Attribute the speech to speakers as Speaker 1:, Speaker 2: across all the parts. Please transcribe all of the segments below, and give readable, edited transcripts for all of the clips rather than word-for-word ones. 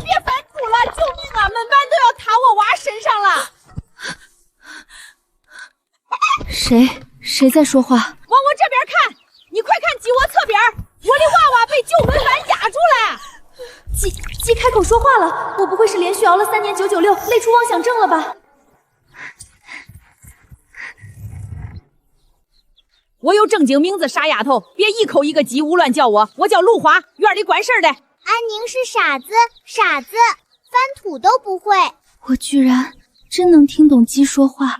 Speaker 1: 别再哭了，救命啊！门板都要塌我娃身上了。
Speaker 2: 谁在说话？
Speaker 1: 往我这边看，你快看鸡窝侧边，我的娃娃被旧门板压住了。
Speaker 2: 鸡开口说话了，我不会是连续熬了3年996，累出妄想症了吧？
Speaker 1: 我有正经名字，傻丫头，别一口一个鸡胡乱叫我。我叫陆华，院里管事儿的。
Speaker 3: 安宁是傻子，翻土都不会。
Speaker 2: 我居然真能听懂鸡说话。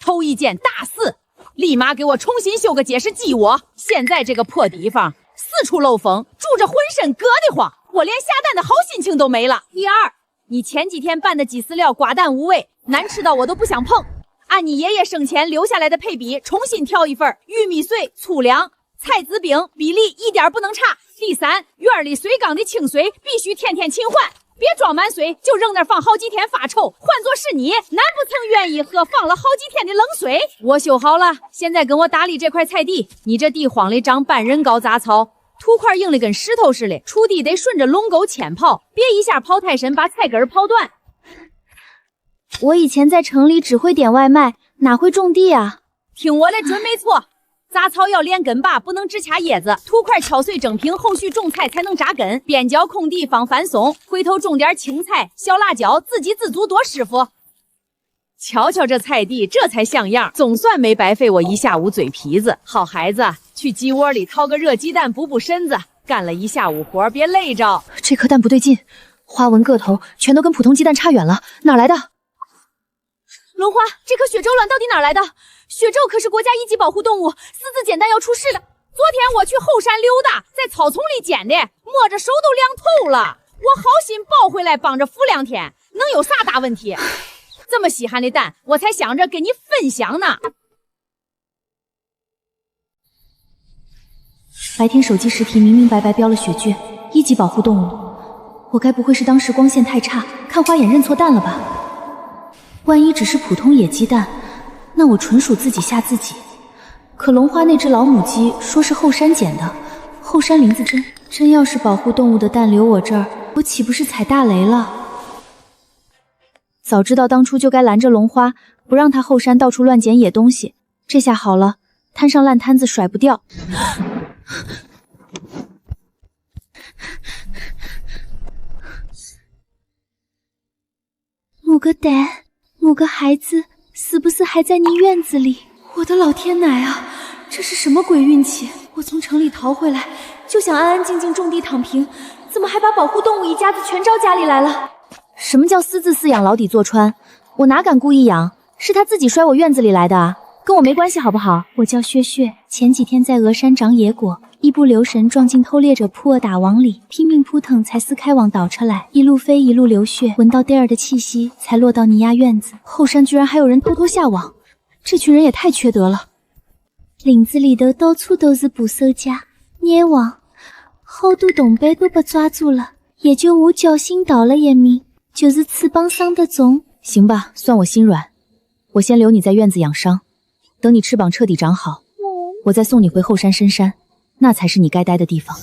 Speaker 1: 头一件大事，立马给我重新修个结实鸡窝。现在这个破地方，四处漏风，住着浑身硌得慌，我连下蛋的好心情都没了。第二，你前几天拌的鸡饲料寡淡无味，难吃到我都不想碰。按你爷爷生前留下来的配比，重新调一份玉米碎、粗粮、菜籽饼，比例一点不能差。第三，院里水缸的清水必须天天勤换，别装满水就扔那放好几天发臭。换作是你，难不曾愿意喝放了好几天的冷水。我修好了，现在跟我打理这块菜地。你这地荒里长半人高杂草，土块硬的跟石头似的，锄地得顺着垄沟扦刨，别一下刨太深把菜根刨断。
Speaker 2: 我以前在城里只会点外卖，哪会种地啊？
Speaker 1: 听我的准没错，杂草要连根拔，不能只掐叶子，土块敲碎整平，后续种菜才能扎根。边角空地放翻松，回头种点青菜、小辣椒，自给自足多师傅。瞧瞧这菜地，这才像样，总算没白费我一下午嘴皮子。好孩子，去鸡窝里掏个热鸡蛋补补身子，干了一下午活，别累着。
Speaker 2: 这颗蛋不对劲，花纹个头全都跟普通鸡蛋差远了，哪来的？龙花，这颗雪舟卵到底哪来的？雪舟可是国家1级保护动物，私自捡蛋要出事的。
Speaker 1: 昨天我去后山溜达，在草丛里捡的，摸着手都凉透了。我好心抱回来帮着孵2天，能有啥大问题？这么稀罕的蛋，我才想着跟你分享呢。
Speaker 2: 白天手机实体明明白白标了雪蕨1级保护动物，我该不会是当时光线太差，看花眼认错蛋了吧？万一只是普通野鸡蛋，那我纯属自己吓自己。可龙花那只老母鸡说是后山捡的，后山林子真要是保护动物的蛋留我这儿，我岂不是踩大雷了？早知道当初就该拦着龙花，不让它后山到处乱捡野东西。这下好了，摊上烂摊子甩不掉。母个蛋，母个孩子，是不是还在你院子里？我的老天奶啊，这是什么鬼运气？我从城里逃回来，就想安安静静种地躺平，怎么还把保护动物一家子全招家里来了？什么叫私自饲养，牢底坐穿？我哪敢故意养，是他自己摔我院子里来的啊，跟我没关系好不好？我叫薛薛，前几天在峨山长野果，一不留神撞进偷猎者扑打网里，拼命扑腾才撕开网倒出来，一路飞一路流血，闻到戴尔的气息才落到尼亚院子。后山居然还有人偷偷下网，这群人也太缺德了。林子里的到处都是捕兽夹、捏网，好多同伴都被抓住了，也就我侥幸逃了一命，就是翅膀伤得重。行吧，算我心软，我先留你在院子养伤，等你翅膀彻底长好，我再送你回后山深山，那才是你该待的地方。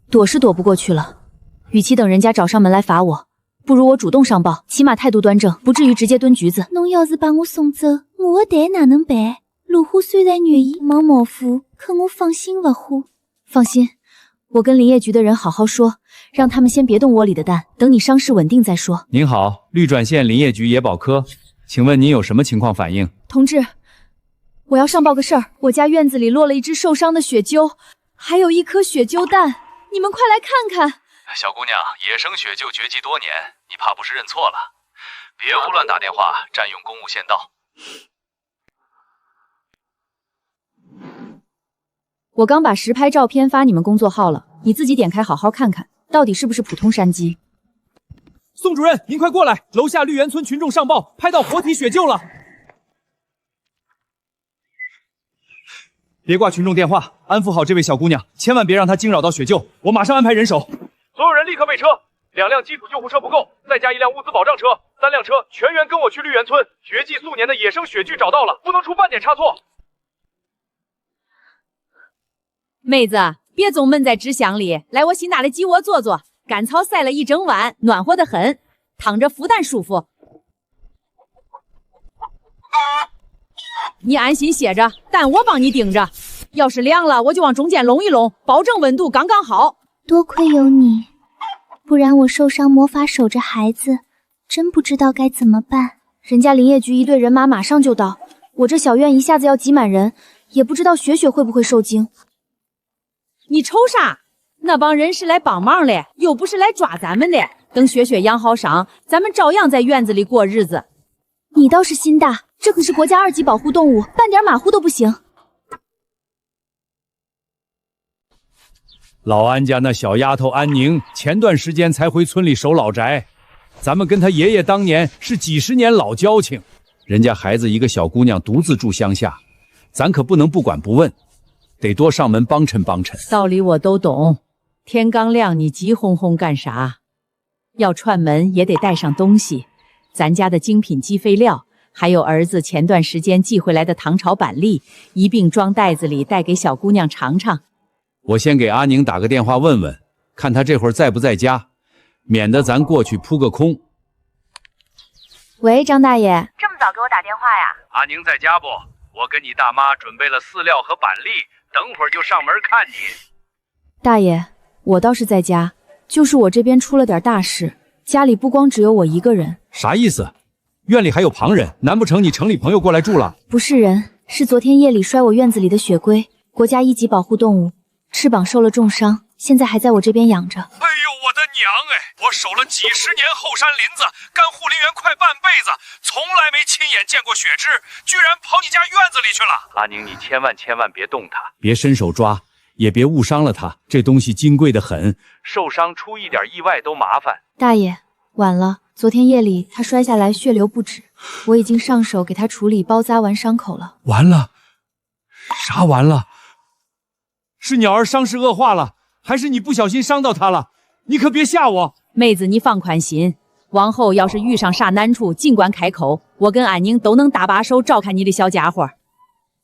Speaker 2: 躲是躲不过去了，与其等人家找上门来罚我，不如我主动上报，起码态度端正，不至于直接蹲局子。侬要是把我送走，我的蛋哪能办？陆虎虽然愿意忙毛夫，可我放心不乎。放心，我跟林业局的人好好说，让他们先别动窝里的蛋，等你伤势稳定再说。
Speaker 4: 您好，绿转县林业局野保科，请问您有什么情况反映？
Speaker 2: 同志，我要上报个事儿，我家院子里落了一只受伤的雪鸠，还有1颗雪鸠蛋，你们快来看看。
Speaker 5: 小姑娘，野生雪鹫绝迹多年，你怕不是认错了？别胡乱打电话，占用公务县道。
Speaker 2: 我刚把实拍照片发你们工作号了，你自己点开好好看看，到底是不是普通山鸡。
Speaker 6: 宋主任，您快过来！楼下绿园村群众上报，拍到活体雪鹫了。别挂群众电话，安抚好这位小姑娘，千万别让她惊扰到雪鹫。我马上安排人手。
Speaker 5: 所有人立刻备车，2辆基础救护车不够，再加1辆物资保障车，3辆车全员跟我去绿园村。绝迹数年的野生雪鹫找到了，不能出半点差错。
Speaker 1: 妹子，别总闷在纸箱里，来我新打的鸡窝坐坐，干草晒了一整晚，暖和得很，躺着孵蛋舒服。你安心歇着，蛋我帮你盯着。要是凉了，我就往中间拢一拢，保证温度刚刚好。
Speaker 3: 多亏有你，不然我受伤魔法守着孩子，真不知道该怎么办。
Speaker 2: 人家林业局一队人马马上就到，我这小院一下子要挤满人，也不知道雪雪会不会受惊。
Speaker 1: 你瞅啥？那帮人是来帮忙的，又不是来抓咱们的。等雪雪养好伤，咱们照样在院子里过日子。
Speaker 2: 你倒是心大，这可是国家2级保护动物，半点马虎都不行。
Speaker 4: 老安家那小丫头安宁，前段时间才回村里守老宅。咱们跟他爷爷当年是几十年老交情，人家孩子一个小姑娘独自住乡下，咱可不能不管不问，得多上门帮衬帮衬。
Speaker 1: 道理我都懂，天刚亮你急哄哄干啥？要串门也得带上东西，咱家的精品鸡飞料，还有儿子前段时间寄回来的糖炒板栗，一并装袋子里带给小姑娘尝尝。
Speaker 4: 我先给阿宁打个电话问问，看他这会儿在不在家，免得咱过去扑个空。
Speaker 2: 喂，张大爷，
Speaker 7: 这么早给我打电话呀？
Speaker 5: 阿宁在家不？我跟你大妈准备了饲料和板栗，等会儿就上门看你。
Speaker 2: 大爷，我倒是在家，就是我这边出了点大事，家里不光只有我一个人。
Speaker 4: 啥意思？院里还有旁人？难不成你城里朋友过来住了？
Speaker 2: 不是人，是昨天夜里摔我院子里的雪龟，国家1级保护动物，翅膀受了重伤，现在还在我这边养着。
Speaker 5: 哎呦，我的娘哎！我守了几十年后山林子，干护林员快半辈子，从来没亲眼见过雪枝，居然跑你家院子里去了！阿宁，你千万别动它，
Speaker 4: 别伸手抓，也别误伤了它，这东西金贵得很，
Speaker 5: 受伤出一点意外都麻烦。
Speaker 2: 大爷，晚了，昨天夜里他摔下来血流不止，我已经上手给他处理包扎完伤口了。
Speaker 4: 完了？啥完了？是鸟儿伤势恶化了，还是你不小心伤到它了？你可别吓我。
Speaker 1: 妹子，你放宽心，往后要是遇上啥难处，尽管开口，我跟安宁都能搭把手照看你的小家伙。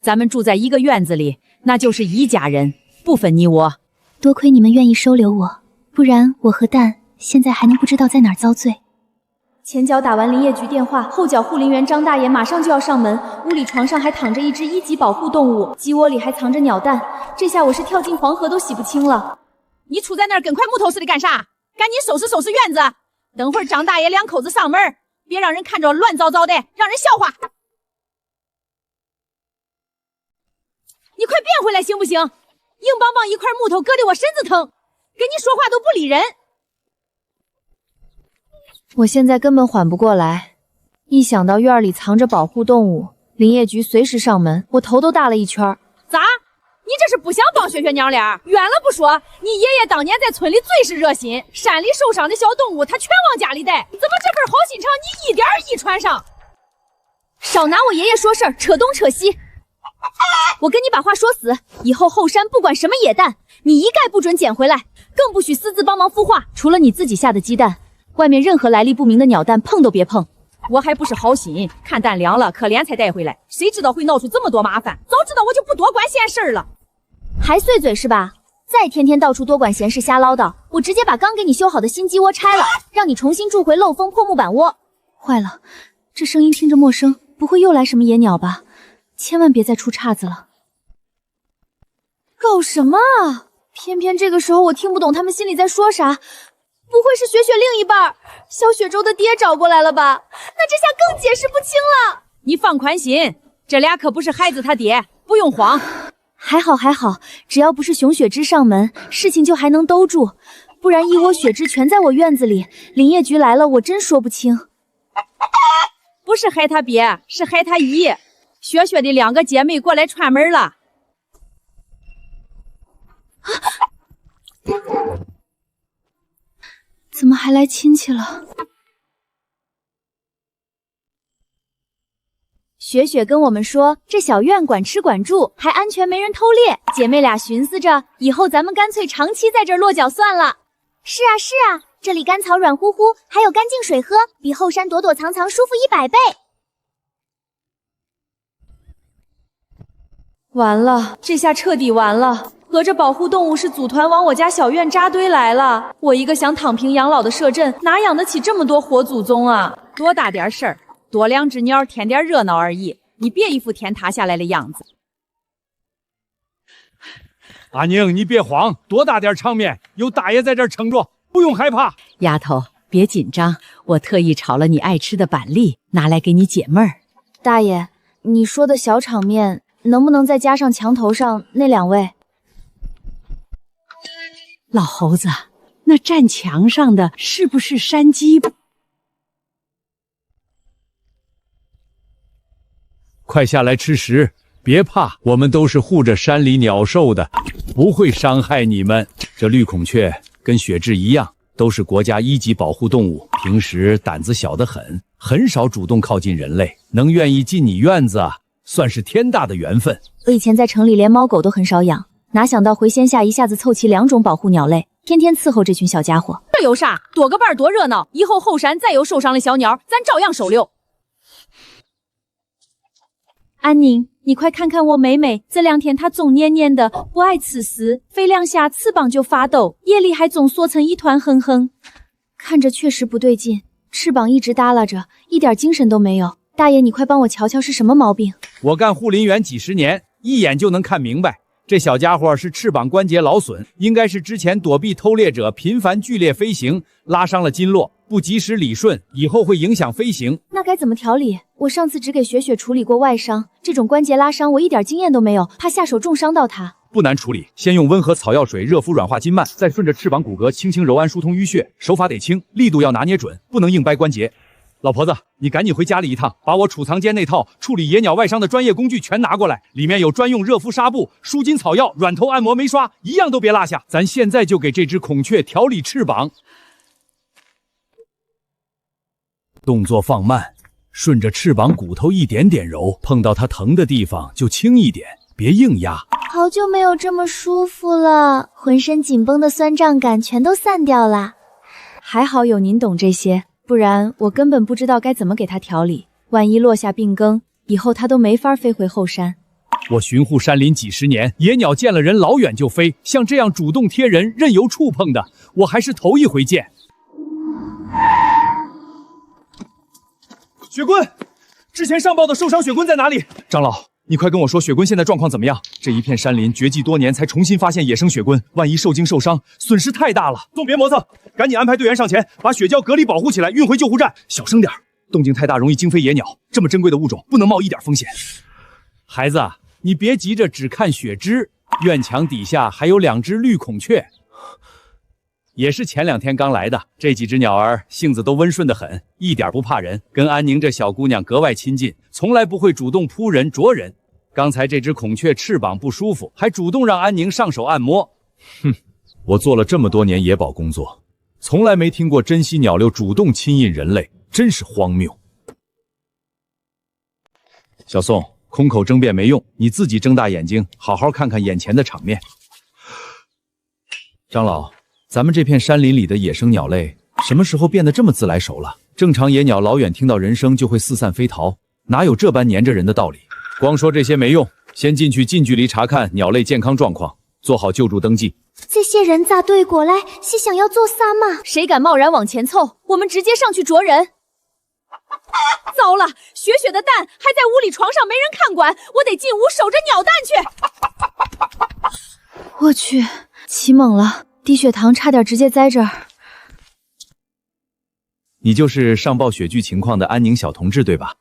Speaker 1: 咱们住在一个院子里，那就是一家人，不分你我。
Speaker 3: 多亏你们愿意收留我，不然我和蛋现在还能不知道在哪儿遭罪。
Speaker 2: 前脚打完林业局电话，后脚护林员张大爷马上就要上门，屋里床上还躺着一只1级保护动物，鸡窝里还藏着鸟蛋，这下我是跳进黄河都洗不清了。
Speaker 1: 你杵在那儿跟块木头似的干啥？赶紧收拾收拾院子，等会儿张大爷两口子上门，别让人看着乱糟糟的，让人笑话。你快变回来行不行？硬邦邦一块木头硌得我身子疼，跟你说话都不理人。
Speaker 2: 我现在根本缓不过来，一想到院里藏着保护动物，林业局随时上门，我头都大了一圈。
Speaker 1: 咋？你这是不想帮雪雪娘脸？远了不说，你爷爷当年在村里最是热心，山里受伤的小动物他全往家里带，怎么这份好心肠你一点儿遗传上？
Speaker 2: 少拿我爷爷说事儿，扯东扯西。我跟你把话说死，以后后山不管什么野蛋，你一概不准捡回来，更不许私自帮忙孵化，除了你自己下的鸡蛋，外面任何来历不明的鸟蛋碰都别碰。
Speaker 1: 我还不是好心，看蛋凉了可怜才带回来，谁知道会闹出这么多麻烦，早知道我就不多管闲事了。
Speaker 2: 还碎嘴是吧？再天天到处多管闲事瞎唠叨，我直接把刚给你修好的新鸡窝拆了，让你重新住回漏风破木板窝。坏了，这声音听着陌生，不会又来什么野鸟吧？千万别再出岔子了。搞什么啊？偏偏这个时候我听不懂他们心里在说啥，不会是雪雪另一半小雪舟的爹找过来了吧？那这下更解释不清了。
Speaker 1: 你放宽心，这俩可不是孩子他爹，不用慌。
Speaker 2: 还好还好，只要不是熊雪芝上门，事情就还能兜住，不然一窝雪芝全在我院子里，林业局来了我真说不清。
Speaker 1: 不是害他爹，是害他姨。雪雪的两个姐妹过来串门了。
Speaker 2: 怎么还来亲戚了？雪雪跟我们说，这小院管吃管住，还安全没人偷猎。姐妹俩寻思着，以后咱们干脆长期在这儿落脚算了。
Speaker 3: 是啊是啊，这里干草软乎乎，还有干净水喝，比后山躲躲藏藏舒服100倍。
Speaker 2: 完了，这下彻底完了。合着保护动物是组团往我家小院扎堆来了。我一个想躺平养老的摄政，哪养得起这么多活祖宗啊？
Speaker 1: 多大点事儿，多两只鸟添点热闹而已，你别一副天塌下来的样子。
Speaker 4: 阿宁，你别慌，多大点场面，有大爷在这儿撑着，不用害怕。
Speaker 1: 丫头，别紧张，我特意炒了你爱吃的板栗，拿来给你解闷儿。
Speaker 2: 大爷，你说的小场面，能不能再加上墙头上那2位？
Speaker 1: 老猴子，那站墙上的是不是山鸡？
Speaker 4: 快下来吃食，别怕，我们都是护着山里鸟兽的，不会伤害你们。这绿孔雀跟雪雉一样，都是国家1级保护动物，平时胆子小得很，很少主动靠近人类，能愿意进你院子啊，算是天大的缘分。
Speaker 2: 我以前在城里连猫狗都很少养，哪想到回仙下一下子凑齐2种保护鸟类，天天伺候这群小家伙。
Speaker 1: 这有啥？多个伴多热闹，以后后山再有受伤的小鸟，咱照样收留。
Speaker 2: 安宁，你快看看我美美，这2天她总黏黏的，不爱吃食，飞2下翅膀就发抖，夜里还总缩成一团哼哼，看着确实不对劲，翅膀一直耷拉着，一点精神都没有。大爷，你快帮我瞧瞧是什么毛病？
Speaker 4: 我干护林员几十年，一眼就能看明白。这小家伙是翅膀关节劳损，应该是之前躲避偷猎者频繁剧烈飞行，拉伤了经络，不及时理顺，以后会影响飞行。
Speaker 2: 那该怎么调理？我上次只给雪雪处理过外伤，这种关节拉伤我一点经验都没有，怕下手重伤到它。
Speaker 4: 不难处理，先用温和草药水热敷软化筋脉，再顺着翅膀骨骼轻轻揉按疏通淤血，手法得轻，力度要拿捏准，不能硬掰关节。老婆子，你赶紧回家里一趟，把我储藏间那套处理野鸟外伤的专业工具全拿过来，里面有专用热敷纱布、舒筋草药、软头按摩眉刷，一样都别落下。咱现在就给这只孔雀调理翅膀，动作放慢，顺着翅膀骨头一点点揉，碰到它疼的地方就轻一点，别硬压。
Speaker 3: 好久没有这么舒服了，浑身紧绷的酸胀感全都散掉了。
Speaker 2: 还好有您懂这些，不然我根本不知道该怎么给它调理。万一落下病根，以后它都没法飞回后山。
Speaker 4: 我巡护山林几十年，野鸟见了人老远就飞，像这样主动贴人、任由触碰的，我还是头一回见。
Speaker 6: 雪棍，之前上报的受伤雪棍在哪里？长老，你快跟我说雪棍现在状况怎么样？这一片山林绝迹多年，才重新发现野生雪棍，万一受惊受伤，损失太大了。送别磨蹭，赶紧安排队员上前，把雪蛟隔离保护起来，运回救护站。小声点，动静太大容易惊飞野鸟，这么珍贵的物种不能冒一点风险。
Speaker 4: 孩子，你别急着只看雪枝，院墙底下还有2只绿孔雀。也是前2天刚来的，这几只鸟儿性子都温顺得很，一点不怕人，跟安宁这小姑娘格外亲近，从来不会主动扑人啄人。刚才这只孔雀翅膀不舒服，还主动让安宁上手按摩。哼，我做了这么多年野保工作，从来没听过珍稀鸟类主动亲近人类，真是荒谬。小宋，空口争辩没用，你自己睁大眼睛，好好看看眼前的场面。长老，咱们这片山林里的野生鸟类什么时候变得这么自来熟了？正常野鸟老远听到人声就会四散飞逃，哪有这般黏着人的道理？光说这些没用，先进去近距离查看鸟类健康状况，做好救助登记。
Speaker 3: 这些人咋对过来？是想要做啥嘛？
Speaker 2: 谁敢贸然往前凑，我们直接上去啄人。
Speaker 1: 糟了，雪雪的蛋还在屋里床上没人看管，我得进屋守着鸟蛋去。
Speaker 2: 我去，起猛了，低血糖差点直接栽这儿。
Speaker 4: 你就是上报雪具情况的安宁小同志对吧？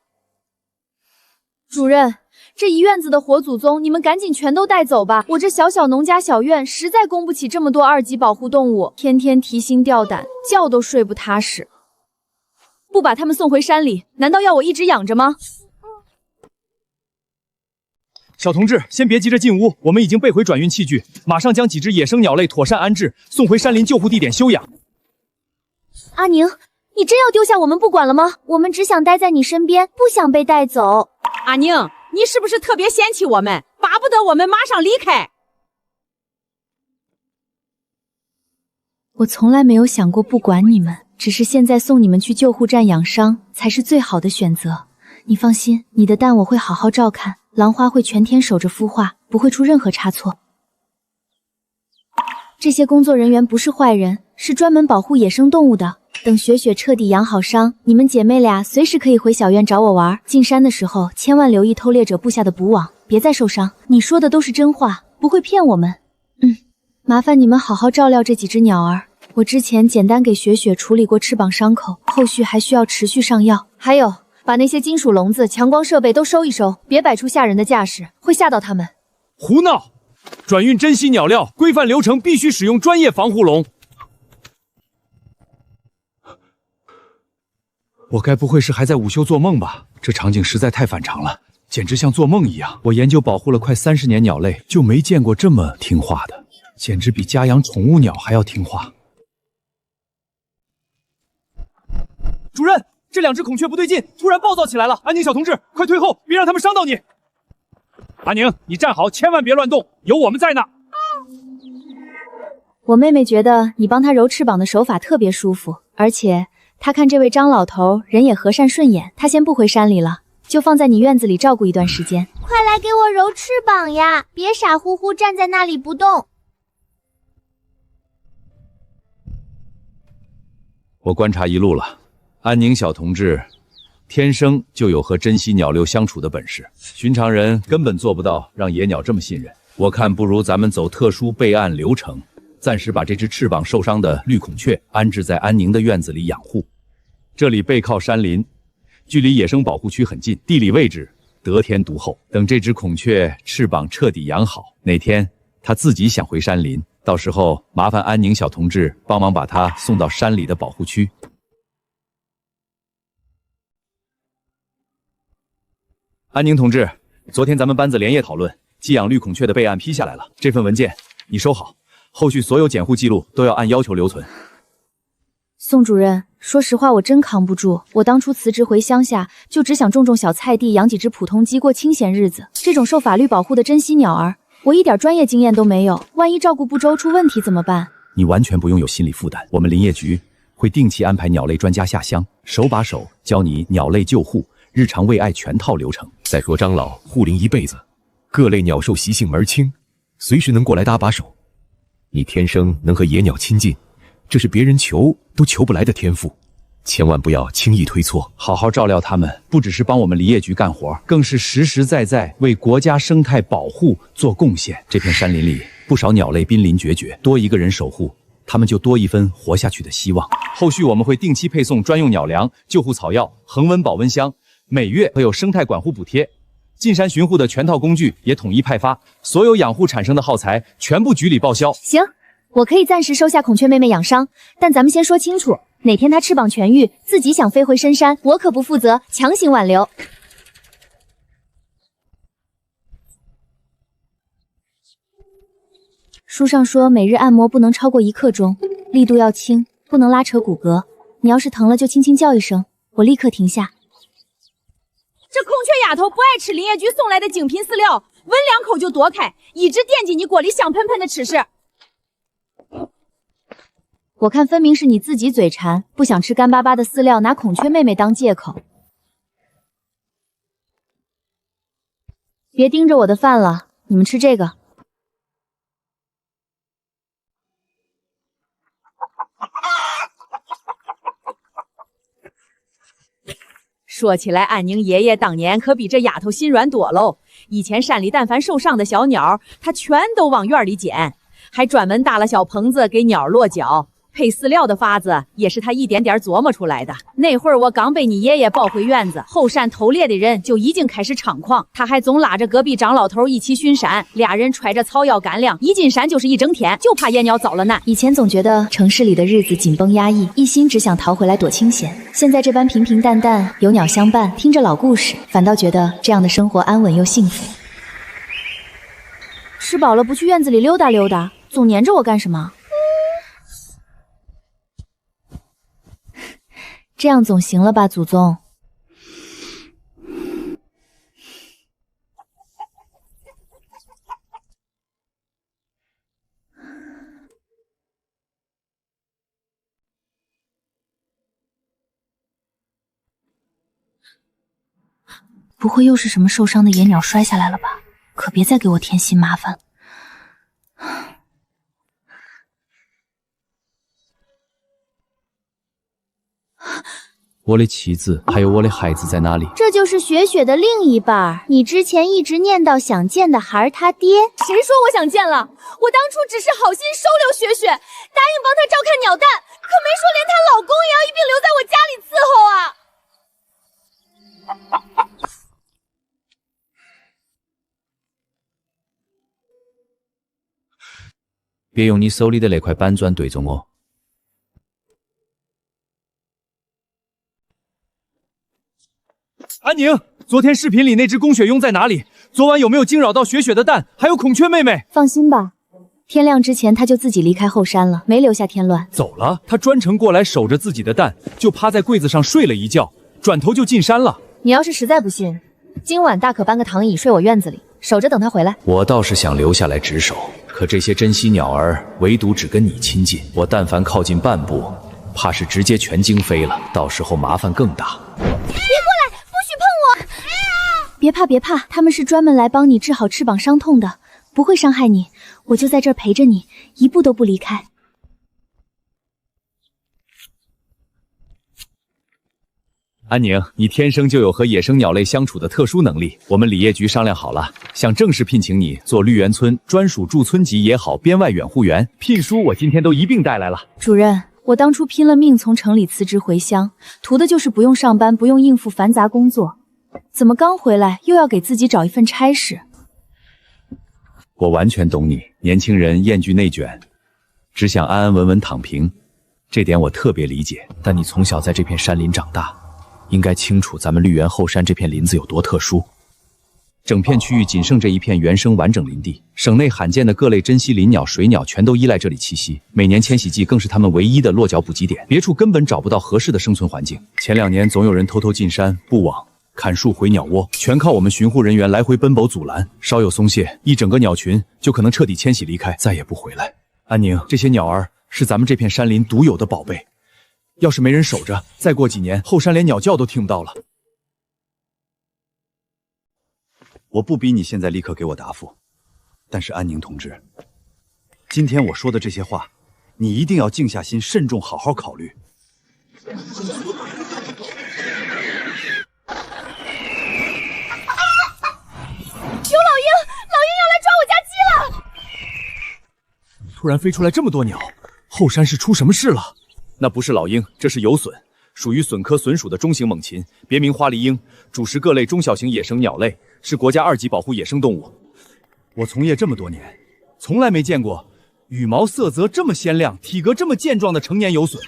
Speaker 2: 主任，这一院子的活祖宗，你们赶紧全都带走吧！我这小小农家小院实在供不起这么多2级保护动物，天天提心吊胆，觉都睡不踏实。不把他们送回山里，难道要我一直养着吗？
Speaker 6: 小同志，先别急着进屋，我们已经备回转运器具，马上将几只野生鸟类妥善安置，送回山林救护地点休养。
Speaker 3: 阿宁，你真要丢下我们不管了吗？我们只想待在你身边，不想被带走。
Speaker 1: 阿宁，你是不是特别嫌弃我们，巴不得我们马上离开？
Speaker 2: 我从来没有想过不管你们，只是现在送你们去救护站养伤才是最好的选择。你放心，你的蛋我会好好照看，兰花会全天守着孵化，不会出任何差错。这些工作人员不是坏人，是专门保护野生动物的。等雪雪彻底养好伤，你们姐妹俩随时可以回小院找我玩。进山的时候千万留意偷猎者布下的捕网，别再受伤。你说的都是真话，不会骗我们。麻烦你们好好照料这几只鸟儿。我之前简单给雪雪处理过翅膀伤口，后续还需要持续上药。还有，把那些金属笼子、强光设备都收一收，别摆出吓人的架势，会吓到他们。
Speaker 4: 胡闹！转运珍稀鸟料，规范流程必须使用专业防护笼。我该不会是还在午休做梦吧？这场景实在太反常了，简直像做梦一样。我研究保护了快30年鸟类，就没见过这么听话的，简直比家养宠物鸟还要听话。
Speaker 6: 主任，这2只孔雀不对劲，突然暴躁起来了。安宁小同志，快退后，别让他们伤到你。
Speaker 4: 安宁，你站好，千万别乱动，有我们在呢。
Speaker 2: 我妹妹觉得你帮她揉翅膀的手法特别舒服，而且她看这位张老头人也和善顺眼，她先不回山里了，就放在你院子里照顾一段时间。
Speaker 3: 快来给我揉翅膀呀！别傻乎乎站在那里不动。
Speaker 4: 我观察一路了，安宁小同志天生就有和珍稀鸟类相处的本事，寻常人根本做不到让野鸟这么信任。我看不如咱们走特殊备案流程，暂时把这只翅膀受伤的绿孔雀安置在安宁的院子里养护。这里背靠山林，距离野生保护区很近，地理位置得天独厚。等这只孔雀翅膀彻底养好，哪天它自己想回山林，到时候麻烦安宁小同志帮忙把它送到山里的保护区。安宁同志，昨天咱们班子连夜讨论，寄养绿孔雀的备案批下来了，这份文件你收好，后续所有检护记录都要按要求留存。
Speaker 2: 宋主任，说实话我真扛不住，我当初辞职回乡下，就只想种小菜地，养几只普通鸡过清闲日子。这种受法律保护的珍稀鸟儿，我一点专业经验都没有，万一照顾不周出问题怎么办？
Speaker 4: 你完全不用有心理负担，我们林业局会定期安排鸟类专家下乡，手把手教你鸟类救护、日常喂爱全套流程。
Speaker 7: 再说张老护林一辈子，各类鸟兽习性门清，随时能过来搭把手。你天生能和野鸟亲近，这是别人求都求不来的天赋，千万不要轻易推错。
Speaker 4: 好好照料它们，不只是帮我们林业局干活，更是实实在在为国家生态保护做贡献。这片山林里不少鸟类濒临绝绝，多一个人守护，它们就多一分活下去的希望。后续我们会定期配送专用鸟粮、救护草药、恒温保温箱，每月会有生态管护补贴。进山巡护的全套工具也统一派发，所有养护产生的耗材全部局里报销。
Speaker 2: 行，我可以暂时收下孔雀妹妹养伤，但咱们先说清楚，哪天她翅膀痊愈，自己想飞回深山，我可不负责强行挽留。书上说每日按摩不能超过1刻钟，力度要轻，不能拉扯骨骼。你要是疼了就轻轻叫一声，我立刻停下。
Speaker 1: 这孔雀丫头不爱吃林业局送来的精品饲料，闻2口就躲开，一直惦记你锅里香喷喷的吃食。
Speaker 2: 我看分明是你自己嘴馋，不想吃干巴巴的饲料，拿孔雀妹妹当借口。别盯着我的饭了，你们吃这个。
Speaker 1: 说起来，安宁爷爷当年可比这丫头心软多喽。以前山里但凡受伤的小鸟，他全都往院里捡，还专门搭了小棚子给鸟落脚。配饲料的法子也是他一点点琢磨出来的。那会儿我刚被你爷爷抱回院子，后山偷猎的人就已经开始猖狂，他还总拉着隔壁张老头一起巡山，俩人揣着草药干粮，一进山就是一整天，就怕野鸟遭了难。
Speaker 2: 以前总觉得城市里的日子紧绷压抑，一心只想逃回来躲清闲。现在这般平平淡淡，有鸟相伴，听着老故事，反倒觉得这样的生活安稳又幸福。吃饱了不去院子里溜达溜达，总黏着我干什么？这样总行了吧，祖宗？不会又是什么受伤的野鸟摔下来了吧？可别再给我添新麻烦了。
Speaker 4: 我的妻子还有我的孩子在哪里？
Speaker 3: 这就是雪雪的另一半，你之前一直念叨想见的还是他爹。
Speaker 2: 谁说我想见了？我当初只是好心收留雪雪，答应帮她照看鸟蛋，可没说连她老公也要一并留在我家里伺候啊！
Speaker 4: 别用你手里的那块板砖对着我。
Speaker 6: 安宁，昨天视频里那只公雪臅在哪里？昨晚有没有惊扰到雪雪的蛋？还有孔雀妹妹？
Speaker 2: 放心吧，天亮之前他就自己离开后山了，没留下添乱。
Speaker 6: 走了，他专程过来守着自己的蛋，就趴在柜子上睡了一觉，转头就进山了。
Speaker 2: 你要是实在不信，今晚大可搬个躺椅睡我院子里，守着等他回来。
Speaker 4: 我倒是想留下来值守，可这些珍稀鸟儿唯独只跟你亲近，我但凡靠近半步，怕是直接全惊飞了，到时候麻烦更大。
Speaker 2: 别怕别怕，他们是专门来帮你治好翅膀伤痛的，不会伤害你。我就在这儿陪着你，一步都不离开。
Speaker 6: 安宁，你天生就有和野生鸟类相处的特殊能力。我们里业局商量好了，想正式聘请你做绿园村专属驻村级野好边外远护员。聘书我今天都一并带来了。
Speaker 2: 主任，我当初拼了命从城里辞职回乡，图的就是不用上班，不用应付繁杂工作。怎么刚回来又要给自己找一份差事？
Speaker 4: 我完全懂你，年轻人厌惧内卷，只想安安稳稳躺平，这点我特别理解。但你从小在这片山林长大，应该清楚咱们绿园后山这片林子有多特殊。整片区域仅剩这一片原生完整林地，省内罕见的各类珍稀林鸟、水鸟全都依赖这里栖息，每年迁徙季更是它们唯一的落脚补给点，别处根本找不到合适的生存环境。前2年总有人偷偷进山布网，砍树毁鸟窝，全靠我们巡护人员来回奔波阻拦，稍有松懈，一整个鸟群就可能彻底迁徙离开，再也不回来。安宁，这些鸟儿是咱们这片山林独有的宝贝，要是没人守着，再过几年后山连鸟叫都听不到了。我不逼你现在立刻给我答复，但是安宁同志，今天我说的这些话，你一定要静下心，慎重好好考虑。突然飞出来这么多鸟，后山是出什么事了？那不是老鹰，这是游隼，属于隼科隼属的中型猛禽，别名花梨鹰，主食各类中小型野生鸟类，是国家2级保护野生动物。我从业这么多年，从来没见过羽毛色泽这么鲜亮、体格这么健壮的成年游隼，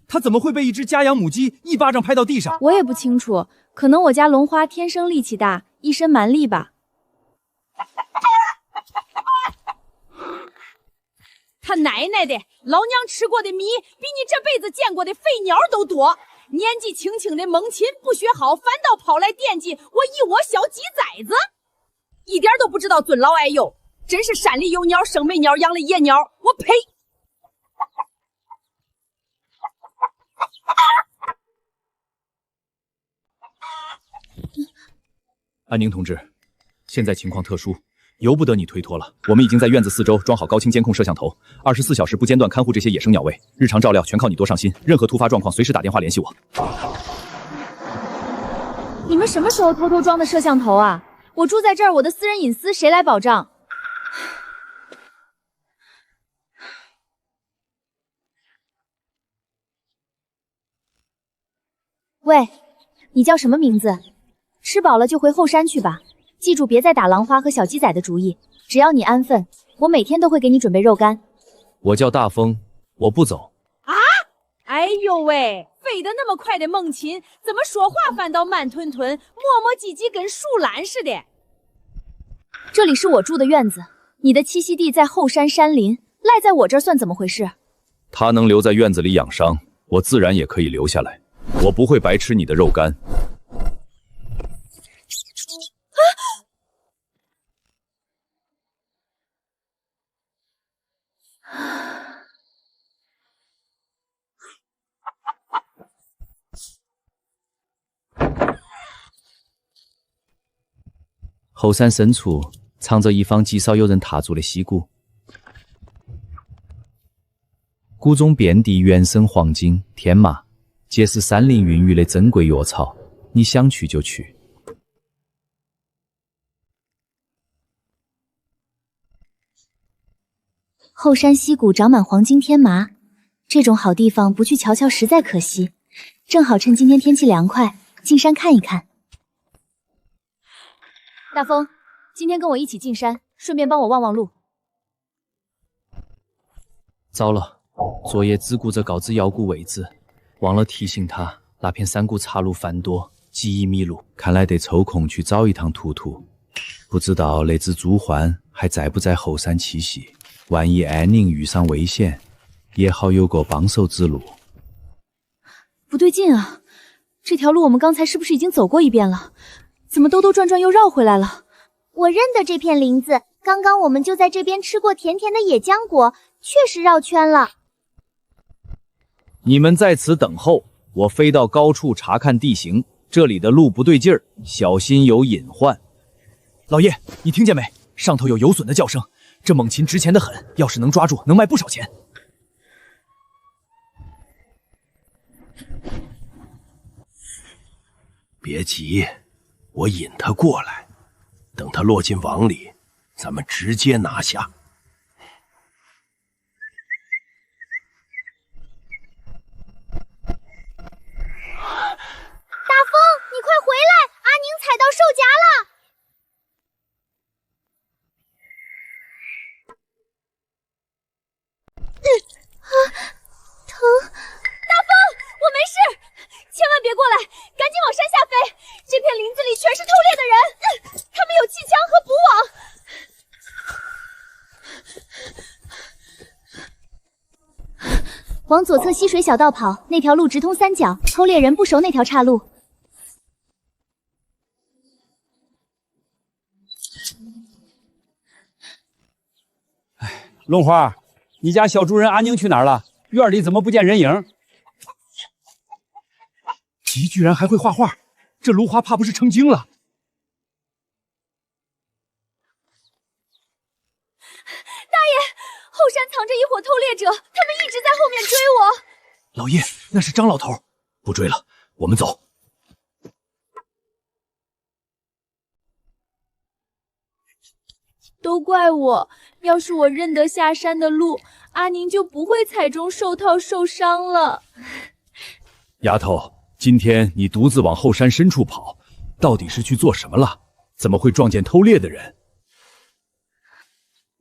Speaker 4: 它怎么会被一只家养母鸡一巴掌拍到地上？
Speaker 2: 我也不清楚，可能我家龙花天生力气大，一身蛮力吧。
Speaker 1: 他奶奶的，老娘吃过的米比你这辈子见过的废鸟都多。年纪轻轻的猛禽不学好，反倒跑来惦记我一窝小鸡崽子，一点都不知道尊老爱幼，真是山里有鸟生没鸟，养了野鸟，我呸！
Speaker 6: 安宁同志，现在情况特殊，由不得你推脱了。我们已经在院子4周装好高清监控摄像头，24小时不间断看护这些野生鸟类，日常照料全靠你多上心。任何突发状况，随时打电话联系我。
Speaker 2: 你们什么时候偷偷装的摄像头啊？我住在这儿，我的私人隐私谁来保障？喂，你叫什么名字？吃饱了就回后山去吧，记住别再打狼花和小鸡仔的主意。只要你安分，我每天都会给你准备肉干。
Speaker 4: 我叫大风，我不走。
Speaker 1: 哎呦喂，飞得那么快的猛禽，怎么说话反倒慢吞吞、磨磨唧唧，跟树懒似的？
Speaker 2: 这里是我住的院子，你的栖息地在后山山林，赖在我这儿算怎么回事？
Speaker 4: 他能留在院子里养伤，我自然也可以留下来。我不会白吃你的肉干。后山深处藏着一方极少有人踏足的溪谷，谷中遍地原生黄金、天麻、皆是山林孕育的珍贵药草，你想去就去。
Speaker 3: 后山溪谷长满黄金天麻，这种好地方不去瞧瞧实在可惜。正好趁今天天气凉快，进山看一看。
Speaker 2: 大风，今天跟我一起进山，顺便帮我望望路。
Speaker 4: 糟了，昨夜只顾着告知妖谷位置，忘了提醒他那片山谷岔路繁多，极易迷路。看来得抽空去找一趟图图。不知道那只朱鹮还在不在后山栖息？万一安宁遇上危险，也好有个帮手之路。
Speaker 2: 不对劲啊，这条路我们刚才是不是已经走过一遍了？怎么兜兜转转又绕回来了？
Speaker 3: 我认得这片林子，刚刚我们就在这边吃过甜甜的野浆果，确实绕圈了。
Speaker 4: 你们在此等候，我飞到高处查看地形，这里的路不对劲儿，小心有隐患。
Speaker 6: 老爷，你听见没？上头有游隼的叫声，这猛禽值钱的很，要是能抓住，能卖不少钱。
Speaker 8: 别急，我引他过来，等他落进网里，咱们直接拿下。
Speaker 3: 大风，你快回来，阿宁踩到兽夹了。疼！
Speaker 2: 大风，我没事，千万别过来，赶紧往山下飞！这片林子里全是偷猎的人，他们有气枪和捕
Speaker 3: 网。往左侧溪水小道跑，那条路直通三角，偷猎人不熟那条岔路。
Speaker 4: 龙花，你家小主人阿宁去哪儿了？院里怎么不见人影？
Speaker 6: 吉居然还会画画，这芦花怕不是成精了。
Speaker 2: 大爷，后山藏着一伙偷猎者，他们一直在后面追我。
Speaker 6: 老爷，那是张老头，不追了，我们走。
Speaker 2: 都怪我，要是我认得下山的路，阿宁就不会踩中兽套受伤了。
Speaker 4: 丫头，今天你独自往后山深处跑，到底是去做什么了？怎么会撞见偷猎的人？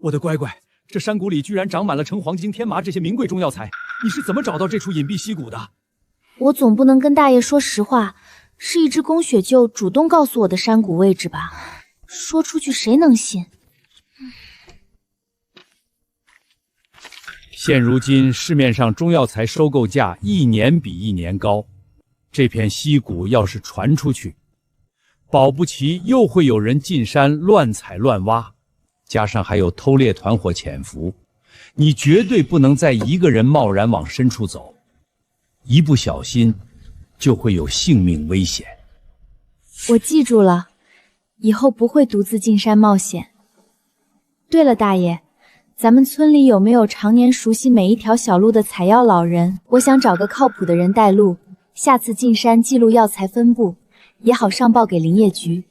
Speaker 6: 我的乖乖，这山谷里居然长满了橙黄金天麻这些名贵中药材，你是怎么找到这处隐蔽溪谷的？
Speaker 2: 我总不能跟大爷说实话，是一只宫雪鹫主动告诉我的山谷位置吧？说出去谁能信？
Speaker 4: 现如今市面上中药材收购价一年比一年高，这片溪谷要是传出去，保不齐又会有人进山乱采乱挖，加上还有偷猎团伙潜伏，你绝对不能再一个人贸然往深处走，一不小心就会有性命危险。
Speaker 2: 我记住了，以后不会独自进山冒险。对了，大爷，咱们村里有没有常年熟悉每一条小路的采药老人？我想找个靠谱的人带路，下次进山记录药材分布，也好上报给林业局。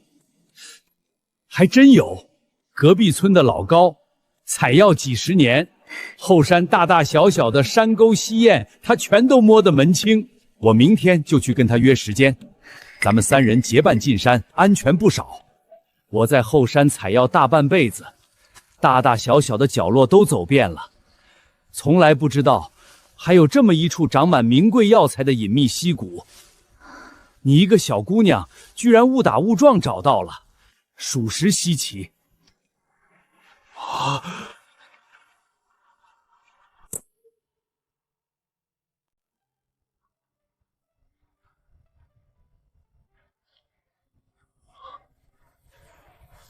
Speaker 4: 还真有，隔壁村的老高，采药几十年，后山大大小小的山沟溪堰，他全都摸得门清。我明天就去跟他约时间，咱们3人结伴进山，安全不少。我在后山采药大半辈子，大大小小的角落都走遍了，从来不知道还有这么一处长满名贵药材的隐秘溪谷。你一个小姑娘，居然误打误撞找到了，属实稀奇。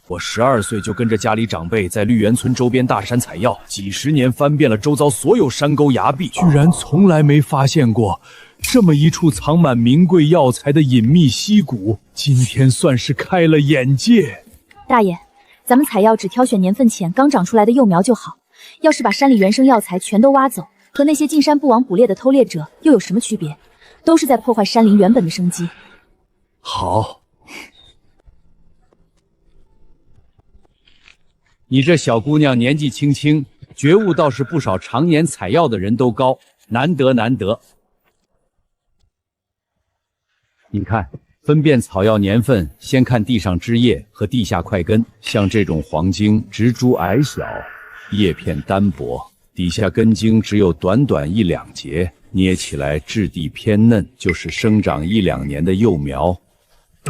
Speaker 4: 我12岁就跟着家里长辈在绿园村周边大山采药，几十年翻遍了周遭所有山沟崖壁，居然从来没发现过这么一处藏满名贵药材的隐秘溪谷。今天算是开了眼界。
Speaker 2: 大爷，咱们采药只挑选年份浅、刚长出来的幼苗就好。要是把山里原生药材全都挖走，和那些进山不往捕猎的偷猎者又有什么区别？
Speaker 3: 都是在破坏山林原本的生机。
Speaker 8: 好，
Speaker 4: 你这小姑娘年纪轻轻，觉悟倒是不少常年采药的人都高，难得难得。你看，分辨草药年份，先看地上枝叶和地下块根。像这种黄精，植株矮小，叶片单薄，底下根茎只有短短1、2节，捏起来质地偏嫩，就是生长1、2年的幼苗，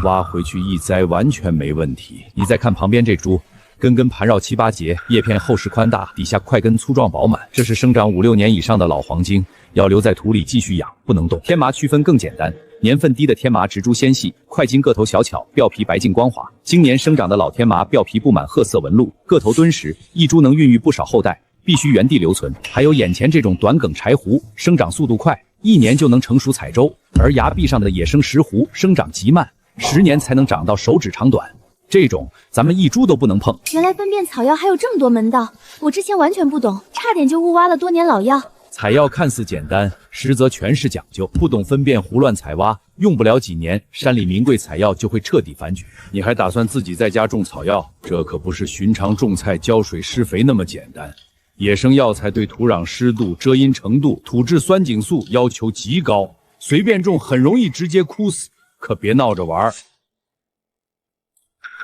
Speaker 4: 挖回去一栽完全没问题。你再看旁边这株。根盘绕7、8节，叶片厚实宽大，底下块根粗壮饱满，这是生长5、6年以上的老黄精，要留在土里继续养，不能动。天麻区分更简单，年份低的天麻植株纤细，块茎个头小巧，表皮白净光滑；今年生长的老天麻表皮布满褐色纹路，个头敦实，一株能孕育不少后代，必须原地留存。还有眼前这种短梗柴胡，生长速度快，1年就能成熟采收；而崖壁上的野生石斛生长极慢，10年才能长到手指长短。这种咱们一株都不能碰。
Speaker 3: 原来分辨草药还有这么多门道，我之前完全不懂，差点就误挖了多年老药。
Speaker 4: 采药看似简单，实则全是讲究，不懂分辨胡乱采挖，用不了几年，山里名贵采药就会彻底翻局。你还打算自己在家种草药？这可不是寻常种菜浇水施肥那么简单。野生药材对土壤湿度、遮阴程度、土质酸碱素要求极高，随便种很容易直接枯死，可别闹着玩。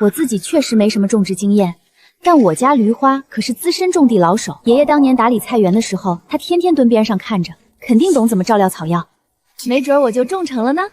Speaker 3: 我自己确实没什么种植经验，但我家驴花可是资深种地老手。爷爷当年打理菜园的时候，他天天蹲边上看着，肯定懂怎么照料草药，没准我就种成了呢。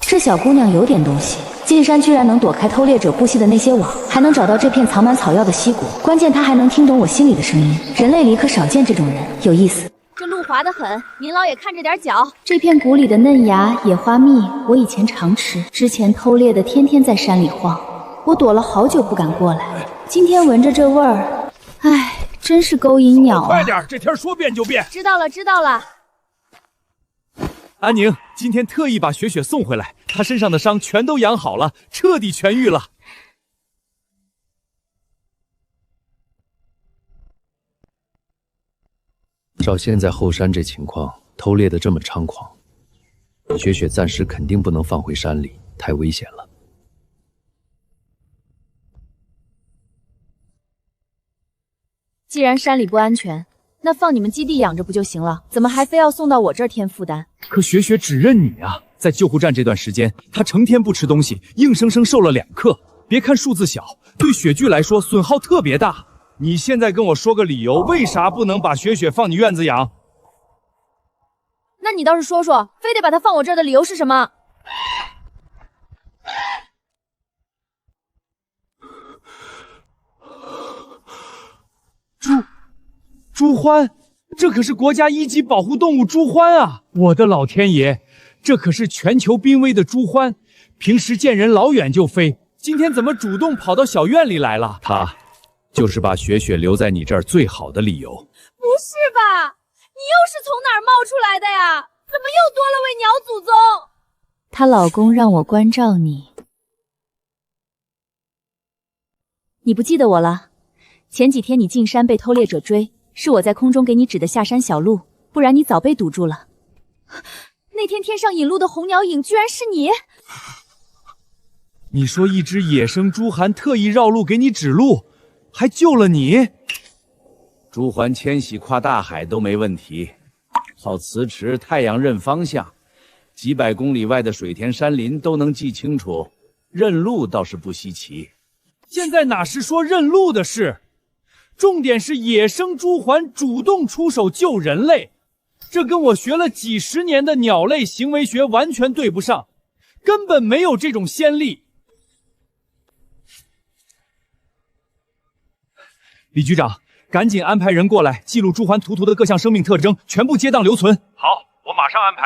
Speaker 3: 这小姑娘有点东西，进山居然能躲开偷猎者布下的那些网，还能找到这片藏满草药的溪谷，关键她还能听懂我心里的声音。人类里可少见这种人，有意思。这路滑得很，您老也看着点脚。这片谷里的嫩芽、野花蜜，我以前常吃。之前偷猎的天天在山里晃，我躲了好久不敢过来。今天闻着这味儿，唉，真是勾引鸟啊！
Speaker 6: 快点，这天说变就变。
Speaker 3: 知道了，知道了。
Speaker 6: 安宁，今天特意把雪雪送回来，她身上的伤全都养好了，彻底痊愈了。
Speaker 8: 照现在后山这情况，偷猎的这么猖狂，雪雪暂时肯定不能放回山里，太危险了。
Speaker 3: 既然山里不安全，那放你们基地养着不就行了？怎么还非要送到我这儿添负担？
Speaker 6: 可雪雪只认你啊！在救护站这段时间，她成天不吃东西，硬生生瘦了2克。别看数字小，对雪具来说损耗特别大。你现在跟我说个理由，为啥不能把雪雪放你院子养？
Speaker 3: 那你倒是说说，非得把它放我这儿的理由是什么？
Speaker 6: 朱欢，这可是国家1级保护动物朱欢啊！我的老天爷，这可是全球濒危的朱欢，平时见人老远就飞，今天怎么主动跑到小院里来了？
Speaker 4: 他就是把雪雪留在你这儿最好的理由。
Speaker 2: 不是吧？你又是从哪儿冒出来的呀？怎么又多了位鸟祖宗？
Speaker 3: 她老公让我关照你，你不记得我了？前几天你进山被偷猎者追，是我在空中给你指的下山小路，不然你早被堵住了。那天天上引路的红鸟影居然是你！
Speaker 6: 你说一只野生朱鹮特意绕路给你指路，还救了你？
Speaker 4: 朱鹮迁徙跨大海都没问题，靠磁池、太阳认方向，几百公里外的水田山林都能记清楚，认路倒是不稀奇。
Speaker 6: 现在哪是说认路的事？重点是野生朱鹮主动出手救人类，这跟我学了几十年的鸟类行为学完全对不上，根本没有这种先例。李局长，赶紧安排人过来记录朱鹮图图的各项生命特征，全部接档留存。
Speaker 5: 好，我马上安排。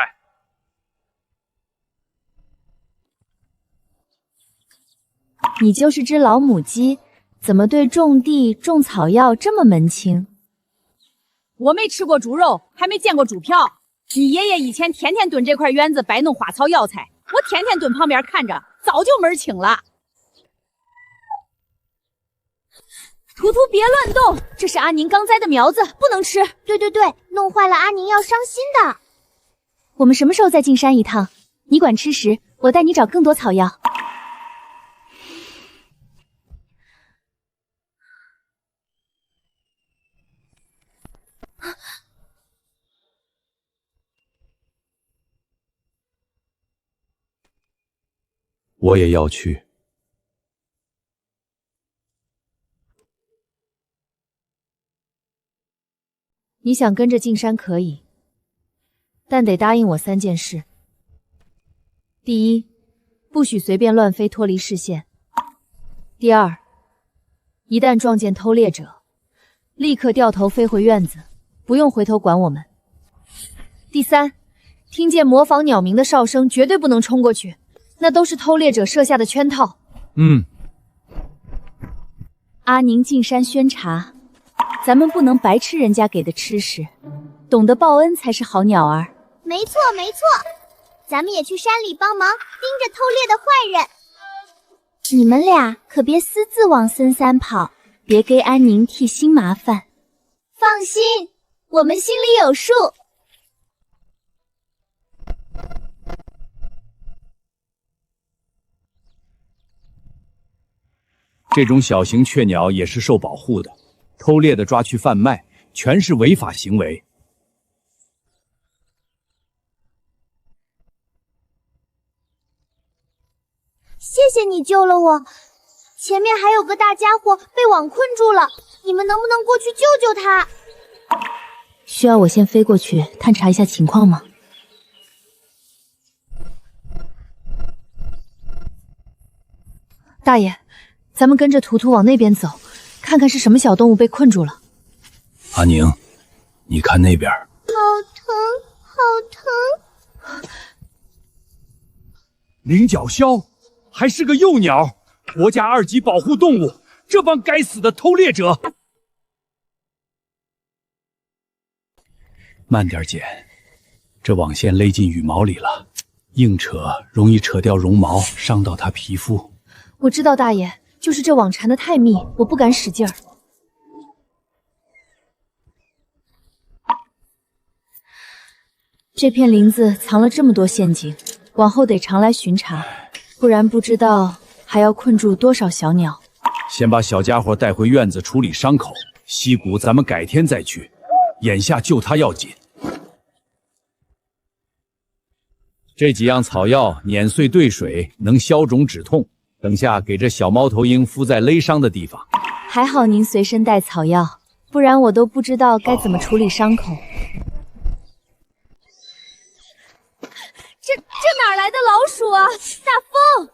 Speaker 3: 你就是只老母鸡，怎么对种地、种草药这么门清？
Speaker 1: 我没吃过猪肉，还没见过猪票。你爷爷以前天天蹲这块园子摆弄花草药材，我天天蹲旁边看着，早就门儿清了。
Speaker 2: 图图别乱动，这是阿宁刚栽的苗子，不能吃。
Speaker 9: 对，弄坏了阿宁要伤心的。
Speaker 2: 我们什么时候再进山一趟？你管吃食，我带你找更多草药。
Speaker 8: 我也要去。
Speaker 2: 你想跟着进山可以，但得答应我3件事。第一，不许随便乱飞脱离视线。第二，一旦撞见偷猎者，立刻掉头飞回院子，不用回头管我们。第三，听见模仿鸟鸣的哨声绝对不能冲过去，那都是偷猎者设下的圈套。阿宁进山宣查，咱们不能白吃人家给的吃食，懂得报恩才是好鸟儿。
Speaker 9: 没错，咱们也去山里帮忙，盯着偷猎的坏人。你们俩可别私自往深山跑，
Speaker 2: 别给安宁添新麻烦。
Speaker 9: 放心，我们心里有数。
Speaker 4: 这种小型雀鸟也是受保护的，偷猎的抓去贩卖，全是违法行为。
Speaker 9: 谢谢你救了我，前面还有个大家伙被网困住了，你们能不能过去救救他？
Speaker 2: 需要我先飞过去探查一下情况吗？大爷，咱们跟着图图往那边走，看看是什么小动物被困住了。
Speaker 4: 阿宁，你看那边，
Speaker 9: 好疼，好疼！
Speaker 4: 菱角鸮，还是个幼鸟，国家2级保护动物，这帮该死的偷猎者！慢点捡，这网线勒进羽毛里了，硬扯容易扯掉绒毛，伤到它皮肤。
Speaker 2: 我知道，大爷，就是这网缠得太密，我不敢使劲儿。这片林子藏了这么多陷阱，往后得常来巡查，不然不知道还要困住多少小鸟。
Speaker 4: 先把小家伙带回院子处理伤口，溪谷咱们改天再去，眼下救他要紧。这几样草药碾碎兑水，能消肿止痛。等下给这小猫头鹰敷在勒伤的地方。
Speaker 2: 还好您随身带草药，不然我都不知道该怎么处理伤口。这哪来的老鼠啊！大风，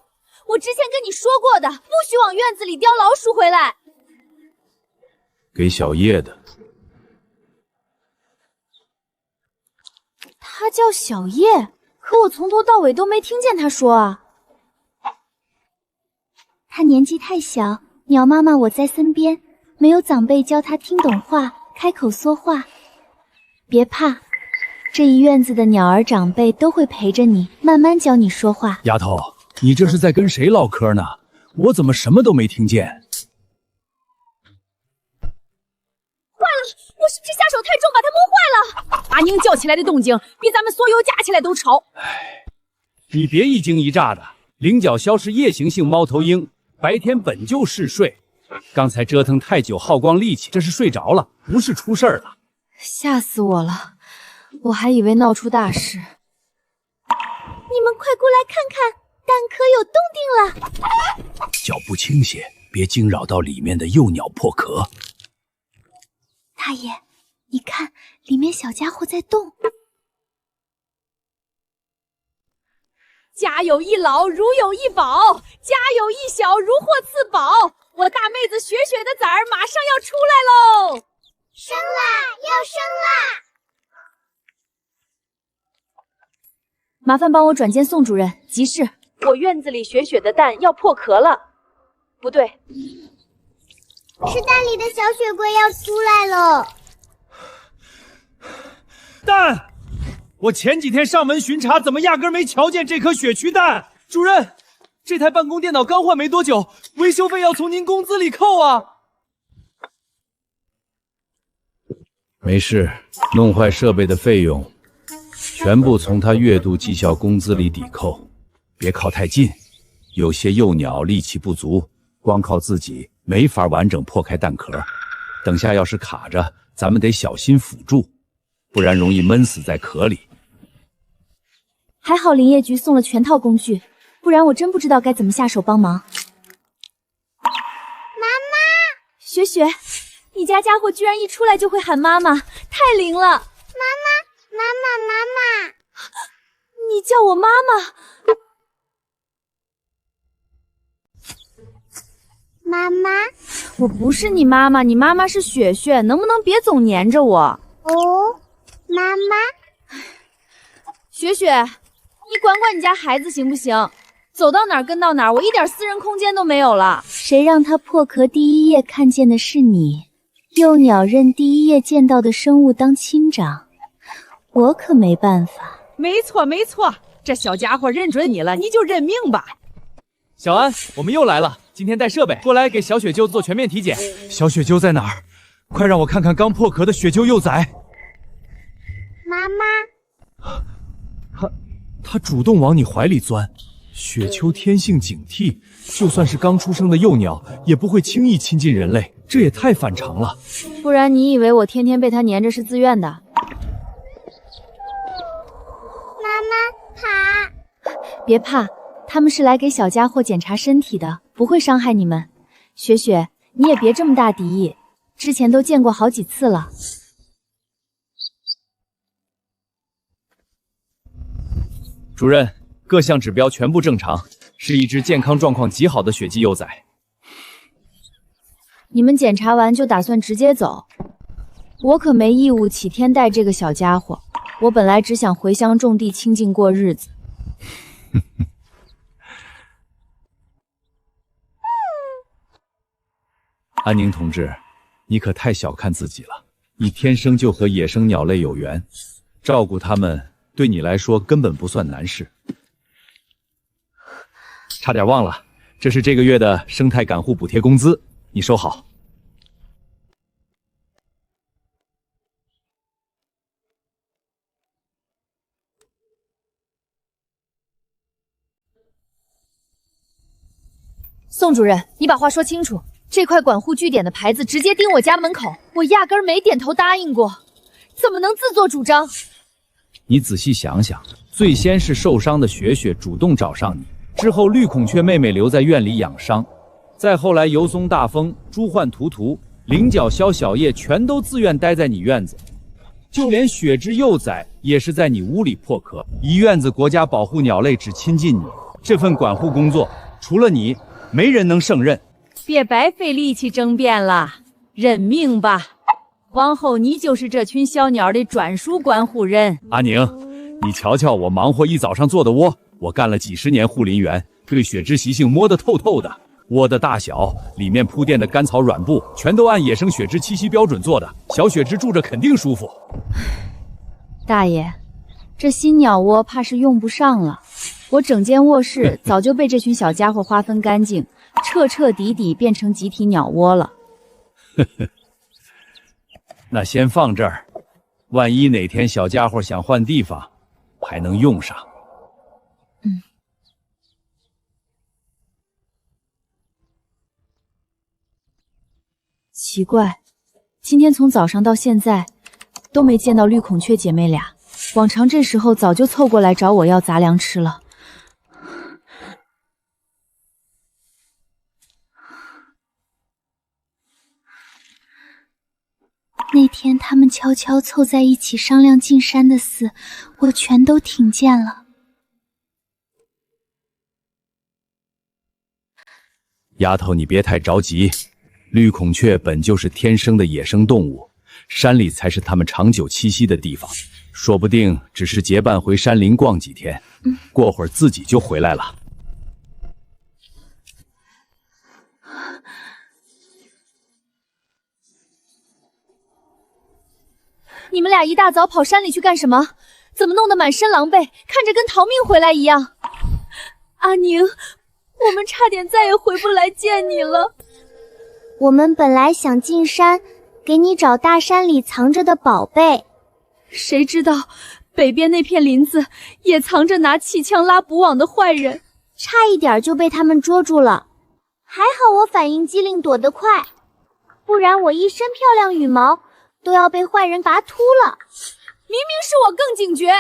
Speaker 2: 我之前跟你说过的，不许往院子里叼老鼠回来。
Speaker 4: 给小叶的。
Speaker 2: 他叫小叶，可我从头到尾都没听见他说啊。
Speaker 9: 他年纪太小，鸟妈妈我在身边，没有长辈教他听懂话，开口说话。别怕，这一院子的鸟儿长辈都会陪着你，慢慢教你说话。
Speaker 4: 丫头，你这是在跟谁唠嗑呢？我怎么什么都没听见？
Speaker 2: 坏了，我是不是下手太重，把它闷坏了？
Speaker 1: 阿宁叫起来的动静比咱们所有加起来都吵。
Speaker 4: 你别一惊一乍的，菱角鸮是夜行性猫头鹰，白天本就嗜睡，刚才折腾太久耗光力气，这是睡着了，不是出事儿了。
Speaker 2: 吓死我了，我还以为闹出大事。
Speaker 9: 你们快过来看看，蛋壳有动静了。
Speaker 4: 脚步轻些，别惊扰到里面的幼鸟破壳。
Speaker 9: 大爷，你看，里面小家伙在动。
Speaker 1: 家有一老，如有一宝；家有一小，如获至宝。我大妹子雪雪的崽儿马上要出来喽！
Speaker 9: 生啦，要生啦！
Speaker 2: 麻烦帮我转接宋主任，急事。
Speaker 1: 我院子里雪雪的蛋要破壳了。不对，
Speaker 9: 是蛋里的小雪龟要出来了。
Speaker 6: 蛋！我前几天上门巡查，怎么压根没瞧见这颗雪蛆蛋？主任，这台办公电脑刚换没多久，维修费要从您工资里扣啊！
Speaker 4: 没事，弄坏设备的费用全部从他月度绩效工资里抵扣。别靠太近，有些幼鸟力气不足，光靠自己没法完整破开蛋壳。等下要是卡着，咱们得小心辅助，不然容易闷死在壳里。
Speaker 2: 还好林业局送了全套工具，不然我真不知道该怎么下手帮忙。妈妈，雪雪，你家家伙居然一出来就会喊妈妈，太灵了！妈妈，妈妈，妈妈，你叫我妈妈？
Speaker 9: 妈妈，
Speaker 2: 我不是你妈妈，你妈妈是雪雪，能不能别总黏着我？
Speaker 9: 哦，妈妈，
Speaker 2: 雪雪，你管管你家孩子行不行？走到哪儿跟到哪儿，我一点私人空间都没有了。
Speaker 9: 谁让他破壳第一页看见的是你？幼鸟认第一页见到的生物当亲长，我可没办法。
Speaker 1: 没错没错，这小家伙认准你了，你就认命吧。
Speaker 6: 小安，我们又来了，今天带设备过来给小雪鹫做全面体检。小雪鹫在哪儿？快让我看看刚破壳的雪鹫幼崽。
Speaker 9: 妈妈，
Speaker 6: 它主动往你怀里钻。雪鹫天性警惕，就算是刚出生的幼鸟，也不会轻易亲近人类，这也太反常了。
Speaker 2: 不然你以为我天天被它黏着是自愿的？
Speaker 9: 妈妈，爬！
Speaker 2: 别怕，他们是来给小家伙检查身体的，不会伤害你们。雪雪，你也别这么大敌意，之前都见过好几次了。
Speaker 6: 主任，各项指标全部正常，是一只健康状况极好的雪季幼崽。
Speaker 2: 你们检查完就打算直接走？我可没义务起天带这个小家伙，我本来只想回乡种地清静过日子。
Speaker 4: 安宁同志，你可太小看自己了。你天生就和野生鸟类有缘，照顾它们对你来说根本不算难事。
Speaker 6: 差点忘了，这是这个月的生态感护补贴工资，你收好。
Speaker 2: 宋主任，你把话说清楚。这块管护据点的牌子直接钉我家门口，我压根儿没点头答应过，怎么能自作主张？
Speaker 4: 你仔细想想，最先是受伤的雪雪主动找上你，之后绿孔雀妹妹留在院里养伤，再后来油松大风、朱焕图图、菱角鸮小叶全都自愿待在你院子，就连雪之幼崽也是在你屋里破壳。一院子国家保护鸟类只亲近你，这份管护工作除了你，没人能胜任。
Speaker 1: 别白费力气争辩了，认命吧。往后你就是这群小鸟的专属管护人。
Speaker 4: 阿宁，你瞧瞧我忙活一早上做的窝，我干了几十年护林员，对雪之习性摸得透透的。窝的大小，里面铺垫的干草软布，全都按野生雪之栖息标准做的，小雪之住着肯定舒服。
Speaker 2: 大爷，这新鸟窝怕是用不上了。我整间卧室早就被这群小家伙划分干净，彻彻底底变成集体鸟窝了。
Speaker 4: 那先放这儿，万一哪天小家伙想换地方，还能用上。
Speaker 2: 奇怪，今天从早上到现在都没见到绿孔雀姐妹俩，往常这时候早就凑过来找我要杂粮吃了。
Speaker 9: 那天他们悄悄凑在一起商量进山的事，我全都听见了。
Speaker 4: 丫头，你别太着急，绿孔雀本就是天生的野生动物，山里才是它们长久栖息的地方，说不定只是结伴回山林逛几天，过会儿自己就回来了。
Speaker 2: 你们俩一大早跑山里去干什么？怎么弄得满身狼狈，看着跟逃命回来一样？阿宁，我们差点再也回不来见你了。
Speaker 9: 我们本来想进山给你找大山里藏着的宝贝。
Speaker 2: 谁知道北边那片林子也藏着拿气枪拉捕网的坏人，
Speaker 9: 差一点就被他们捉住了。还好我反应机灵，躲得快，不然我一身漂亮羽毛都要被坏人拔秃了。
Speaker 2: 明明是我更警觉，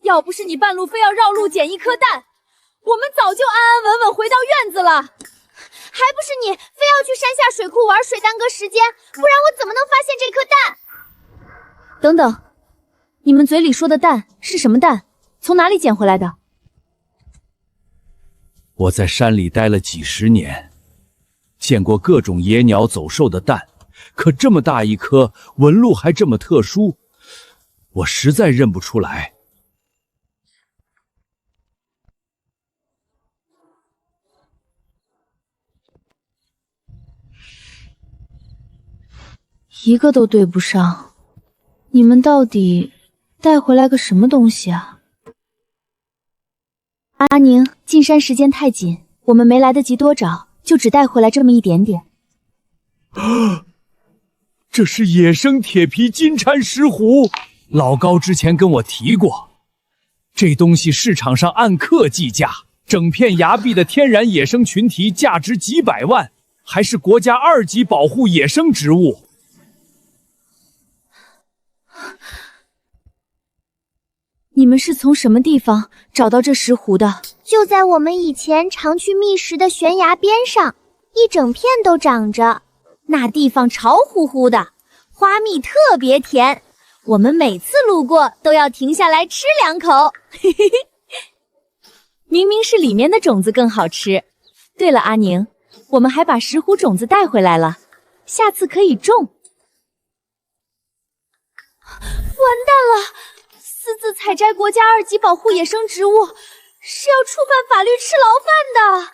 Speaker 2: 要不是你半路非要绕路捡一颗蛋，我们早就安安稳稳回到院子了。
Speaker 9: 还不是你非要去山下水库玩水耽搁时间，不然我怎么能发现这颗蛋？
Speaker 3: 等等，你们嘴里说的蛋是什么蛋？从哪里捡回来的？
Speaker 4: 我在山里待了几十年，见过各种野鸟走兽的蛋，可这么大一颗，纹路还这么特殊，我实在认不出来。
Speaker 3: 一个都对不上，你们到底带回来个什么东西啊？阿宁，进山时间太紧，我们没来得及多找，就只带回来这么一点点。
Speaker 4: 这是野生铁皮金蝉石斛，老高之前跟我提过，这东西市场上按克计价，整片崖壁的天然野生群体价值几百万，还是国家2级保护野生植物。
Speaker 3: 你们是从什么地方找到这石斛的？
Speaker 9: 就在我们以前常去觅食的悬崖边上，一整片都长着。那地方潮乎乎的，花蜜特别甜，我们每次路过都要停下来吃2口。
Speaker 3: 明明是里面的种子更好吃。对了，阿宁，我们还把石斛种子带回来了，下次可以种。
Speaker 2: 完蛋了！私自采摘国家2级保护野生植物，是要触犯法律吃牢饭的。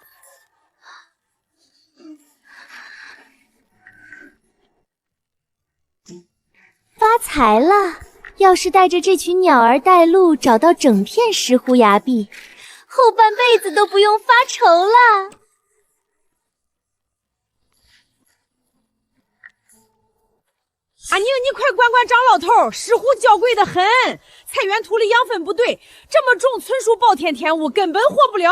Speaker 9: 发财了！要是带着这群鸟儿带路，找到整片石斛崖壁，后半辈子都不用发愁了。
Speaker 1: 阿宁，你快管管张老头，石斛娇贵的很，菜园土里养分不对，这么重纯属暴殄天物，根本活不了。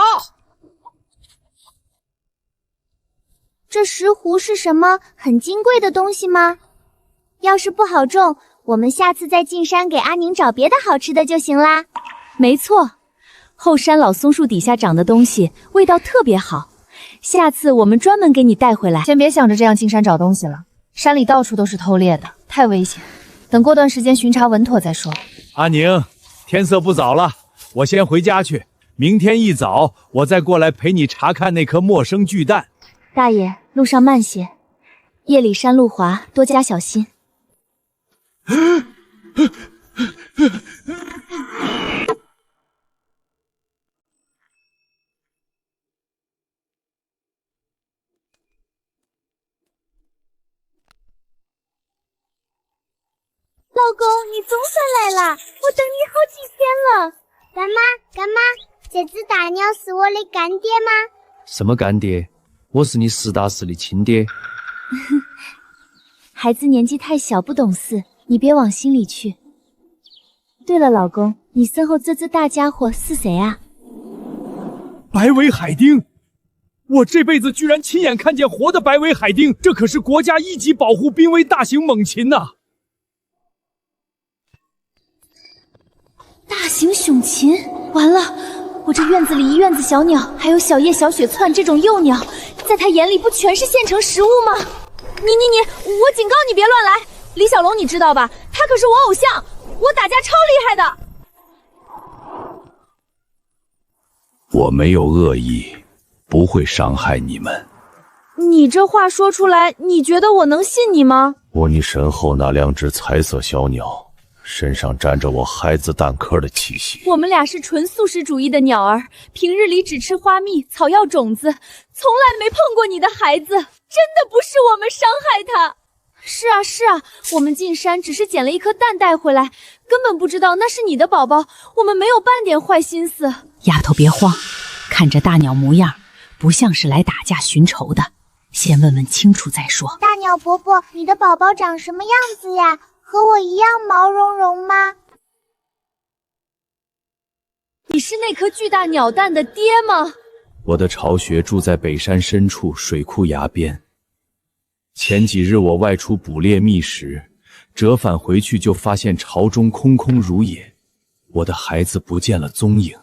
Speaker 9: 这石斛是什么很金贵的东西吗？要是不好种，我们下次再进山给阿宁找别的好吃的就行啦。
Speaker 3: 没错，后山老松树底下长的东西味道特别好，下次我们专门给你带回来。
Speaker 10: 先别想着这样进山找东西了，山里到处都是偷猎的，太危险。等过段时间巡查稳妥再说。
Speaker 4: 阿宁，天色不早了，我先回家去，明天一早我再过来陪你查看那颗陌生巨蛋。
Speaker 3: 大爷，路上慢些，夜里山路滑，多加小心。
Speaker 9: 老公，你总算来啦！我等你好几天了。干妈，这只大鸟是我的干爹吗？
Speaker 8: 什么干爹？我是你实打实的亲爹。
Speaker 3: 孩子年纪太小，不懂事，你别往心里去。对了，老公，你身后这只大家伙是谁啊？
Speaker 4: 白尾海丁！我这辈子居然亲眼看见活的白尾海丁，这可是国家1级保护濒危大型猛禽呐！
Speaker 3: 大型雄禽，完了！我这院子里一院子小鸟，还有小叶、小雪窜这种幼鸟，在他眼里不全是现成食物吗？你，我警告你别乱来！李小龙你知道吧？他可是我偶像，我打架超厉害的。
Speaker 4: 我没有恶意，不会伤害你们。
Speaker 3: 你这话说出来，你觉得我能信你吗？
Speaker 7: 你身后那2只彩色小鸟，身上沾着我孩子蛋壳的气息。
Speaker 3: 我们俩是纯素食主义的鸟儿，平日里只吃花蜜、草药种子，从来没碰过你的孩子。真的不是我们伤害他。是啊，我们进山只是捡了一颗蛋带回来，根本不知道那是你的宝宝，我们没有半点坏心思。
Speaker 1: 丫头别慌，看这大鸟模样，不像是来打架寻仇的，先问问清楚再说。
Speaker 11: 大鸟伯伯，你的宝宝长什么样子呀？和我一样毛茸茸吗？
Speaker 2: 你是那颗巨大鸟蛋的爹吗？
Speaker 4: 我的巢穴住在北山深处水库崖边。前几日我外出捕猎觅食，折返回去就发现巢中空空如也，我的孩子不见了踪影。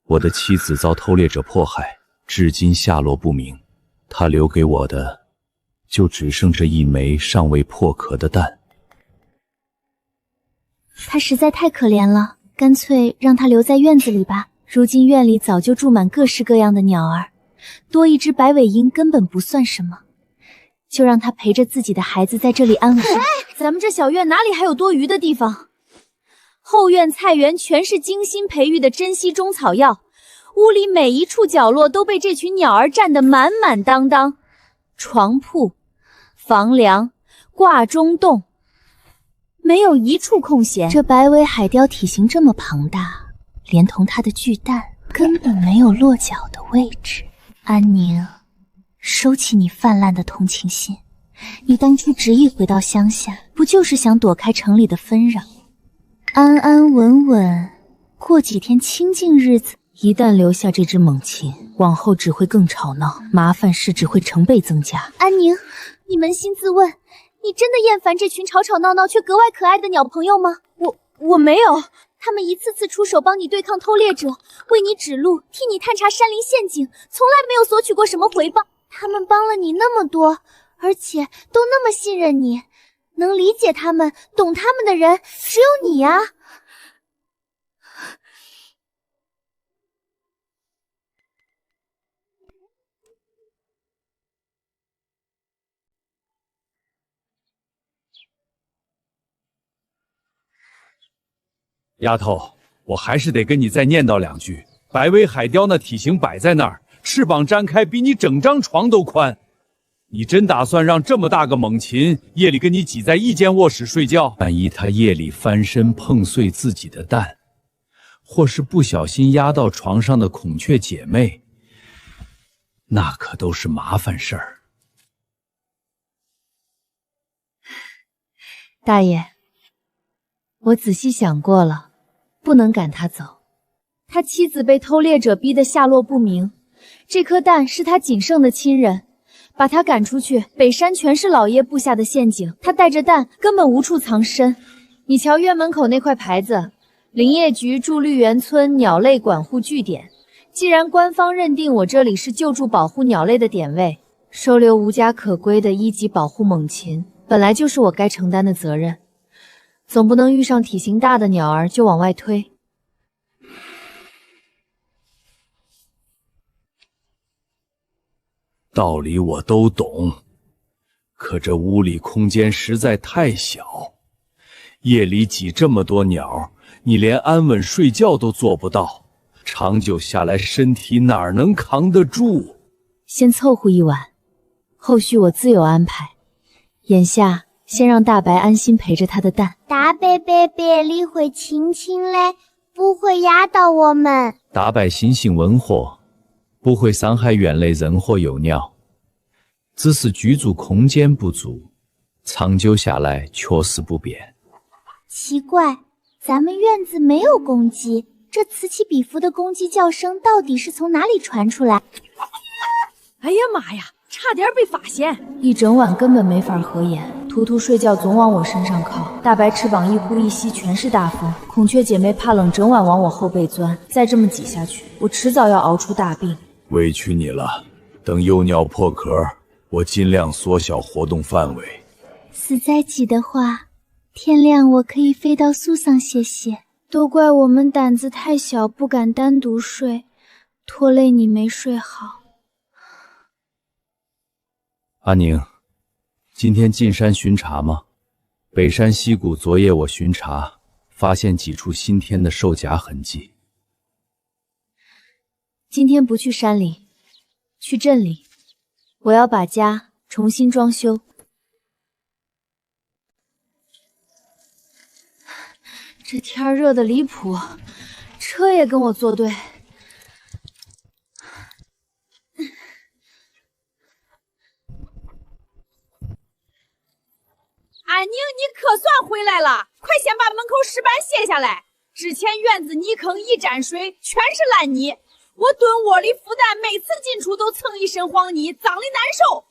Speaker 4: 我的妻子遭偷猎者迫害，至今下落不明。他留给我的，就只剩这一枚尚未破壳的蛋。
Speaker 9: 他实在太可怜了，干脆让他留在院子里吧。如今院里早就住满各式各样的鸟儿，多一只白尾鹰根本不算什么。就让他陪着自己的孩子在这里安稳。
Speaker 2: 咱们这小院哪里还有多余的地方？后院菜园全是精心培育的珍稀中草药，屋里每一处角落都被这群鸟儿占得满满当当。床铺、房梁、挂钟洞，没有一处空闲。
Speaker 9: 这白尾海雕体型这么庞大，连同它的巨蛋，根本没有落脚的位置。安宁，收起你泛滥的同情心。你当初执意回到乡下，不就是想躲开城里的纷扰，安安稳稳过几天清静日子？
Speaker 3: 一旦留下这只猛禽，往后只会更吵闹，麻烦事只会成倍增加。
Speaker 2: 安宁，你扪心自问，你真的厌烦这群吵吵闹闹却格外可爱的鸟朋友吗？我没有，他们一次次出手帮你对抗偷猎者，为你指路，替你探查山林陷阱，从来没有索取过什么回报。
Speaker 11: 他们帮了你那么多，而且都那么信任你，能理解他们、懂他们的人只有你啊。
Speaker 4: 丫头，我还是得跟你再念叨两句。白尾海雕那体型摆在那儿，翅膀展开比你整张床都宽。你真打算让这么大个猛禽夜里跟你挤在一间卧室睡觉？万一它夜里翻身碰碎自己的蛋，或是不小心压到床上的孔雀姐妹，那可都是麻烦事儿。
Speaker 3: 大爷，我仔细想过了，不能赶他走。
Speaker 2: 他妻子被偷猎者逼得下落不明，这颗蛋是他仅剩的亲人，把他赶出去，北山全是老爷布下的陷阱，他带着蛋根本无处藏身。你瞧院门口那块牌子，林业局驻绿园村鸟类管护据点。既然官方认定我这里是救助保护鸟类的点位，收留无家可归的一级保护猛禽，本来就是我该承担的责任，总不能遇上体型大的鸟儿就往外推。
Speaker 4: 道理我都懂，可这屋里空间实在太小，夜里挤这么多鸟，你连安稳睡觉都做不到，长久下来身体哪能扛得住？
Speaker 3: 先凑合一晚，后续我自有安排。眼下先让大白安心陪着他的蛋。
Speaker 11: 大白伯伯，你会亲亲嘞，不会压到我们。
Speaker 4: 大白心性温和，不会伤害园内任何幼鸟，只是居住空间不足，长久下来确实不便。
Speaker 11: 奇怪，咱们院子没有公鸡，这此起彼伏的公鸡叫声到底是从哪里传出来？
Speaker 1: 哎呀妈呀，差点被发现！
Speaker 3: 一整晚根本没法合眼，图图睡觉总往我身上靠，大白翅膀一呼一吸全是大风，孔雀姐妹怕冷整晚往我后背钻，再这么挤下去，我迟早要熬出大病。
Speaker 4: 委屈你了，等幼鸟破壳，我尽量缩小活动范围。
Speaker 11: 死再挤的话，天亮我可以飞到树上歇歇。都怪我们胆子太小，不敢单独睡，拖累你没睡好。
Speaker 4: 阿宁，今天进山巡查吗？北山溪谷昨夜我巡查，发现几处新添的兽夹痕迹。
Speaker 3: 今天不去山里，去镇里，我要把家重新装修。
Speaker 2: 这天热得离谱，车也跟我作对。
Speaker 1: 安宁，你可算回来了！快先把门口石板卸下来。之前院子泥坑一沾水，全是烂泥。我蹲窝里孵蛋，每次进出都蹭一身黄泥，脏的难受。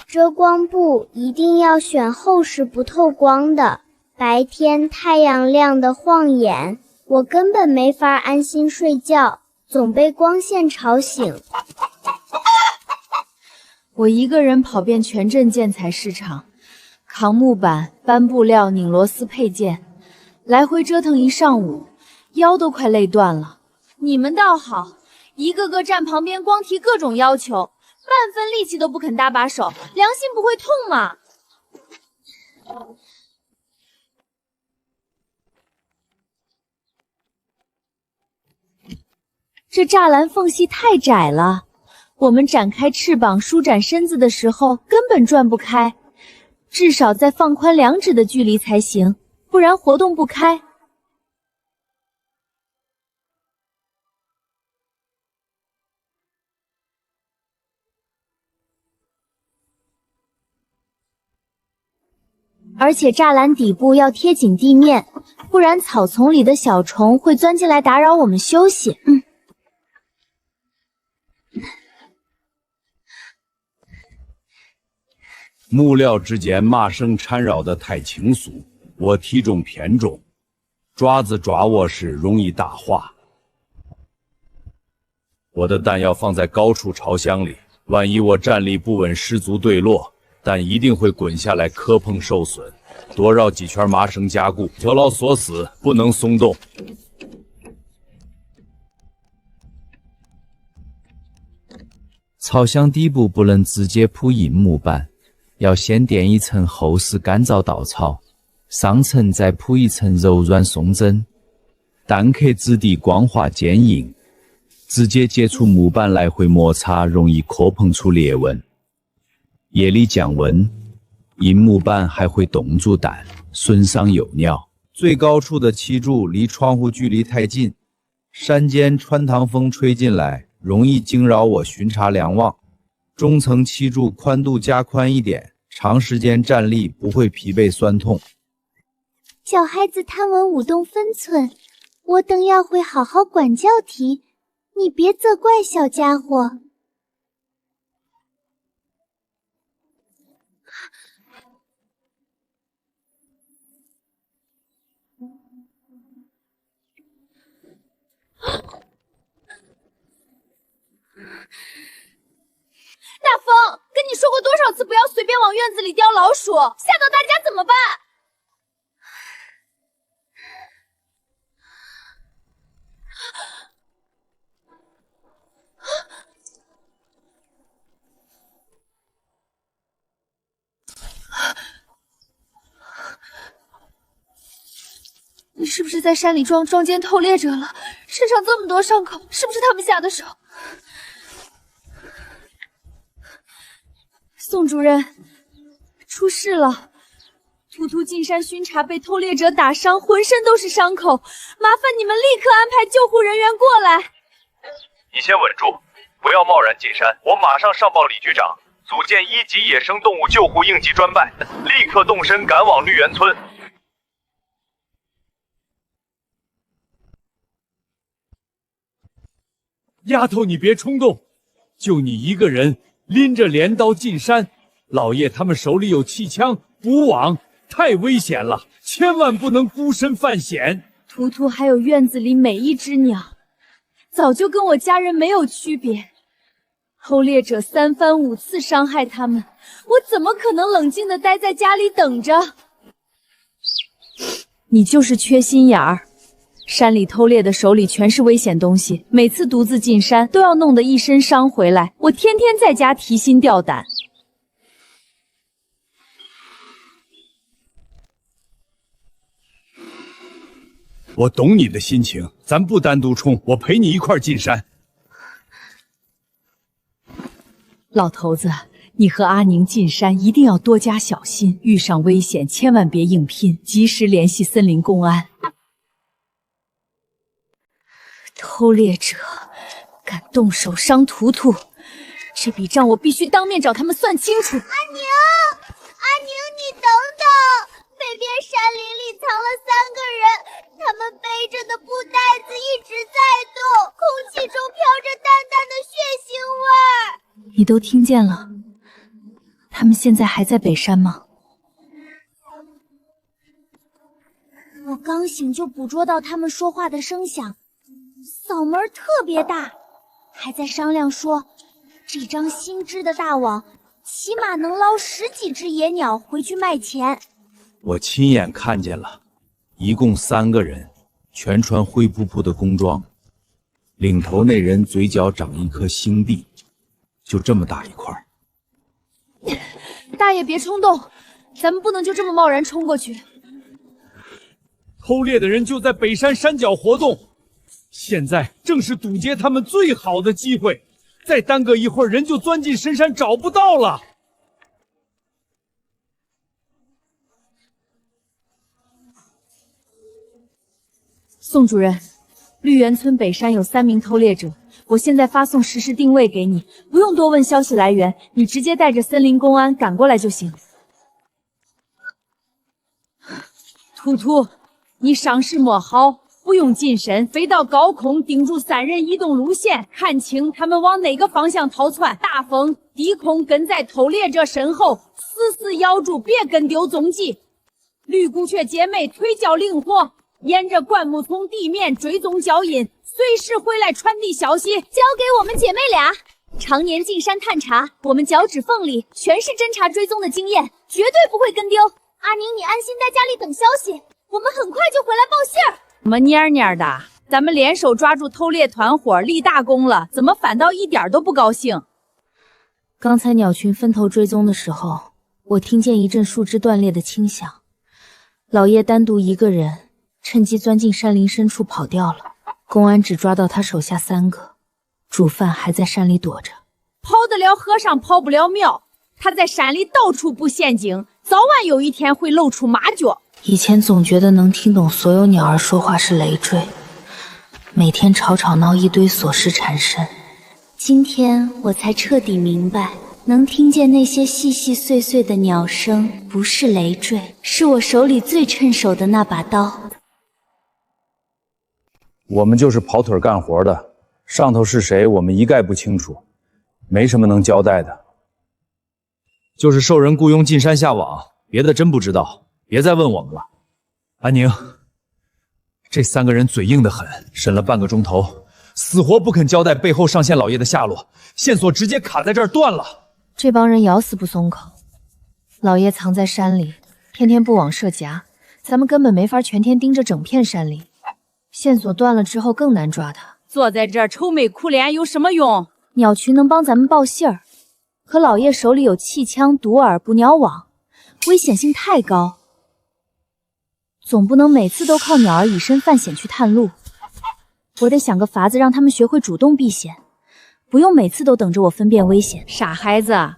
Speaker 11: 遮光布一定要选厚实不透光的，白天太阳亮得晃眼，我根本没法安心睡觉，总被光线吵醒。
Speaker 2: 我一个人跑遍全镇建材市场，扛木板、搬布料、拧螺丝配件，来回折腾一上午，腰都快累断了。你们倒好，一个个站旁边光提各种要求，半分力气都不肯搭把手，良心不会痛吗？这栅栏缝隙太窄了，我们展开翅膀舒展身子的时候根本转不开，至少再放宽2指的距离才行，不然活动不开。而且栅栏底部要贴紧地面，不然草丛里的小虫会钻进来打扰我们休息。
Speaker 4: 木料之间骂声缠绕得太轻俗，我体重偏重，爪子抓握时容易打滑。我的弹要放在高处朝向里，万一我站立不稳失足坠落，弹一定会滚下来磕碰受损。多绕几圈麻绳加固，条牢锁死，不能松动。
Speaker 8: 草箱底部不能直接铺硬木板，要先垫一层厚实干燥稻草，上层再铺一层柔软松针，蛋壳质地光滑坚硬，直接接触木板来回摩擦容易磕碰出裂纹。夜里降温，硬木板还会冻住蛋，损伤幼鸟。最高处的砌柱离窗户距离太近，山间穿堂风吹进来，容易惊扰我巡查瞭望。中层砌柱宽度加宽一点，长时间站立不会疲惫酸痛。
Speaker 11: 小孩子贪文武动分寸，我等要会好好管教题，你别责怪小家伙。
Speaker 2: 大风，跟你说过多少次不要随便往院子里叼老鼠，吓到大家怎么办？你是不是在山里撞见偷猎者了？身上这么多伤口，是不是他们下的手？宋主任，出事了！图图进山巡查被偷猎者打伤，浑身都是伤口，麻烦你们立刻安排救护人员过来。
Speaker 5: 你先稳住，不要贸然进山，我马上上报李局长，组建1级野生动物救护应急专班，立刻动身赶往绿园村。
Speaker 4: 丫头，你别冲动，就你一个人拎着镰刀进山，老爷他们手里有气枪、捕网，太危险了，千万不能孤身犯险。
Speaker 2: 图图还有院子里每一只鸟，早就跟我家人没有区别。偷猎者3番5次伤害他们，我怎么可能冷静地待在家里等着？你就是缺心眼儿。山里偷猎的手里全是危险东西，每次独自进山都要弄得一身伤回来，我天天在家提心吊胆。
Speaker 4: 我懂你的心情，咱不单独冲，我陪你一块进山。
Speaker 2: 老头子，你和阿宁进山一定要多加小心，遇上危险千万别硬拼，及时联系森林公安。偷猎者敢动手伤图图，这笔账我必须当面找他们算清楚。
Speaker 11: 阿宁！林里藏了3个人，他们背着的布袋子一直在动，空气中飘着淡淡的血腥味儿。
Speaker 2: 你都听见了？他们现在还在北山吗？
Speaker 11: 我刚醒就捕捉到他们说话的声响，嗓门特别大，还在商量说，这张新织的大网起码能捞10几只野鸟回去卖钱。
Speaker 4: 我亲眼看见了，一共3个人，全穿灰扑扑的工装，领头那人嘴角长一颗星蒂，就这么大一块。
Speaker 10: 大爷别冲动，咱们不能就这么贸然冲过去。
Speaker 4: 偷猎的人就在北山山脚活动，现在正是堵截他们最好的机会，再耽搁一会儿，人就钻进深山找不到了。
Speaker 2: 宋主任，绿园村北山有3名偷猎者，我现在发送实时定位给你，不用多问消息来源，你直接带着森林公安赶过来就行。
Speaker 1: 图图，你伤势莫好，不用近身，飞到高空盯住3人移动路线，看清他们往哪个方向逃窜。大风低空跟在偷猎者身后，死死咬住，别跟丢踪迹。绿骨雀姐妹腿脚灵活，沿着灌木丛地面追踪脚印，随时回来传递消息。
Speaker 2: 交给我们姐妹俩，常年进山探查，我们脚趾缝里全是侦查追踪的经验，绝对不会跟丢。
Speaker 11: 阿宁，你安心在家里等消息，我们很快就回来报信儿。
Speaker 1: 怎么蔫蔫的？咱们联手抓住偷猎团伙，立大功了，怎么反倒一点都不高兴？
Speaker 2: 刚才鸟群分头追踪的时候，我听见一阵树枝断裂的轻响，老叶单独一个人趁机钻进山林深处跑掉了。公安只抓到他手下3个，主犯还在山里躲着。
Speaker 1: 跑得了和尚跑不了庙，他在山里到处布陷阱，早晚有一天会露出马脚。
Speaker 2: 以前总觉得能听懂所有鸟儿说话是累赘，每天吵吵闹一堆琐事缠身。
Speaker 9: 今天我才彻底明白，能听见那些细细碎碎的鸟声，不是累赘，是我手里最趁手的那把刀。
Speaker 4: 我们就是跑腿干活的，上头是谁我们一概不清楚，没什么能交代的。就是受人雇佣进山下网，别的真不知道，别再问我们了。安宁，这3个人嘴硬得很，审了半个钟头，死活不肯交代背后上线老爷的下落，线索直接卡在这儿断了。
Speaker 10: 这帮人咬死不松口，老爷藏在山里，天天布网设夹，咱们根本没法全天盯着整片山林。线索断了之后更难抓他。
Speaker 1: 坐在这儿愁眉苦脸有什么用？
Speaker 2: 鸟群能帮咱们报信儿，可老叶手里有气枪、毒饵、捕鸟网，危险性太高，总不能每次都靠鸟儿以身犯险去探路。我得想个法子让他们学会主动避险，不用每次都等着我分辨危险。
Speaker 1: 傻孩子，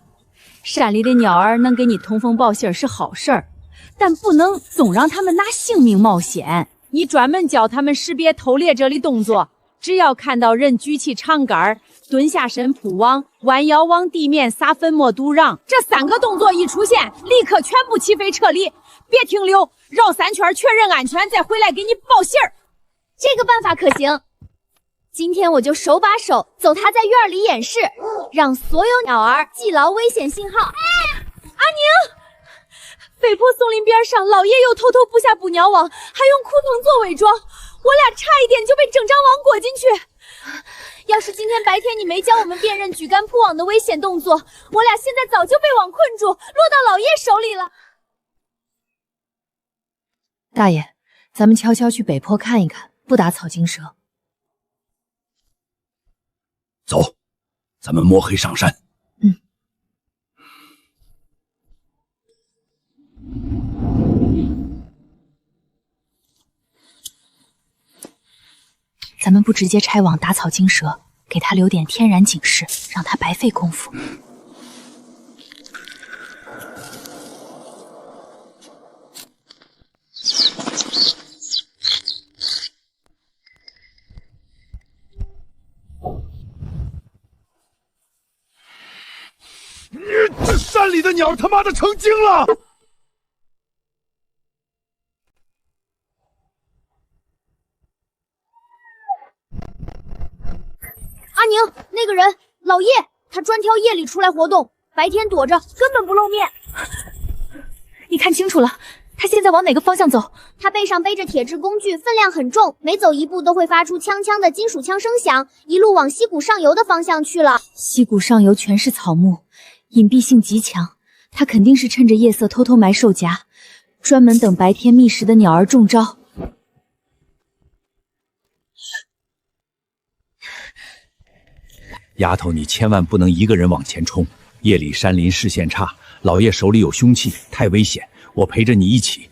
Speaker 1: 山里的鸟儿能给你通风报信是好事儿，但不能总让他们拿性命冒险。你专门教他们识别偷猎者的动作，只要看到人举起长杆，蹲下身铺网，弯腰往地面撒粉末毒瓤，这3个动作一出现，立刻全部起飞撤离，别停留，绕3圈确认安全，再回来给你报信儿。
Speaker 2: 这个办法可行，今天我就手把手走他在院里演示，让所有鸟儿记牢危险信号。
Speaker 1: 阿宁，北坡松林边上，老爷又偷偷布下捕鸟网，还用枯藤做伪装，我俩差一点就被整张网裹进去。
Speaker 2: 要是今天白天你没教我们辨认举竿铺网的危险动作，我俩现在早就被网困住，落到老叶手里了。
Speaker 10: 大爷，咱们悄悄去北坡看一看，不打草惊蛇。
Speaker 5: 走，咱们摸黑上山。
Speaker 2: 咱们不直接拆网打草惊蛇，给他留点天然警示，让他白费功夫。
Speaker 6: 这山里的鸟他妈的成精了！
Speaker 2: 那个人，老叶，他专挑夜里出来活动，白天躲着，根本不露面。
Speaker 10: 你看清楚了，他现在往哪个方向走？
Speaker 11: 他背上背着铁制工具，分量很重，每走一步都会发出锵锵的金属枪声响，一路往溪谷上游的方向去了。
Speaker 2: 溪谷上游全是草木，隐蔽性极强，他肯定是趁着夜色偷偷埋兽夹，专门等白天觅食的鸟儿中招。
Speaker 4: 丫头，你千万不能一个人往前冲。夜里山林视线差，老爷手里有凶器，太危险。我陪着你一起。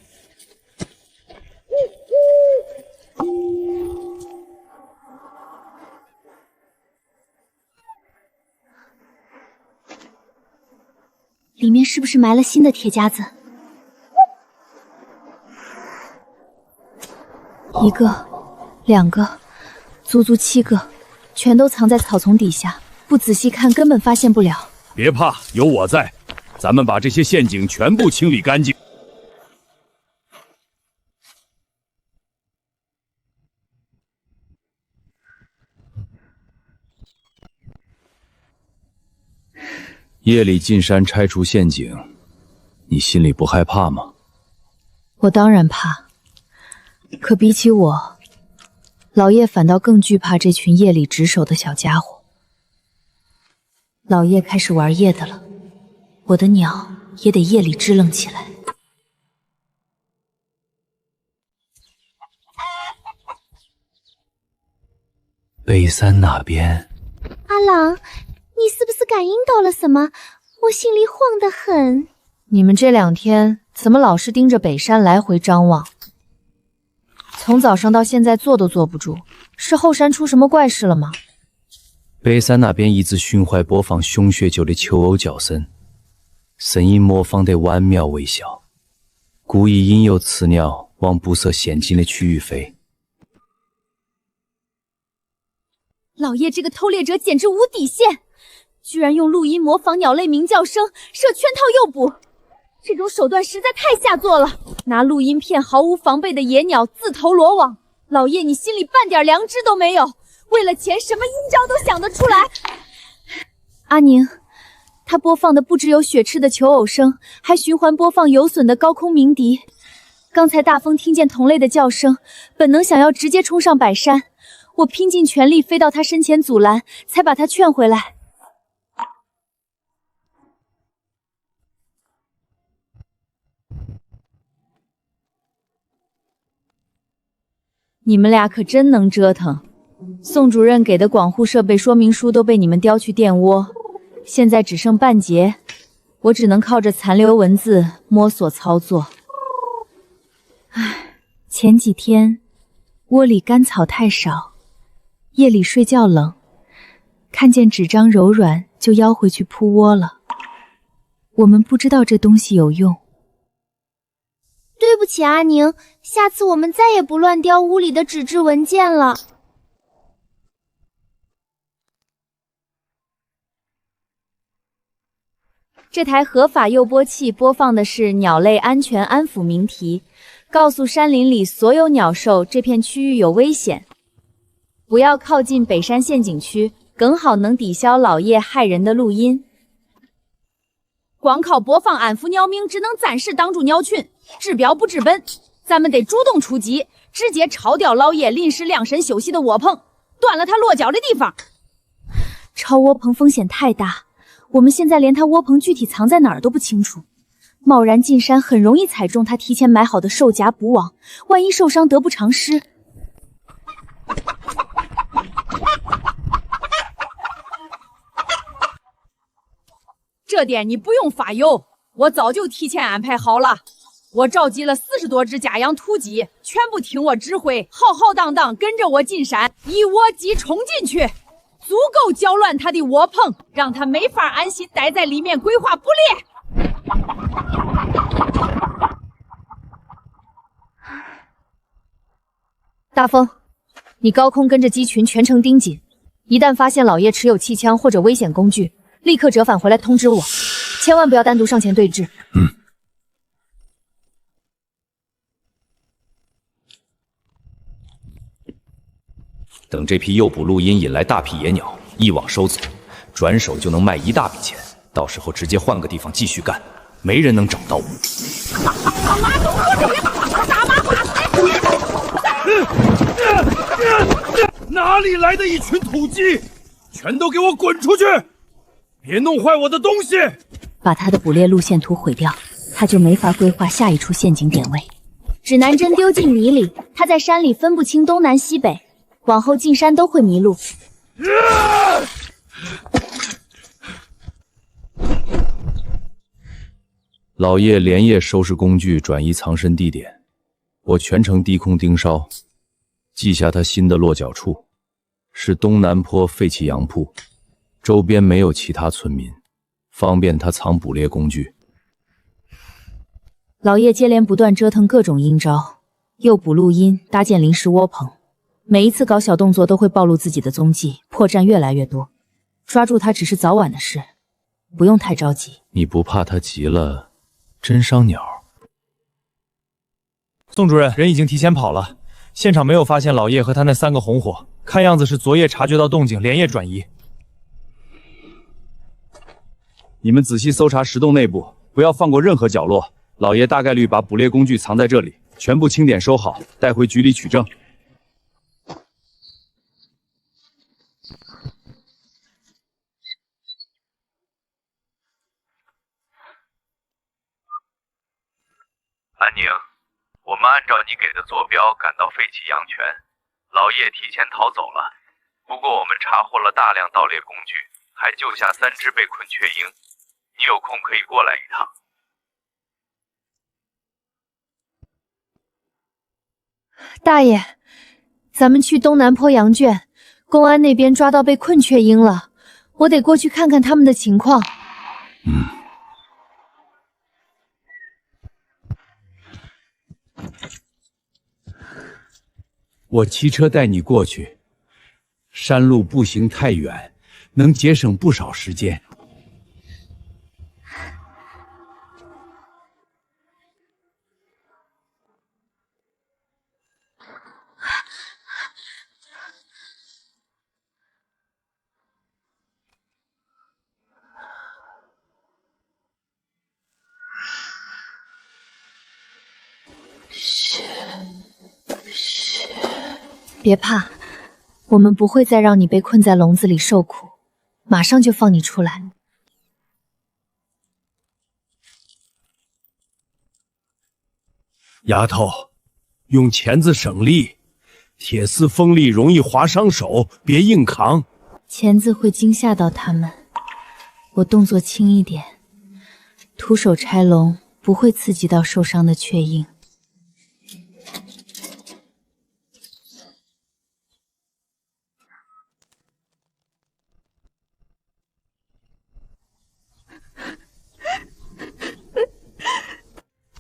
Speaker 2: 里面是不是埋了新的铁夹子？一个，两个，足足7个，全都藏在草丛底下，不仔细看根本发现不了。
Speaker 4: 别怕，有我在，咱们把这些陷阱全部清理干净。夜里进山拆除陷阱，你心里不害怕吗？
Speaker 2: 我当然怕，可比起我，老叶反倒更惧怕这群夜里值守的小家伙。老叶开始玩夜的了，我的鸟也得夜里支棱起来。
Speaker 8: 北山那边，
Speaker 11: 阿郎，你是不是感应到了什么？我心里慌得很。
Speaker 10: 你们这2天怎么老是盯着北山来回张望？从早上到现在坐都坐不住，是后山出什么怪事了吗？
Speaker 8: 北山那边一直循环播放熊血酒的求偶叫声，声音模仿得惟妙惟肖，故意引诱雌鸟往不设陷阱的区域飞。
Speaker 2: 老叶这个偷猎者简直无底线，居然用录音模仿鸟类鸣叫声设圈套诱捕，这种手段实在太下作了。拿录音骗毫无防备的野鸟自投罗网，老叶你心里半点良知都没有，为了钱什么阴招都想得出来。阿宁，他播放的不只有血翅的求偶声，还循环播放有隼的高空鸣笛。刚才大风听见同类的叫声，本能想要直接冲上百山，我拼尽全力飞到他身前阻拦，才把他劝回来。你们俩可真能折腾，宋主任给的广护设备说明书都被你们叼去电窝，现在只剩半截，我只能靠着残留文字摸索操作。唉，前几天窝里干草太少，夜里睡觉冷，看见纸张柔软就邀回去铺窝了。我们不知道这东西有用。
Speaker 11: 对不起，阿宁，下次我们再也不乱叼屋里的纸质文件了。
Speaker 2: 这台合法诱播器播放的是鸟类安全安抚鸣题，告诉山林里所有鸟兽这片区域有危险，不要靠近北山陷阱区，更好能抵消老叶害人的录音。光靠播放安抚鸟鸣，只能暂时挡住鸟群，治标不治本。咱们得主动出击，直接抄掉老叶临时晾身休息的窝棚，断了他落脚的地方。抄窝棚风险太大，我们现在连他窝棚具体藏在哪儿都不清楚，贸然进山很容易踩中他提前埋好的兽夹捕网，万一受伤得不偿失。这点你不用发忧，我早就提前安排好了。我召集了40多只家养突击，全部听我指挥，浩浩荡荡跟着我进山，一窝鸡冲进去，足够搅乱他的窝棚，让他没法安心待在里面规划捕猎。
Speaker 10: 大风，你高空跟着鸡群全程盯紧，一旦发现老叶持有气枪或者危险工具，立刻折返回来通知我，千万不要单独上前对峙。
Speaker 4: 等这批诱捕录音引来大批野鸟，
Speaker 7: 一网收走，转手就能卖一大笔钱。到时候直接换个地方继续干，没人能找到我。
Speaker 4: 哪里来的一群土鸡？全都给我滚出去！别弄坏我的东西！
Speaker 3: 把他的捕猎路线图毁掉，他就没法规划下一处陷阱点位。指南针丢进泥里，他在山里分不清东南西北，往后进山都会迷路。
Speaker 8: 老叶连夜收拾工具，转移藏身地点。我全程低空盯梢，记下他新的落脚处是东南坡废弃羊铺，周边没有其他村民，方便他藏捕猎工具。
Speaker 3: 老叶接连不断折腾各种阴招，诱捕录音，搭建临时窝棚，每一次搞小动作都会暴露自己的踪迹，破绽越来越多。抓住他只是早晚的事，不用太着急。
Speaker 8: 你不怕他急了，真伤鸟。
Speaker 6: 宋主任，人已经提前跑了，现场没有发现老叶和他那3个红火，看样子是昨夜察觉到动静，连夜转移。
Speaker 4: 你们仔细搜查石洞内部，不要放过任何角落。老爷大概率把捕猎工具藏在这里，全部清点收好，带回局里取证。
Speaker 5: 安宁，我们按照你给的坐标赶到废弃羊圈，老叶提前逃走了。不过我们查获了大量盗猎工具，还救下3只被困雀鹰。你有空可以过来一趟。
Speaker 10: 大爷，咱们去东南坡羊圈，公安那边抓到被困雀鹰了，我得过去看看他们的情况。
Speaker 4: 我骑车带你过去，山路步行太远，能节省不少时间。
Speaker 10: 别怕，我们不会再让你被困在笼子里受苦，马上就放你出来。
Speaker 4: 丫头，用钳子省力，铁丝锋利，容易划伤手，别硬扛。
Speaker 3: 钳子会惊吓到他们，我动作轻一点，徒手拆笼不会刺激到受伤的雀鹰。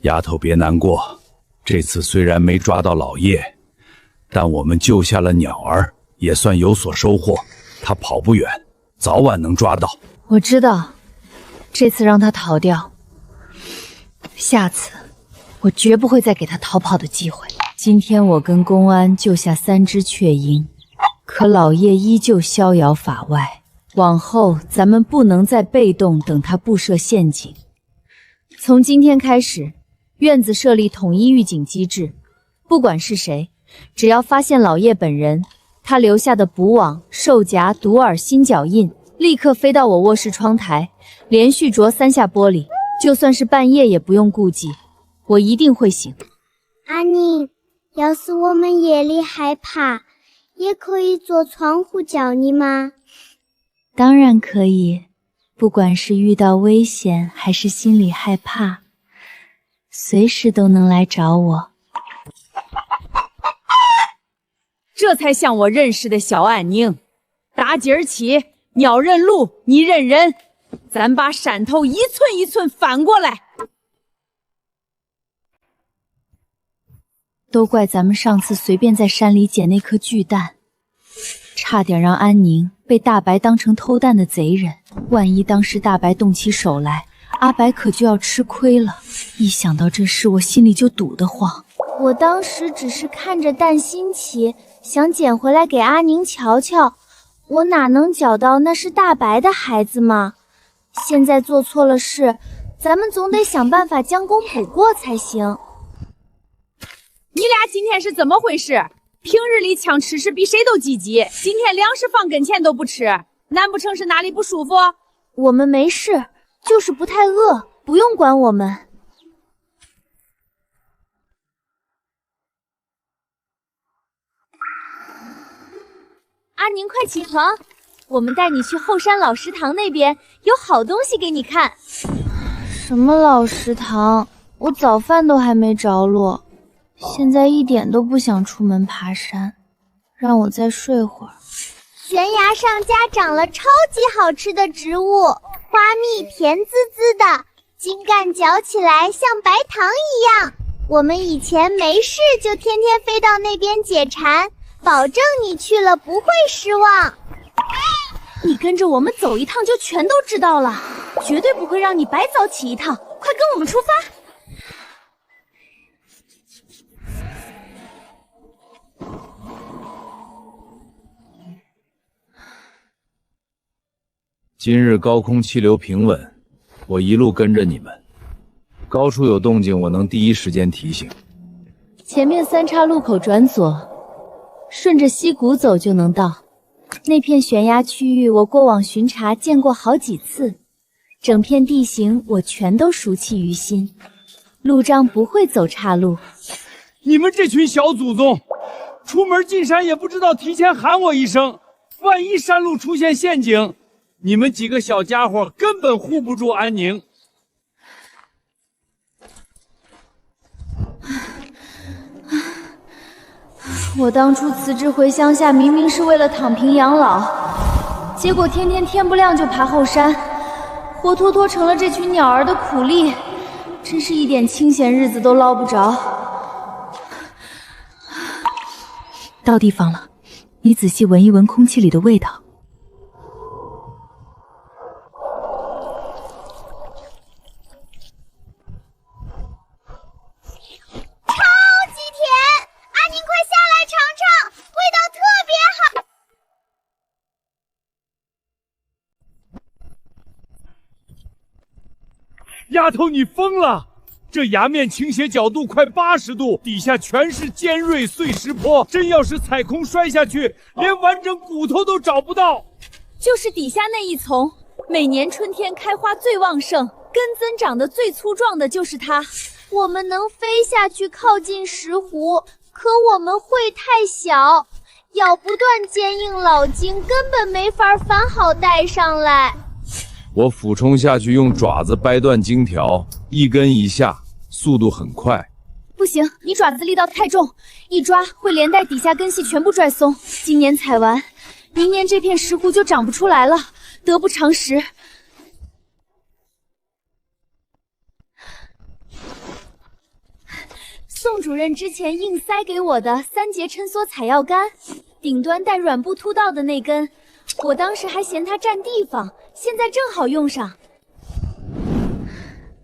Speaker 4: 丫头别难过，这次虽然没抓到老叶，但我们救下了鸟儿，也算有所收获。他跑不远，早晚能抓到。
Speaker 10: 我知道，这次让他逃掉，下次我绝不会再给他逃跑的机会。
Speaker 3: 今天我跟公安救下3只雀鹰，可老叶依旧逍遥法外。往后咱们不能再被动等他布设陷阱。从今天开始，院子设立统一预警机制，不管是谁，只要发现老叶本人，他留下的捕网、兽夹、毒饵、心脚印，立刻飞到我卧室窗台，连续啄3下玻璃，就算是半夜也不用顾忌，我一定会醒。
Speaker 11: 阿宁，要是我们夜里害怕，也可以做窗户叫你吗？
Speaker 3: 当然可以，不管是遇到危险还是心里害怕，随时都能来找我。
Speaker 1: 这才像我认识的小安宁。打今儿起，鸟认路，你认人，咱把山头一寸一寸翻过来。
Speaker 3: 都怪咱们上次随便在山里捡那颗巨蛋，差点让安宁被大白当成偷蛋的贼人。万一当时大白动起手来，阿白可就要吃亏了。一想到这事，我心里就堵得慌。
Speaker 11: 我当时只是看着蛋新奇，想捡回来给阿宁瞧瞧，
Speaker 9: 我哪能搅到那是大白的孩子嘛？现在做错了事，咱们总得想办法将功补过才行。
Speaker 1: 你俩今天是怎么回事？平日里抢吃食比谁都积极，今天粮食放跟前都不吃，难不成是哪里不舒服？
Speaker 9: 我们没事，就是不太饿，不用管我们。阿宁，快起床，我们带你去后山老食堂那边，有好东西给你看。什么老食堂？我早饭都还没着落，现在一点都不想出门爬山，让我再睡会儿。
Speaker 11: 悬崖上家长了超级好吃的植物，花蜜甜滋滋的，茎干嚼起来像白糖一样。我们以前没事就天天飞到那边解馋，保证你去了不会失望。
Speaker 9: 你跟着我们走一趟就全都知道了，绝对不会让你白早起一趟，快跟我们出发。
Speaker 4: 今日高空气流平稳，我一路跟着你们，高处有动静我能第一时间提醒。
Speaker 3: 前面3岔路口转左，顺着溪谷走就能到。
Speaker 9: 那片悬崖区域我过往巡查见过好几次，整片地形我全都熟悉于心，路障不会走岔路。
Speaker 4: 你们这群小祖宗，出门进山也不知道提前喊我一声，万一山路出现陷阱，你们几个小家伙根本护不住安宁。
Speaker 9: 我当初辞职回乡下，明明是为了躺平养老，结果天天天不亮就爬后山，活脱脱成了这群鸟儿的苦力，真是一点清闲日子都捞不着。
Speaker 3: 到地方了，你仔细闻一闻空气里的味道。
Speaker 4: 丫头，你疯了！这崖面倾斜角度快80度，底下全是尖锐碎石坡，真要是踩空摔下去，连完整骨头都找不到。
Speaker 9: 就是底下那一丛，每年春天开花最旺盛，根增长得最粗壮的就是它。我们能飞下去靠近石湖，可我们会太小，咬不断坚硬老茎，根本没法翻好带上来。
Speaker 4: 我俯冲下去，用爪子掰断荆条，一根一下，速度很快。
Speaker 9: 不行，你爪子力道太重，一抓会连带底下根系全部拽松。今年采完，明年这片石湖就长不出来了，得不偿失。宋主任之前硬塞给我的3节抻缩采药杆，顶端带软布凸道的那根，我当时还嫌它占地方，现在正好用上。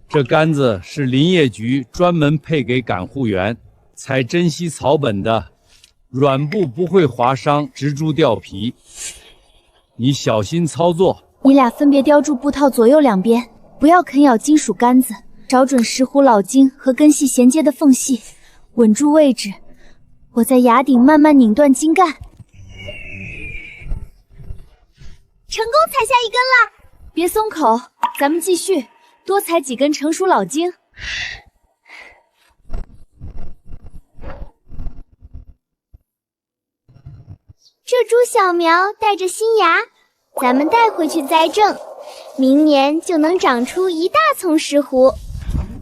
Speaker 4: 这杆子是林业局专门配给赶护员采珍稀草本的，软布不会划伤植株掉皮，你小心操作。
Speaker 9: 你俩分别叼住布套左右两边，不要啃咬金属杆子，找准石斛老茎和根系衔接的缝隙，稳住位置。我在崖顶慢慢拧断茎干，成功采下一根了。别松口，咱们继续，多采几根成熟老茎。
Speaker 11: 这株小苗带着新芽，咱们带回去栽种，明年就能长出一大丛石斛。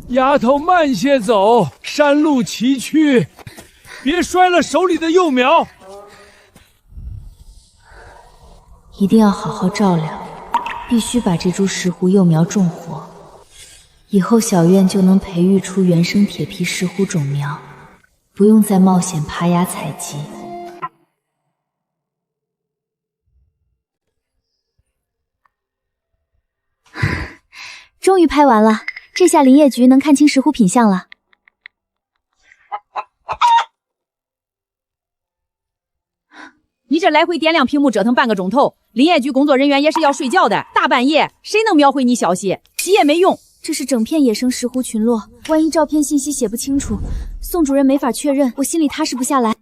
Speaker 4: 丫头慢些走，山路崎岖，别摔了手里的幼苗。
Speaker 3: 一定要好好照料，必须把这株石斛幼苗种活，以后小院就能培育出原生铁皮石斛种苗，不用再冒险爬崖采集。
Speaker 9: 终于拍完了，这下林业局能看清石斛品相了。
Speaker 1: 你这来回点亮屏幕折腾半个钟头，林业局工作人员也是要睡觉的，大半夜谁能秒回你消息？急也没用。
Speaker 2: 这是整片野生石斛群落，万一照片信息写不清楚，宋主任没法确认，我心里踏实不下来。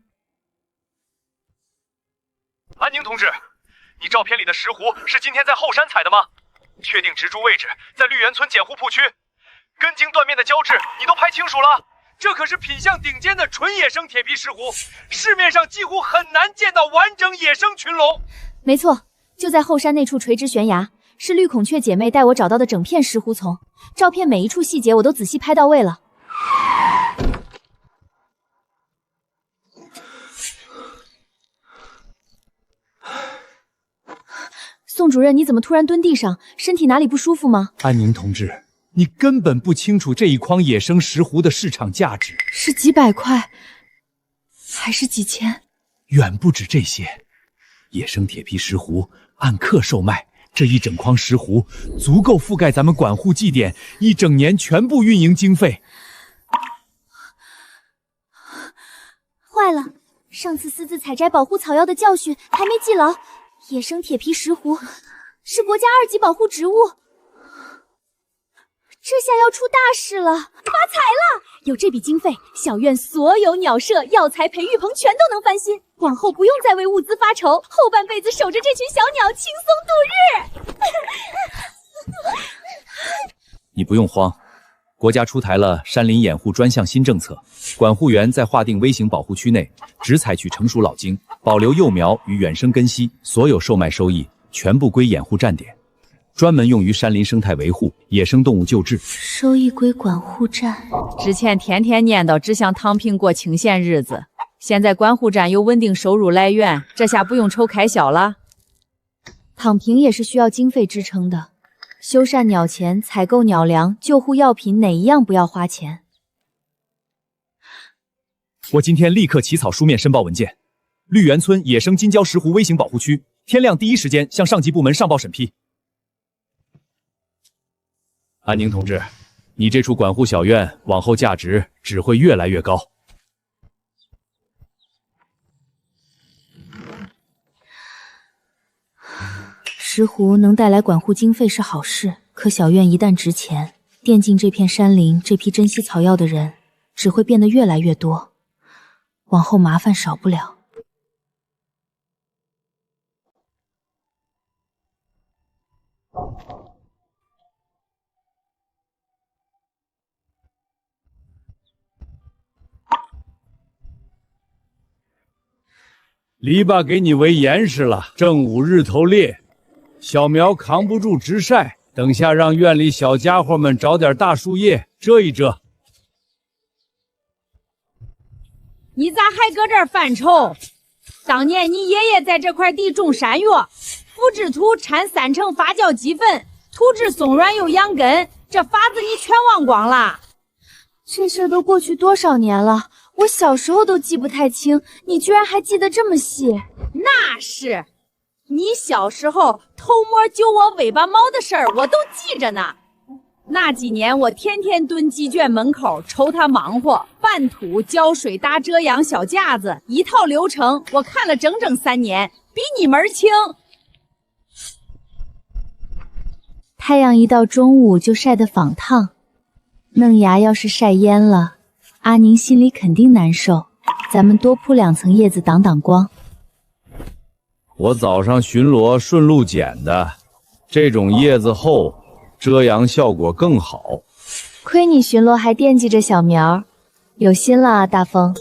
Speaker 6: 安宁同志，你照片里的石斛是今天在后山采的吗？确定植株位置在绿园村碱湖铺区，根茎断面的胶质你都拍清楚了？这可是品相顶尖的纯野生铁皮石斛，市面上几乎很难见到完整野生群龙。
Speaker 2: 没错，就在后山那处垂直悬崖，是绿孔雀姐妹带我找到的整片石斛丛。照片每一处细节我都仔细拍到位了。宋主任，你怎么突然蹲地上？身体哪里不舒服吗？
Speaker 4: 安宁同志，你根本不清楚这一筐野生石斛的市场价值
Speaker 2: 是几百块，还是几千？
Speaker 4: 远不止这些。野生铁皮石斛按克售卖，这一整筐石斛足够覆盖咱们管护祭典一整年全部运营经费。
Speaker 2: 坏了，上次私自采摘保护草药的教训还没记牢。野生铁皮石斛是国家2级保护植物，这下要出大事了，发财了！有这笔经费，小院所有鸟舍、药材培育棚全都能翻新，往后不用再为物资发愁，后半辈子守着这群小鸟轻松度日。
Speaker 4: 你不用慌，国家出台了山林掩护专项新政策，管护员在划定微型保护区内只采取成熟老茎，保留幼苗与原生根系，所有售卖收益全部归掩护站点，专门用于山林生态维护、野生动物救治，
Speaker 2: 收益归管护站。
Speaker 1: 之前天天念叨只想躺平过清闲日子，现在管护站有稳定收入来源，这下不用愁开销了。
Speaker 2: 躺平也是需要经费支撑的，修缮鸟前、采购鸟粮、救护药品，哪一样不要花钱？
Speaker 6: 我今天立刻起草书面申报文件，绿园村野生金胶石斛微型保护区，天亮第一时间向上级部门上报审批。
Speaker 4: 安宁同志，你这处管护小院往后价值只会越来越高。
Speaker 2: 石斛能带来管护经费是好事，可小院一旦值钱，惦进这片山林、这批珍稀草药的人只会变得越来越多，往后麻烦少不了。
Speaker 4: 篱笆给你围严实了，正午日头烈，小苗扛不住直晒，等下让院里小家伙们找点大树叶遮一遮。
Speaker 1: 你咋还搁这儿犯愁？当年你爷爷在这块地种山药，腐殖土掺3成发酵鸡粉，土质松软又养根，这法子你全忘光了。
Speaker 2: 这事都过去多少年了，我小时候都记不太清，你居然还记得这么细。
Speaker 1: 那是，你小时候偷摸揪我尾巴毛的事儿我都记着呢。那几年我天天蹲鸡圈门口瞅他忙活，拌土、浇水、搭遮阳小架子，一套流程我看了整整3年，比你门儿清。
Speaker 2: 太阳一到中午就晒得仿烫，嫩芽要是晒蔫了，阿宁心里肯定难受。咱们多铺2层叶子挡挡光。
Speaker 4: 我早上巡逻顺路捡的，这种叶子厚，遮阳效果更好。
Speaker 2: 亏你巡逻还惦记着小苗，有心了啊，大风。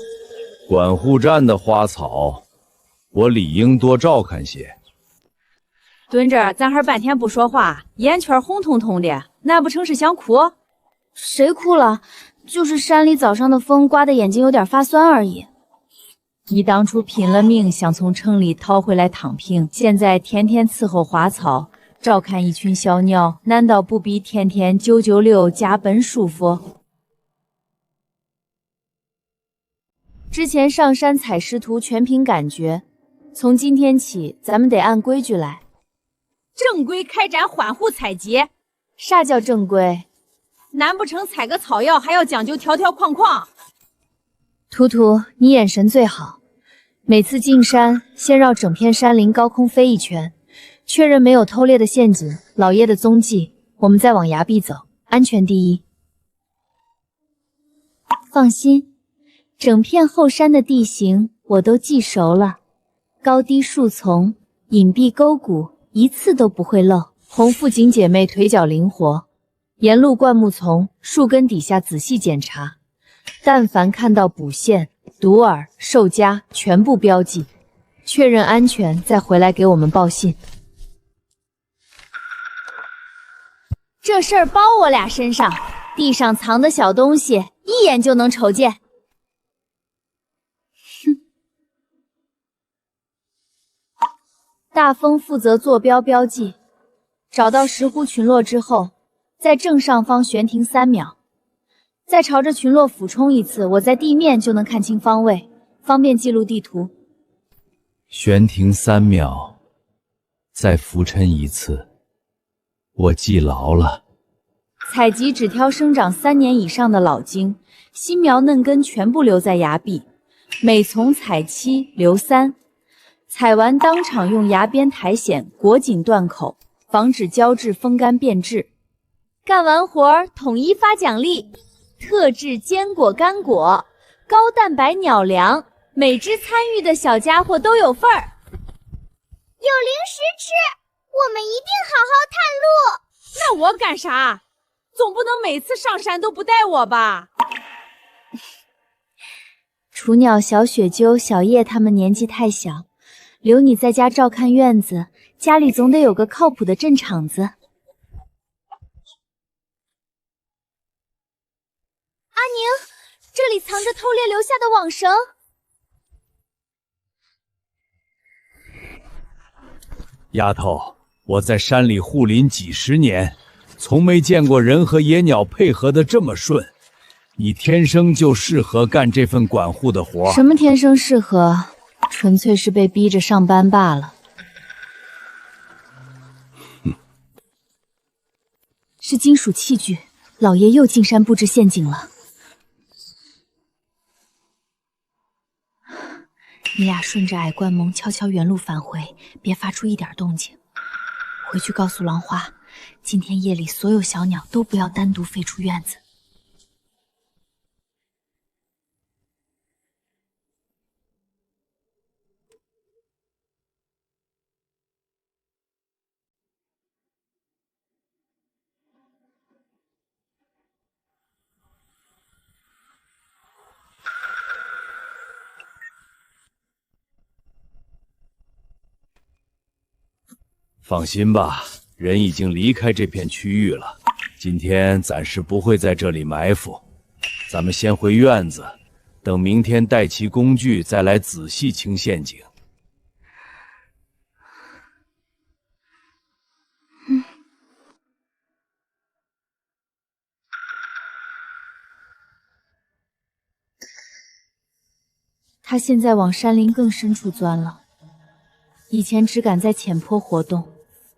Speaker 4: 管护站的花草，我理应多照看些。
Speaker 1: 蹲这儿，咱还半天不说话，眼圈红彤彤的，难不成是想哭？
Speaker 2: 谁哭了？就是山里早上的风刮得眼睛有点发酸而已。
Speaker 1: 你当初拼了命想从城里逃回来躺平，现在天天伺候花草，照看一群小鸟，难道不比天天996加班舒服？
Speaker 2: 之前上山采石图全凭感觉，从今天起咱们得按规矩来，
Speaker 1: 正规开展欢呼采集。
Speaker 2: 啥叫正规？
Speaker 1: 难不成采个草药还要讲究条条框框？
Speaker 2: 图图，你眼神最好，
Speaker 10: 每次进山，先绕整片山林高空飞一圈，确认没有偷猎的陷阱、老叶的踪迹，我们再往崖壁走，安全第一。
Speaker 9: 放心，整片后山的地形我都记熟了，高低树丛、隐蔽沟谷，一次都不会漏。
Speaker 10: 红腹锦姐妹腿脚灵活，沿路灌木丛、树根底下仔细检查，但凡看到捕线、毒饵、兽夹，全部标记，确认安全再回来给我们报信。
Speaker 9: 这事儿包我俩身上，地上藏的小东西一眼就能瞅见。哼！大风负责坐标标记，找到石斛群落之后，在正上方悬停3秒，再朝着群落俯冲一次，我在地面就能看清方位，方便记录地图。
Speaker 8: 悬停3秒，再浮沉一次，我记牢了。
Speaker 9: 采集只挑生长3年以上的老茎，新苗嫩根全部留在崖壁，每丛采7留3，采完当场用崖边苔藓裹紧断口，防止胶质风干变质。干完活儿统一发奖励，特制坚果干果，高蛋白鸟粮，每只参与的小家伙都有份儿。
Speaker 11: 有零食吃，我们一定好好探路。
Speaker 1: 那我干啥？总不能每次上山都不带我吧？
Speaker 9: 雏鸟、小雪鸠、小叶他们年纪太小，留你在家照看院子，家里总得有个靠谱的镇场子。阿宁，这里藏着偷猎留下的网绳。
Speaker 4: 丫头，我在山里护林几10年，从没见过人和野鸟配合的这么顺。你天生就适合干这份管护的活。
Speaker 10: 什么天生适合？纯粹是被逼着上班罢了。
Speaker 9: 是金属器具，老爷又进山布置陷阱了。你俩顺着矮灌蒙悄悄原路返回，别发出一点动静。回去告诉狼花，今天夜里所有小鸟都不要单独飞出院子。
Speaker 4: 放心吧，人已经离开这片区域了，今天暂时不会在这里埋伏。咱们先回院子，等明天带齐工具再来仔细清陷阱。
Speaker 9: 他现在往山林更深处钻了，以前只敢在浅坡活动，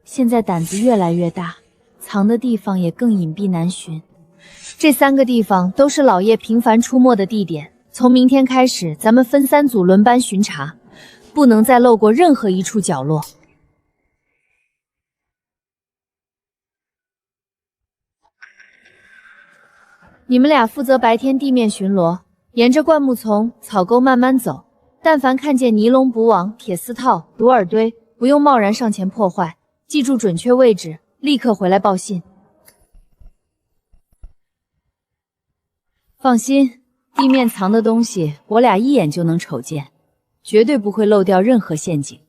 Speaker 9: 现在胆子越来越大，藏的地方也更隐蔽难寻。
Speaker 10: 这3个地方都是老叶频繁出没的地点。从明天开始，咱们分3组轮班巡查，不能再漏过任何一处角落。你们俩负责白天地面巡逻，沿着灌木丛、草沟慢慢走。但凡看见尼龙捕网、铁丝套、毒饵堆，不用贸然上前破坏，记住准确位置，立刻回来报信。放心，地面藏的东西我俩一眼就能瞅见，绝对不会漏掉任何陷阱。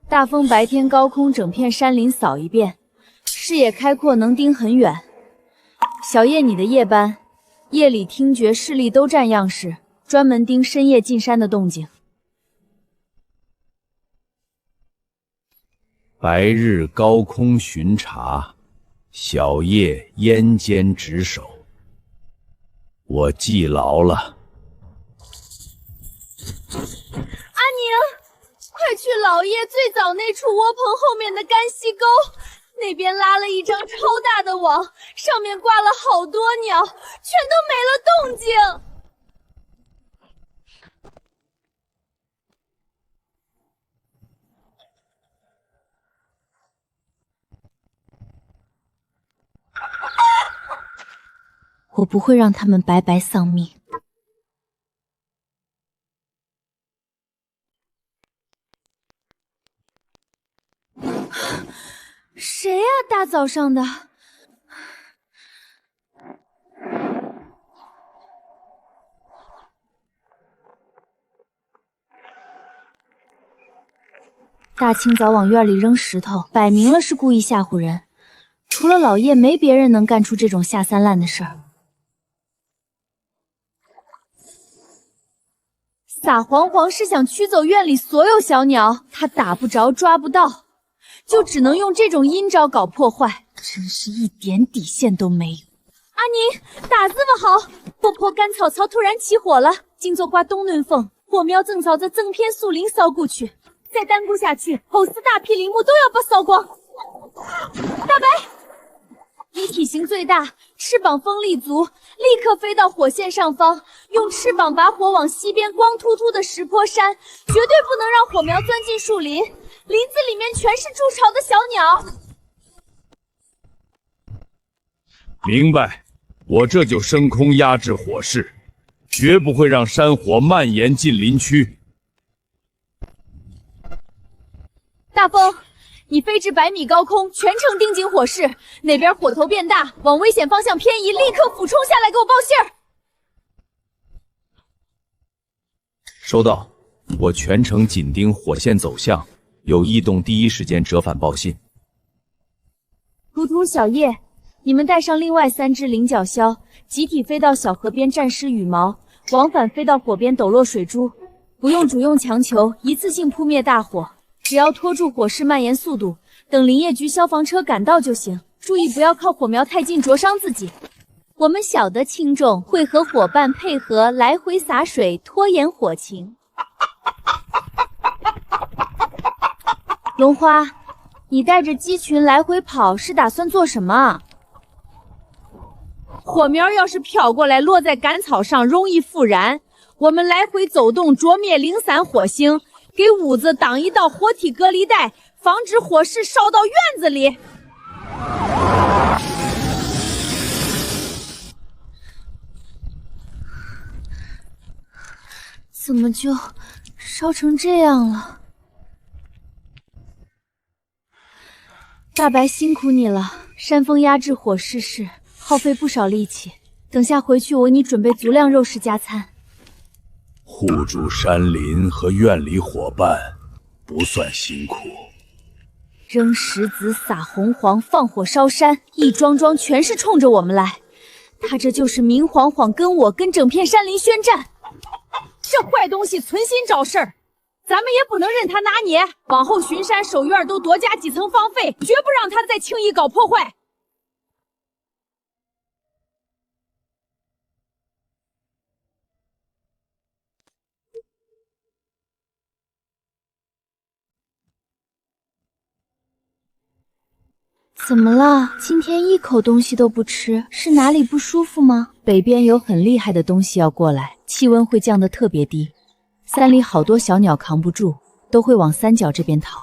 Speaker 10: 大风白天高空整片山林扫一遍，视野开阔，能盯很远。小叶，你的夜班，夜里听觉、视力都占样式，专门盯深夜进山的动静。
Speaker 4: 白日高空巡查，小夜烟间值守。我记牢了。
Speaker 9: 阿宁，快去老叶最早那处窝棚后面的干溪沟，那边拉了一张超大的网，上面挂了好多鸟，全都没了动静。
Speaker 2: 我不会让他们白白丧命。谁呀？大早上的。大清早往院里扔石头，摆明了是故意吓唬人。除了老叶，没别人能干出这种下三滥的事儿。撒黄黄是想驱走院里所有小鸟，他打不着，抓不到，就只能用这种阴招搞破坏，真是一点底线都没有。阿宁，大字么好！活泼干草草突然起火了，今早刮东南风，火苗正朝着整片树林烧过去。再耽搁下去，后世大片林木都要被烧光。大白，你体型最大，翅膀锋利足，立刻飞到火线上方，用翅膀把火往西边光秃秃的石坡山，绝对不能让火苗钻进树林。林子里面全是筑巢的小鸟。
Speaker 4: 明白，我这就升空压制火势，绝不会让山火蔓延进林区。
Speaker 2: 大风，你飞至100米高空，全程盯紧火势，哪边火头变大，往危险方向偏移，立刻俯冲下来给我报信儿。
Speaker 4: 收到，我全程紧盯火线走向，有异动第一时间折返报信。
Speaker 2: 图图、小叶，你们带上另外3只菱角鸮，集体飞到小河边战尸羽毛，往返飞到火边抖落水珠，不用主用强求，一次性扑灭大火。只要拖住火势蔓延速度，等林业局消防车赶到就行。注意不要靠火苗太近灼伤自己。我们晓得轻重，会和伙伴配合来回洒水，拖延火情。龙花，你带着鸡群来回跑是打算做什么啊？
Speaker 1: 火苗要是飘过来落在干草上，容易复燃。我们来回走动，灼灭零散火星。给屋子挡一道活体隔离带，防止火势烧到院子里。
Speaker 2: 怎么就烧成这样了？大白辛苦你了，山风压制火势时耗费不少力气。等下回去我给你准备足量肉食加餐。
Speaker 4: 护住山林和院里伙伴，不算辛苦。
Speaker 2: 扔石子、撒红黄、放火烧山，一桩桩全是冲着我们来。他这就是明晃晃跟我跟整片山林宣战。
Speaker 1: 这坏东西存心找事儿，咱们也不能任他拿捏。往后巡山守院都多加几层防费，绝不让他再轻易搞破坏。
Speaker 2: 怎么了？今天一口东西都不吃，是哪里不舒服吗？
Speaker 10: 北边有很厉害的东西要过来，气温会降得特别低，山里好多小鸟扛不住，都会往三角这边逃。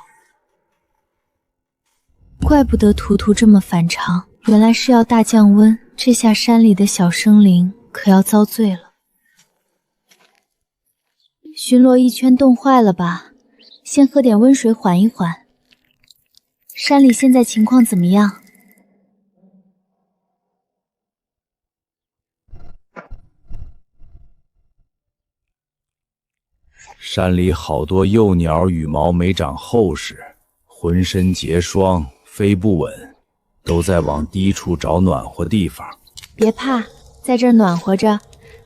Speaker 2: 怪不得图图这么反常，原来是要大降温，这下山里的小生灵可要遭罪了。巡逻一圈冻坏了吧？先喝点温水缓一缓。山里现在情况怎么样？
Speaker 4: 山里好多幼鸟羽毛没长厚实，浑身结霜，飞不稳，都在往低处找暖和地方。
Speaker 2: 别怕，在这儿暖和着，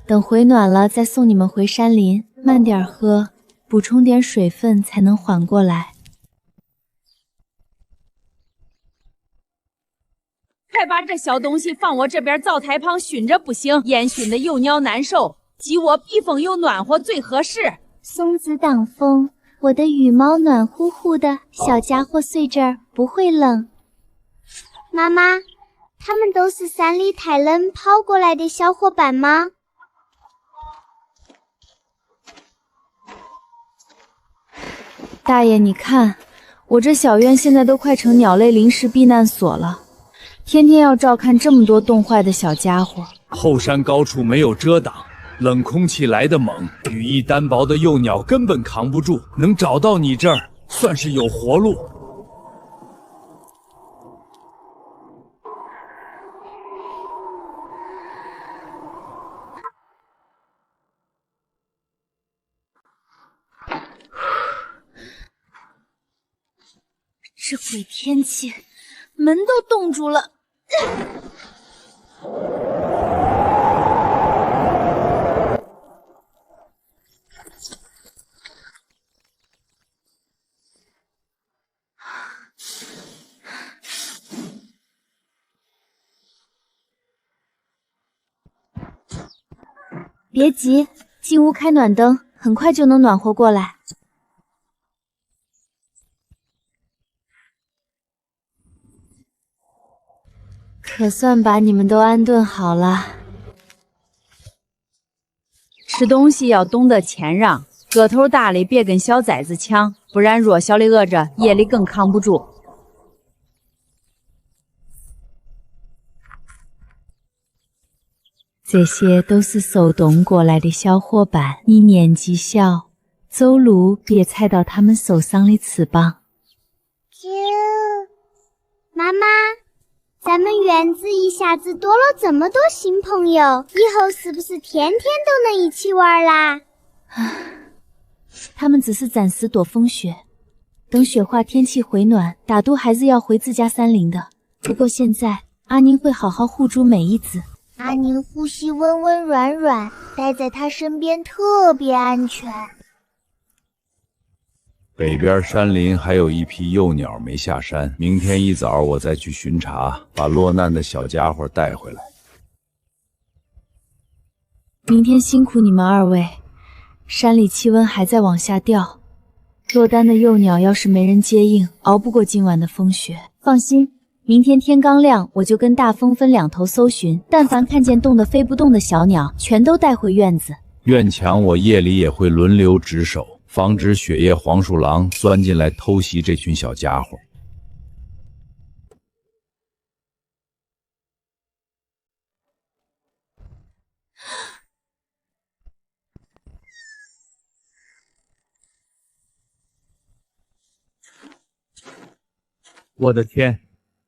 Speaker 2: 等回暖了再送你们回山林。慢点喝，补充点水分才能缓过来。
Speaker 1: 快把这小东西放我这边灶台旁熏着不行，烟熏的又袅难受，鸡窝避风又暖和最合适。
Speaker 11: 松子挡风，我的羽毛暖乎乎的，小家伙睡这儿不会冷。妈妈，他们都是山里太冷跑过来的小伙伴吗？
Speaker 2: 大爷，你看，我这小院现在都快成鸟类临时避难所了。
Speaker 10: 天天要照看这么多冻坏的小家伙。
Speaker 4: 后山高处没有遮挡，冷空气来得猛，羽翼单薄的幼鸟根本扛不住。能找到你这儿，算是有活路。
Speaker 2: 这鬼天气，门都冻住了。
Speaker 9: 别急，进屋开暖灯，很快就能暖和过来。
Speaker 10: 可算把你们都安顿好了。吃东西要懂得谦让，个头大的别跟小崽子抢，不然弱小的饿着，夜里更扛不住。这些都是受冻过来的小伙伴，你年纪小，走路别踩到他们受伤的翅膀。
Speaker 11: 妈妈，咱们园子一下子多了这么多新朋友，以后是不是天天都能一起玩啦？
Speaker 9: 他们只是暂时躲风雪，等雪化天气回暖，大都还是要回自家山林的。不过现在，阿宁会好好护住每一只。
Speaker 11: 阿宁呼吸温温软软，待在他身边特别安全。
Speaker 4: 北边山林还有一批幼鸟没下山，明天一早我再去巡查，把落难的小家伙带回来。
Speaker 10: 明天辛苦你们二位，山里气温还在往下掉，落单的幼鸟要是没人接应，熬不过今晚的风雪。
Speaker 9: 放心，明天天刚亮，我就跟大风分两头搜寻，但凡看见冻得飞不动的小鸟，全都带回院子。
Speaker 4: 院墙我夜里也会轮流值守，防止雪夜黄鼠狼钻进来偷袭这群小家伙。我的天，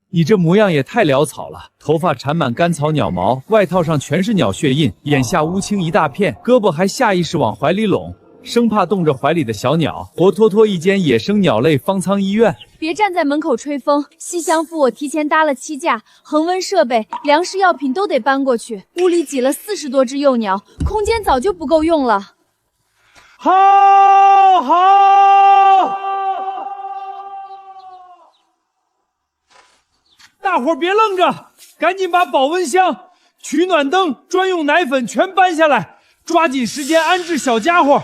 Speaker 4: 你这模样也太潦草了！头发缠满干草鸟毛，外套上全是鸟血印，眼下乌青一大片，胳膊还下意识往怀里拢，生怕冻着怀里的小鸟，活脱脱一间野生鸟类方舱医院。
Speaker 10: 别站在门口吹风，西厢府我提前搭了7架，恒温设备、粮食药品都得搬过去。屋里挤了40多只幼鸟，空间早就不够用了。
Speaker 4: 好，大伙儿别愣着，赶紧把保温箱、取暖灯、专用奶粉全搬下来，抓紧时间安置小家伙。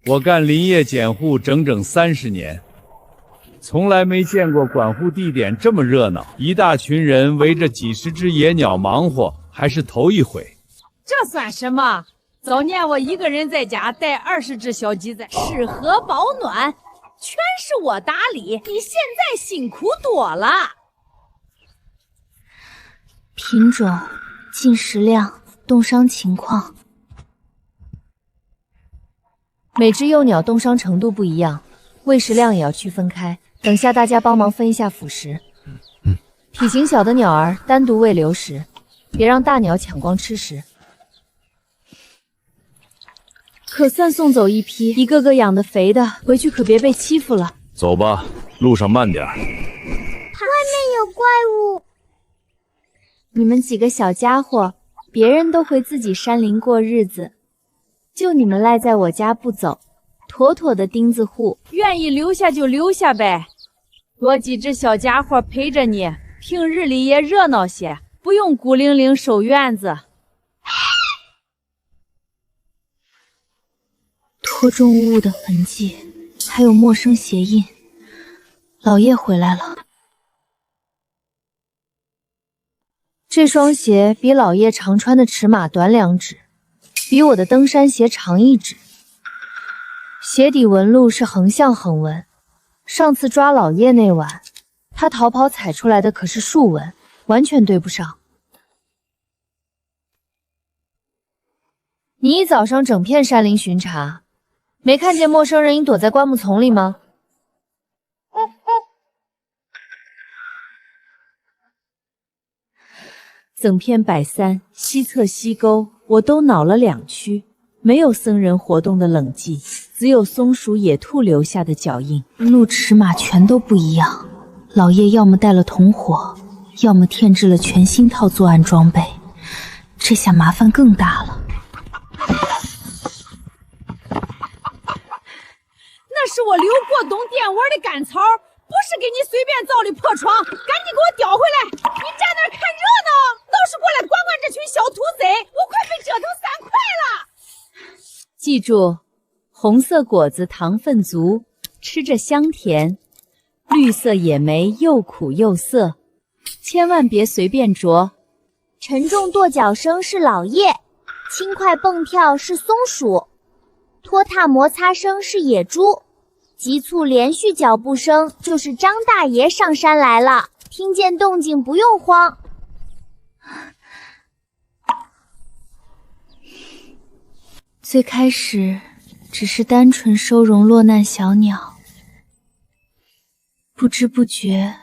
Speaker 4: 我干林业检护整整30年，从来没见过管护地点这么热闹，一大群人围着几十只野鸟忙活，还是头一回。
Speaker 1: 这算什么？早年我一个人在家带20只小鸡仔，吃喝保暖，全是我打理。你现在辛苦多了。
Speaker 9: 品种、进食量、冻伤情况，
Speaker 10: 每只幼鸟冻伤程度不一样，喂食量也要区分开。等下大家帮忙分一下辅食。体型小的鸟儿单独喂流食，别让大鸟抢光吃食。可算送走一批，一个个养得肥的，回去可别被欺负了。
Speaker 4: 走吧，路上慢点。
Speaker 11: 外面有怪物！
Speaker 9: 你们几个小家伙，别人都回自己山林过日子，就你们赖在我家不走，妥妥的钉子户。
Speaker 1: 愿意留下就留下呗，多几只小家伙陪着你，平日里也热闹些，不用孤零零守院子。
Speaker 9: 拖重物的痕迹，还有陌生鞋印。老叶回来了。
Speaker 10: 这双鞋比老叶常穿的尺码短2指，比我的登山鞋长1指。鞋底纹路是横向横纹，上次抓老叶那晚，他逃跑踩出来的可是竖纹，完全对不上。你一早上整片山林巡查，没看见陌生人影躲在灌木丛里吗？
Speaker 1: 整片柏山西侧溪沟，我都挠了2区，没有僧人活动的冷迹，只有松鼠、野兔留下的脚印。
Speaker 2: 路尺码全都不一样，老叶要么带了同伙，要么添置了全新套作案装备，这下麻烦更大了。
Speaker 1: 那是我留过冬电蚊的干草，不是给你随便造的破窗，赶紧给我叼回来！你站那儿看热闹，倒是过来管管这群小兔贼，我快被折腾3块了！
Speaker 10: 记住，红色果子糖分足，吃着香甜；绿色野莓又苦又涩，千万别随便啄。
Speaker 11: 沉重跺脚声是老叶，轻快蹦跳是松鼠，拖沓摩擦声是野猪，急促连续脚步声就是张大爷上山来了。听见动静不用慌。
Speaker 2: 最开始只是单纯收容落难小鸟，不知不觉，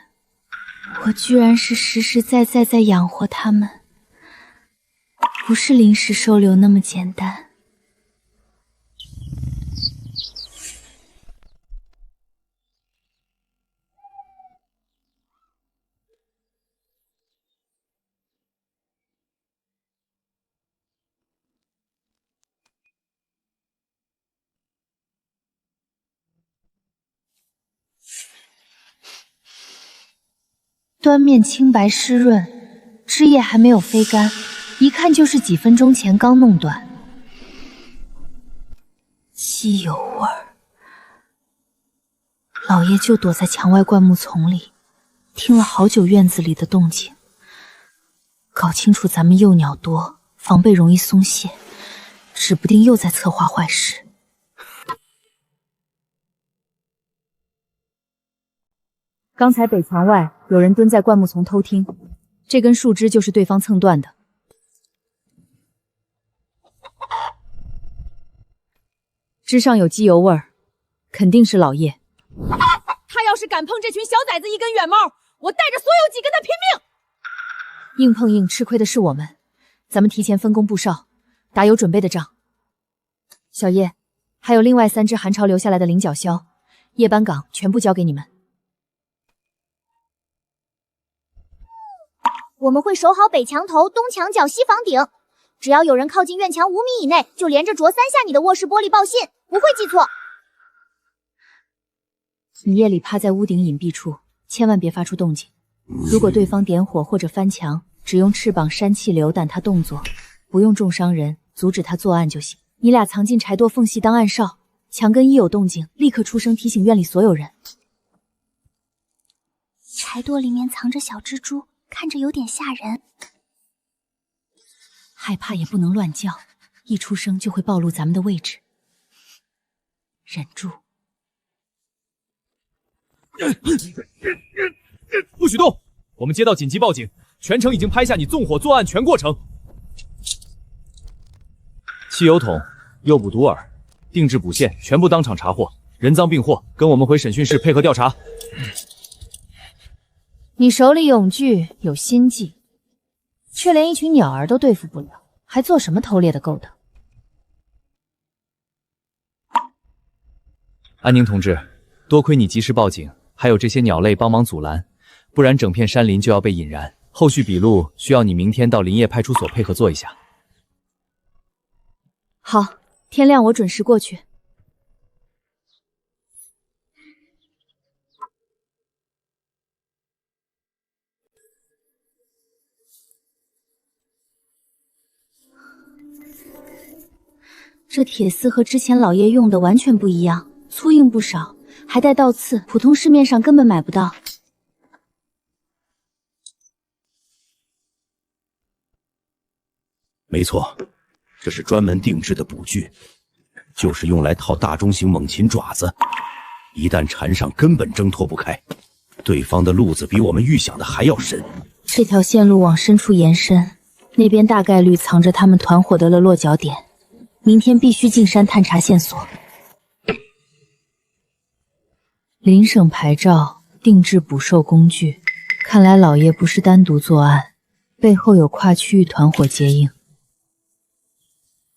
Speaker 2: 我居然是实实在在在养活它们，不是临时收留那么简单。端面清白湿润，枝叶还没有飞干，一看就是几分钟前刚弄断。机油味儿，老爷就躲在墙外灌木丛里，听了好久院子里的动静，搞清楚咱们幼鸟多，防备容易松懈，指不定又在策划坏事。
Speaker 10: 刚才北墙外有人蹲在灌木丛偷听，这根树枝就是对方蹭断的。枝上有机油味儿，肯定是老叶。
Speaker 1: 他要是敢碰这群小崽子一根远毛，我带着所有鸡跟他拼命！
Speaker 10: 硬碰硬吃亏的是我们，咱们提前分工布哨，打有准备的仗。小叶，还有另外3只韩朝留下来的菱角鸮，夜班岗全部交给你们。
Speaker 11: 我们会守好北墙头、东墙角、西房顶，只要有人靠近院墙5米以内，就连着啄3下你的卧室玻璃报信，不会记错。
Speaker 10: 你夜里趴在屋顶隐蔽处，千万别发出动静。如果对方点火或者翻墙，只用翅膀扇气流掸他动作，不用重伤人，阻止他作案就行。你俩藏进柴垛缝隙当暗哨，墙根一有动静，立刻出声提醒院里所有人。
Speaker 9: 柴垛里面藏着小蜘蛛，看着有点吓人。
Speaker 2: 害怕也不能乱叫，一出声就会暴露咱们的位置。忍住。
Speaker 6: 不许动！我们接到紧急报警，全城已经拍下你纵火作案全过程。汽油桶、诱捕毒饵、定制捕线全部当场查获，人赃并获，跟我们回审讯室配合调查。
Speaker 10: 你手里有具有心计，却连一群鸟儿都对付不了，还做什么偷猎的勾当？
Speaker 4: 安宁同志，多亏你及时报警，还有这些鸟类帮忙阻拦，不然整片山林就要被引燃。后续笔录需要你明天到林业派出所配合做一下。
Speaker 10: 好，天亮我准时过去。
Speaker 2: 这铁丝和之前老爷用的完全不一样，粗硬不少，还带倒刺，普通市面上根本买不到。
Speaker 7: 没错，这是专门定制的捕具，就是用来套大中型猛禽爪子，一旦缠上，根本挣脱不开。对方的路子比我们预想的还要深。
Speaker 3: 这条线路往深处延伸，那边大概率藏着他们团伙的落脚点。明天必须进山探查线索。邻省牌照，定制捕兽工具。看来老爷不是单独作案，背后有跨区域团伙接应。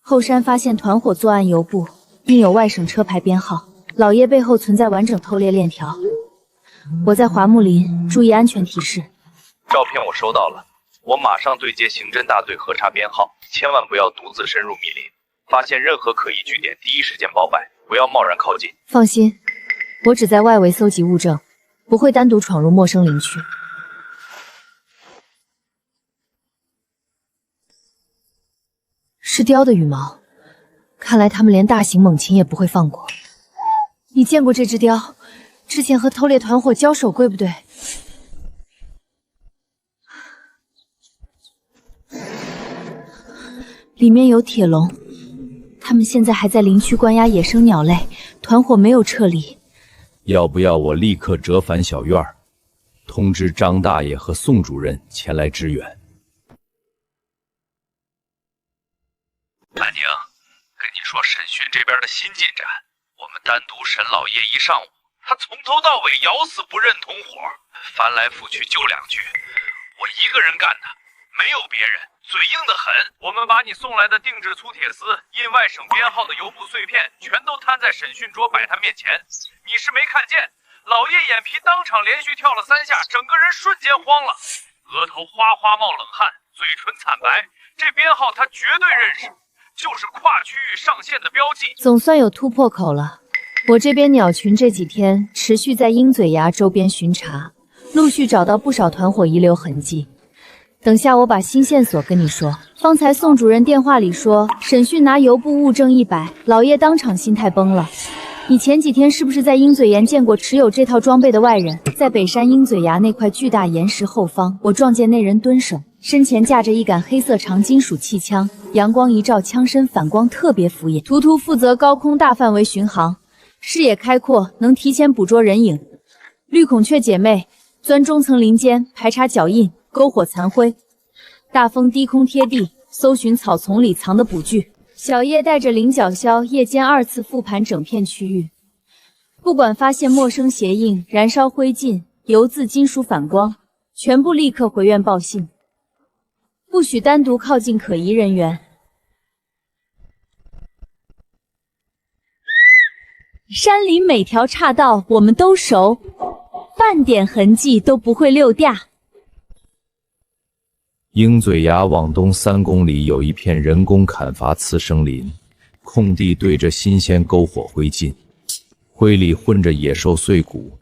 Speaker 3: 后山发现团伙作案邮部，印有外省车牌编号，老爷背后存在完整偷猎链条。我在华木林，注意安全提示。
Speaker 5: 照片我收到了，我马上对接刑侦大队核查编号，千万不要独自深入密林，发现任何可疑据点第一时间报败，不要贸然靠近。
Speaker 3: 放心，我只在外围搜集物证，不会单独闯入陌生林区。是雕的羽毛，看来他们连大型猛禽也不会放过。你见过这只雕？之前和偷猎团伙交手过，不对？里面有铁笼，他们现在还在林区关押野生鸟类，团伙没有撤离。
Speaker 4: 要不要我立刻折返小院儿，通知张大爷和宋主任前来支援？
Speaker 5: 安宁，跟你说审讯这边的新进展，我们单独审老叶一上午，他从头到尾咬死不认同伙，翻来覆去就2句，我一个人干的，没有别人，嘴硬得很。我们把你送来的定制粗铁丝、印外省编号的邮布碎片，全都摊在审讯桌摆摊面前，你是没看见，老叶眼皮当场连续跳了3下，整个人瞬间慌了，额头哗哗冒冷汗，嘴唇惨白，这编号他绝对认识。就是跨区域上线的标记，
Speaker 3: 总算有突破口了。我这边鸟群这几天持续在鹰嘴崖周边巡查，陆续找到不少团伙遗留痕迹。等下我把新线索跟你说。方才宋主任电话里说审讯拿邮部物证100，老叶当场心态崩了。你前几天是不是在鹰嘴岩见过持有这套装备的外人？在北山鹰嘴崖那块巨大岩石后方，我撞见那人蹲守，身前架着一杆黑色长金属气枪，阳光一照，枪身反光特别敷衍。图图负责高空大范围巡航，视野开阔，能提前捕捉人影。绿孔雀姐妹钻中层林间排查脚印，篝火残灰。大风低空贴地，搜寻草丛里藏的捕具。小叶带着菱角鸮夜间2次复盘整片区域，不管发现陌生鞋印、燃烧灰烬、油渍金属反光，全部立刻回院报信，不许单独靠近可疑人员。山林每条岔道我们都熟，半点痕迹都不会溜掉。
Speaker 4: 鹰嘴崖往东3公里有一片人工砍伐次生林，空地对着新鲜篝火灰烬，灰里混着野兽碎骨，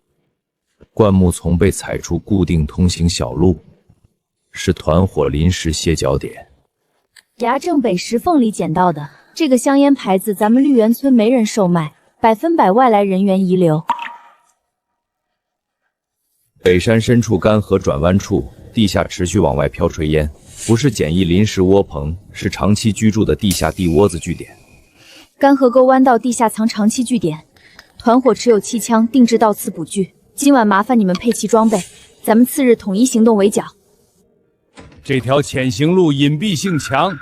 Speaker 4: 灌木丛被踩出固定通行小路，是团伙临时歇脚点。
Speaker 3: 崖正北石缝里捡到的这个香烟牌子，咱们绿园村没人售卖，100%外来人员遗留。
Speaker 4: 北山深处干涸转弯处，地下持续往外飘炊烟，不是简易临时窝棚，是长期居住的地下地窝子据点。
Speaker 3: 干涸沟弯道地下藏长期据点，团伙持有气枪，定制到此捕具。今晚麻烦你们配齐装备，咱们次日统一行动围剿。
Speaker 4: 这条潜行路隐蔽性强，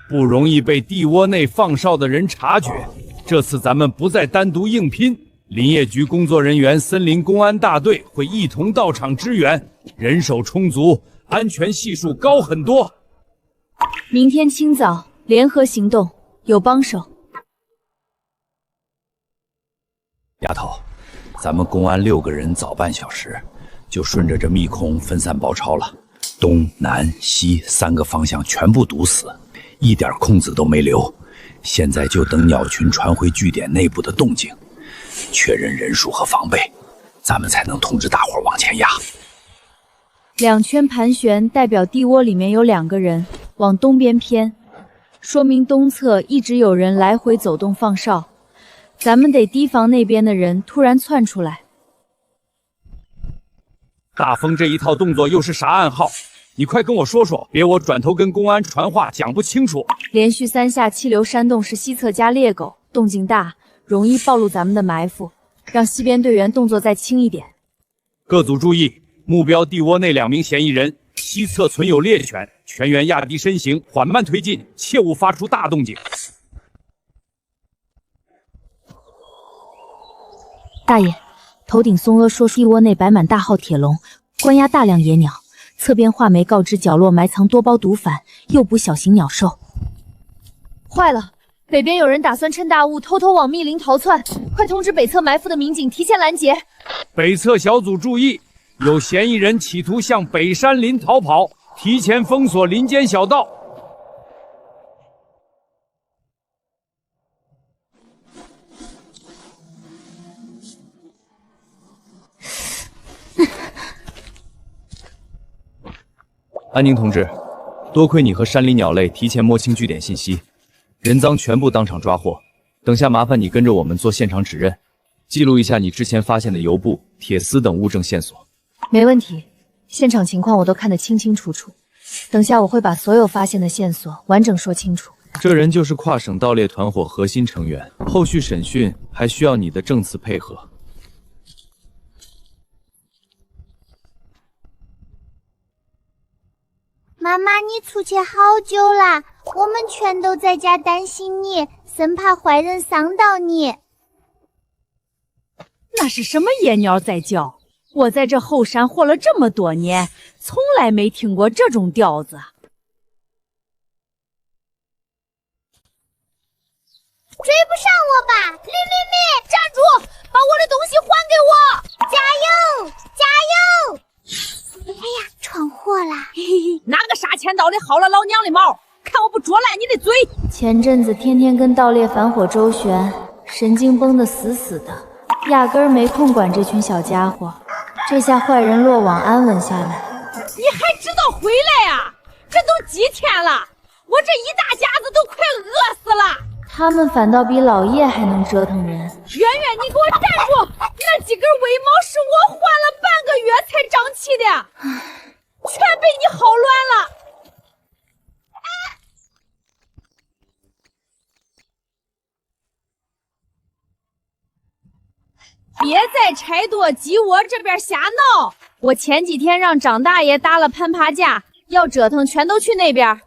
Speaker 4: 不容易被地窝内放哨的人察觉。这次咱们不再单独硬拼，林业局工作人员、森林公安大队会一同到场支援，人手充足，安全系数高很多。
Speaker 3: 明天清早联合行动，有帮手。
Speaker 4: 丫头，咱们公安6个人早半小时，就顺着这密空分散包抄了，东南西3个方向全部堵死，一点空子都没留。现在就等鸟群传回据点内部的动静，确认人数和防备，咱们才能通知大伙往前压。
Speaker 3: 2圈盘旋代表地窝里面有2个人往东边偏，说明东侧一直有人来回走动放哨，咱们得提防那边的人突然窜出来。
Speaker 4: 大风这一套动作又是啥暗号？你快跟我说说，别我转头跟公安传话讲不清楚。
Speaker 3: 连续3下气流煽动是西侧加猎狗，
Speaker 10: 动静大，容易暴露咱们的埋伏，让西边队员动作再轻一点。
Speaker 4: 各组注意，目标地窝内2名嫌疑人，西侧存有猎犬，全员压低身形，缓慢推进，切勿发出大动静。
Speaker 2: 大爷，头顶松阿说地窝内摆满大号铁笼，关押大量野鸟。侧边画眉告知角落埋藏多包毒贩，诱捕小型鸟兽。
Speaker 10: 坏了，北边有人打算趁大雾偷偷往密林逃窜，快通知北侧埋伏的民警提前拦截。
Speaker 4: 北侧小组注意，有嫌疑人企图向北山林逃跑，提前封锁林间小道。
Speaker 6: 安宁同志，多亏你和山里鸟类提前摸清据点信息，人赃全部当场抓获。等下麻烦你跟着我们做现场指认，记录一下你之前发现的油布、铁丝等物证线索。
Speaker 10: 没问题，现场情况我都看得清清楚楚。等下我会把所有发现的线索完整说清楚。
Speaker 6: 这人就是跨省盗猎团伙核心成员，后续审讯还需要你的证词配合。
Speaker 11: 妈妈，你出去好久啦，我们全都在家担心你，生怕坏人伤到你。
Speaker 1: 那是什么野鸟在叫？我在这后山活了这么多年，从来没听过这种调子。
Speaker 11: 追不上我吧，绿绿蜜！
Speaker 1: 站住！把我的东西还给我！
Speaker 11: 加油，加油！哎呀，闯祸啦！
Speaker 1: 嘿嘿，拿个杀千刀的薅了老娘的毛，看我不啄烂你的嘴！
Speaker 2: 前阵子天天跟盗猎反伙周旋，神经绷得死死的，压根儿没空管这群小家伙。这下坏人落网安稳下来。
Speaker 1: 你还知道回来呀？这都几天了，我这一大家子都快饿死了。
Speaker 2: 他们反倒比老叶还能折腾人。
Speaker 1: 圆圆，你给我站住！那几根尾毛是我换了半个月才长齐的，全被你薅乱了。别在柴垛鸡窝这边瞎闹！我前几天让张大爷打了攀爬架，要折腾全都去那边。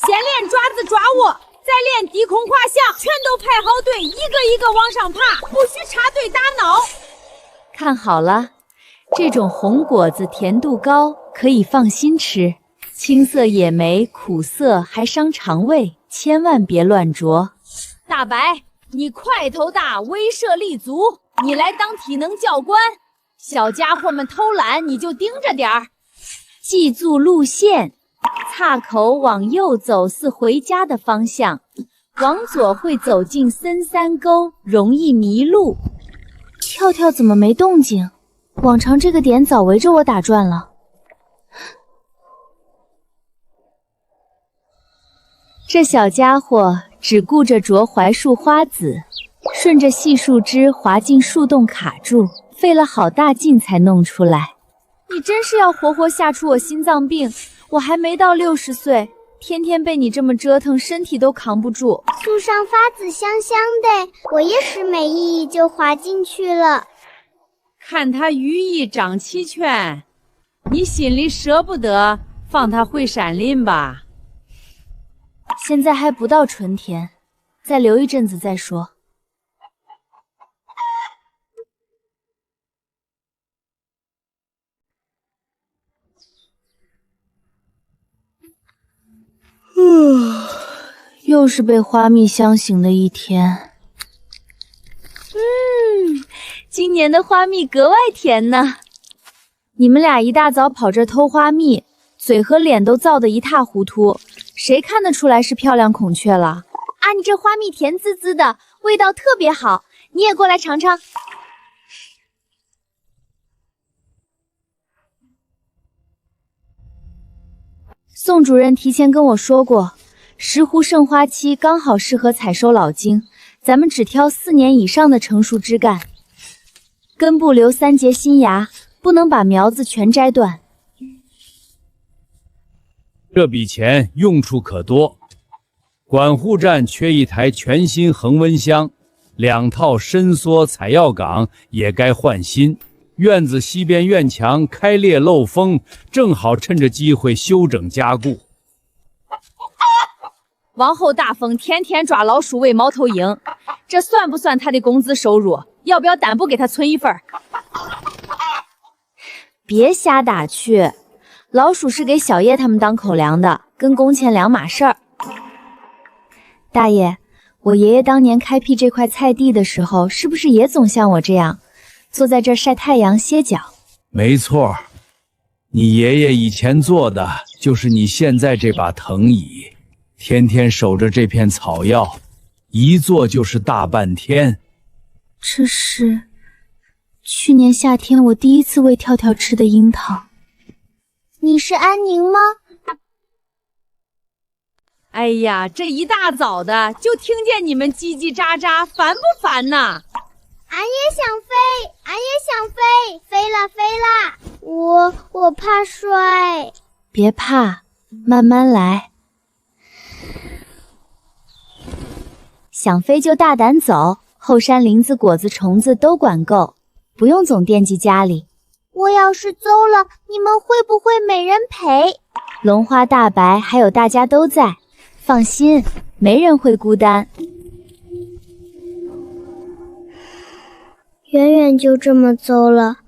Speaker 1: 先练爪子抓握，再练低空滑翔，全都排好队，一个一个往上爬，不许插队打闹。
Speaker 2: 看好了，这种红果子甜度高，可以放心吃。青色野莓苦涩，还伤肠胃，千万别乱啄。
Speaker 1: 大白，你块头大，威慑力足，你来当体能教官。小家伙们偷懒，你就盯着点儿。
Speaker 2: 记住路线。岔口往右走是回家的方向，往左会走进深山沟，容易迷路。跳跳怎么没动静？往常这个点早围着我打转了。这小家伙只顾着啄槐树花籽，顺着细树枝滑进树洞卡住，费了好大劲才弄出来。
Speaker 10: 你真是要活活吓出我心脏病！我还没到60岁，天天被你这么折腾，身体都扛不住。
Speaker 11: 树上发籽香香的，我一时没意义就滑进去了。
Speaker 1: 看他羽翼长齐全，你心里舍不得放他回山林吧？
Speaker 2: 现在还不到春天，再留一阵子再说。又是被花蜜香醒的一天。今年的花蜜格外甜呢。你们俩一大早跑这偷花蜜，嘴和脸都燥得一塌糊涂，谁看得出来是漂亮孔雀了？
Speaker 11: 啊，你这花蜜甜滋滋的，味道特别好，你也过来尝尝。
Speaker 2: 宋主任提前跟我说过，石斛盛花期刚好适合采收老茎，咱们只挑4年以上的成熟枝干，根部留3节新芽，不能把苗子全摘断。
Speaker 4: 这笔钱用处可多。管护站缺一台全新恒温箱，2套伸缩采药岗也该换新。院子西边院墙开裂漏风，正好趁着机会修整加固。
Speaker 1: 王后大风天天抓老鼠喂猫头鹰，这算不算他的工资收入？要不要担保给他存一份？
Speaker 2: 别瞎打趣，老鼠是给小叶他们当口粮的，跟工钱两码事儿。大爷，我爷爷当年开辟这块菜地的时候，是不是也总像我这样，坐在这儿晒太阳歇脚？
Speaker 4: 没错，你爷爷以前做的就是你现在这把藤椅，天天守着这片草药，一坐就是大半天。
Speaker 2: 这是去年夏天我第一次喂跳跳吃的樱桃。
Speaker 11: 你是安宁吗？
Speaker 1: 哎呀，这一大早的就听见你们叽叽喳喳，烦不烦呐？
Speaker 11: 俺也想飞，俺也想飞，飞啦飞啦！我怕摔。
Speaker 2: 别怕，慢慢来。想飞就大胆走，后山林子、果子、虫子都管够，不用总惦记家里。
Speaker 11: 我要是走了，你们会不会没人陪？
Speaker 2: 龙花大白还有大家都在，放心，没人会孤单。
Speaker 11: 远远就这么走了，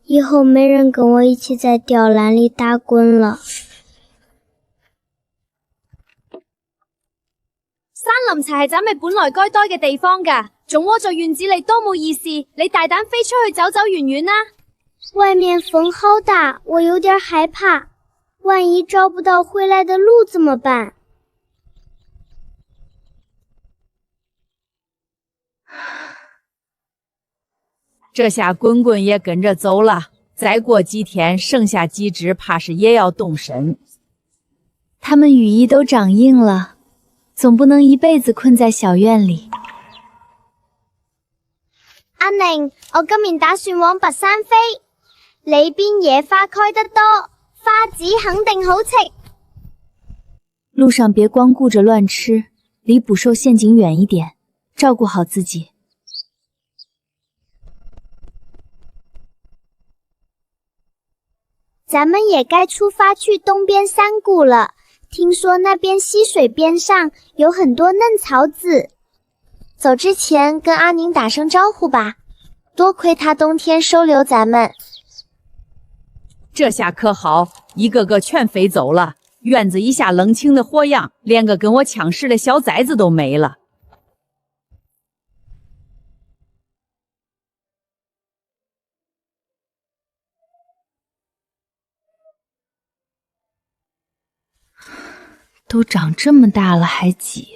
Speaker 11: 以后没人跟我一起在吊篮里打滚了。
Speaker 2: 山林才係咱哋本來該待嘅地方㗎，仲窩在院子裏多冇意思。你大膽飛出去走走遠遠啦！
Speaker 11: 外面風好大，我有點害怕，萬一找不到回來的路怎麼辦？
Speaker 1: 这下滚滚也跟着走了，再过几天，剩下几只怕是也要动身。
Speaker 2: 它们羽翼都长硬了，总不能一輩子困在小院裏。
Speaker 11: 阿寧，我今年打算往白山飛，裏邊野花開得多，花子肯定好食。
Speaker 2: 路上別光顧着亂吃，離捕獸陷阱遠一點，照顧好自己。
Speaker 11: 咱们也该出发去东边山谷了，听说那边溪水边上有很多嫩草籽。
Speaker 9: 走之前跟阿宁打声招呼吧，多亏他冬天收留咱们。
Speaker 1: 这下可好，一个个全飞走了，院子一下冷清的火样，连个跟我抢食的小崽子都没了。
Speaker 2: 都长这么大了还挤，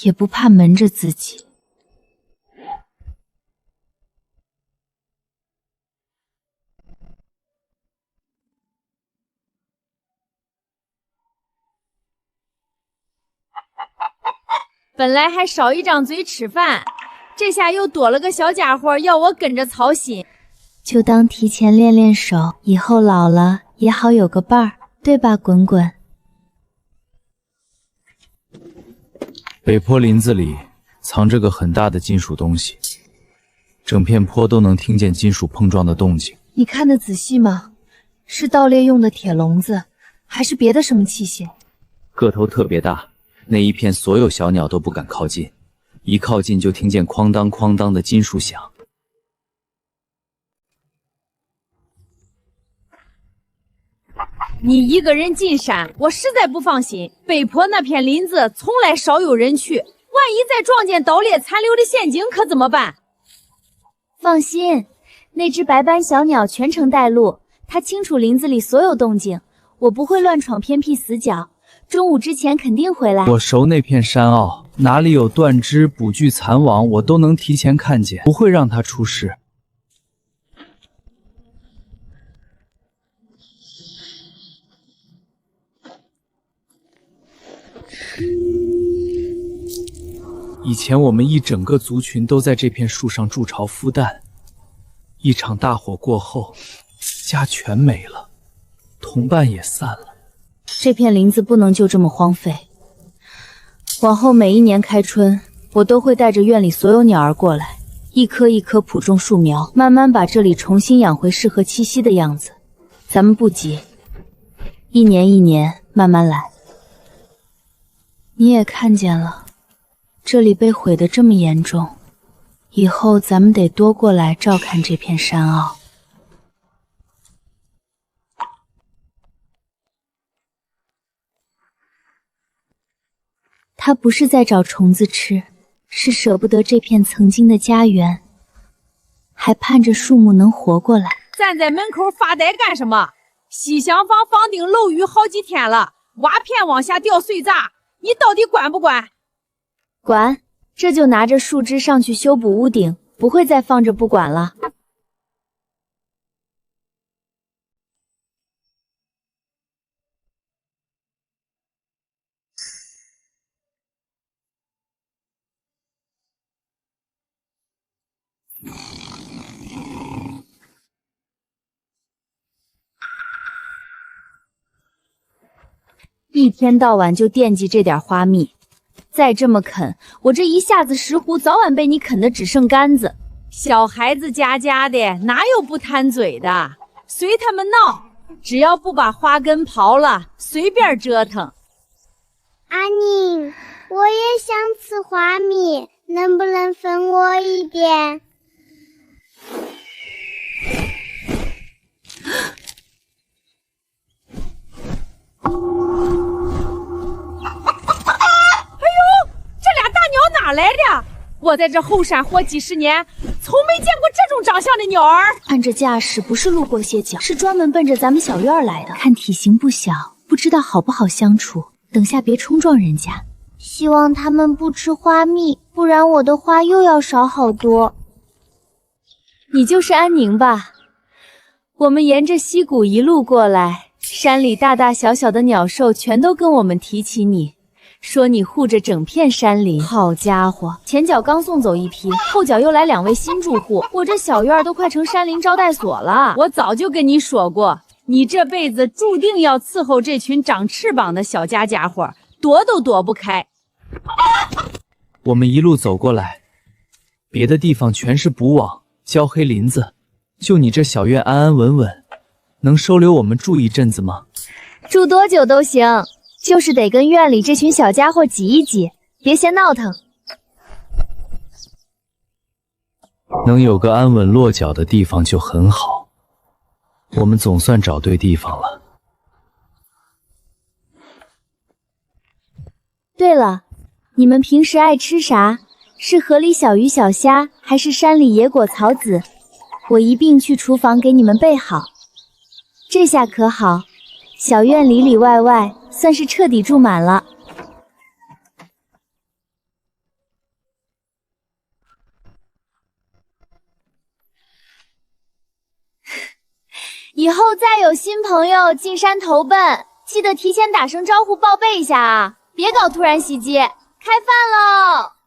Speaker 2: 也不怕闷着自己。
Speaker 1: 本来还少一张嘴吃饭，这下又多了个小家伙要我跟着操心。
Speaker 2: 就当提前练练手，以后老了也好有个伴儿，对吧，滚滚？
Speaker 8: 北坡林子里藏着个很大的金属东西，整片坡都能听见金属碰撞的动静。
Speaker 2: 你看得仔细吗？是盗猎用的铁笼子，还是别的什么器械？
Speaker 8: 个头特别大，那一片所有小鸟都不敢靠近，一靠近就听见哐当哐当的金属响。
Speaker 1: 你一个人进山，我实在不放心。北坡那片林子从来少有人去，万一再撞见盗猎残留的陷阱，可怎么办？
Speaker 2: 放心，那只白斑小鸟全程带路，它清楚林子里所有动静，我不会乱闯偏僻死角。中午之前肯定回来。
Speaker 8: 我熟那片山坳，哪里有断枝、捕具、残网，我都能提前看见，不会让它出事。以前我们一整个族群都在这片树上筑巢孵蛋，一场大火过后，家全没了，同伴也散了。
Speaker 10: 这片林子不能就这么荒废。往后每一年开春，我都会带着院里所有鸟儿过来，一棵一棵谱种树苗，慢慢把这里重新养回适合栖息的样子。咱们不急，一年一年慢慢来。你也看见了，这里被毁得这么严重，以后咱们得多过来照看这片山坳。
Speaker 9: 他不是在找虫子吃，是舍不得这片曾经的家园，还盼着树木能活过来。
Speaker 1: 站在门口发呆干什么？西厢房房顶漏雨好几天了，瓦片往下掉碎渣，你到底管不管？
Speaker 10: 管，这就拿着树枝上去修补屋顶，不会再放着不管了。一天到晚就惦记这点花蜜，再这么啃，我这一下子石斛早晚被你啃得只剩干子。
Speaker 1: 小孩子家家的，哪有不贪嘴的？随他们闹，只要不把花根刨了，随便折腾。
Speaker 11: 阿宁，我也想吃花蜜，能不能分我一点？
Speaker 1: 哪来的？我在这后山活几十年，从没见过这种长相的鸟儿。
Speaker 9: 看这架势，不是路过歇脚，是专门奔着咱们小院来的。看体型不小，不知道好不好相处。等下别冲撞人家。
Speaker 11: 希望他们不吃花蜜，不然我的花又要少好多。
Speaker 10: 你就是安宁吧？我们沿着溪谷一路过来，山里大大小小的鸟兽全都跟我们提起你。说你护着整片山林，好家伙，前脚刚送走一批，后脚又来2位新住户，我这小院都快成山林招待所了。
Speaker 1: 我早就跟你说过，你这辈子注定要伺候这群长翅膀的小家伙，躲都躲不开。
Speaker 8: 我们一路走过来，别的地方全是捕网、焦黑林子，就你这小院安安稳稳，能收留我们住一阵子吗？
Speaker 10: 住多久都行。就是得跟院里这群小家伙挤一挤，别嫌闹腾。
Speaker 8: 能有个安稳落脚的地方就很好，我们总算找对地方了。
Speaker 10: 对了，你们平时爱吃啥？是河里小鱼小虾，还是山里野果草籽？我一并去厨房给你们备好。这下可好，小院里里外外算是彻底住满了。以后再有新朋友进山投奔，记得提前打声招呼报备一下啊，别搞突然袭击。开饭喽！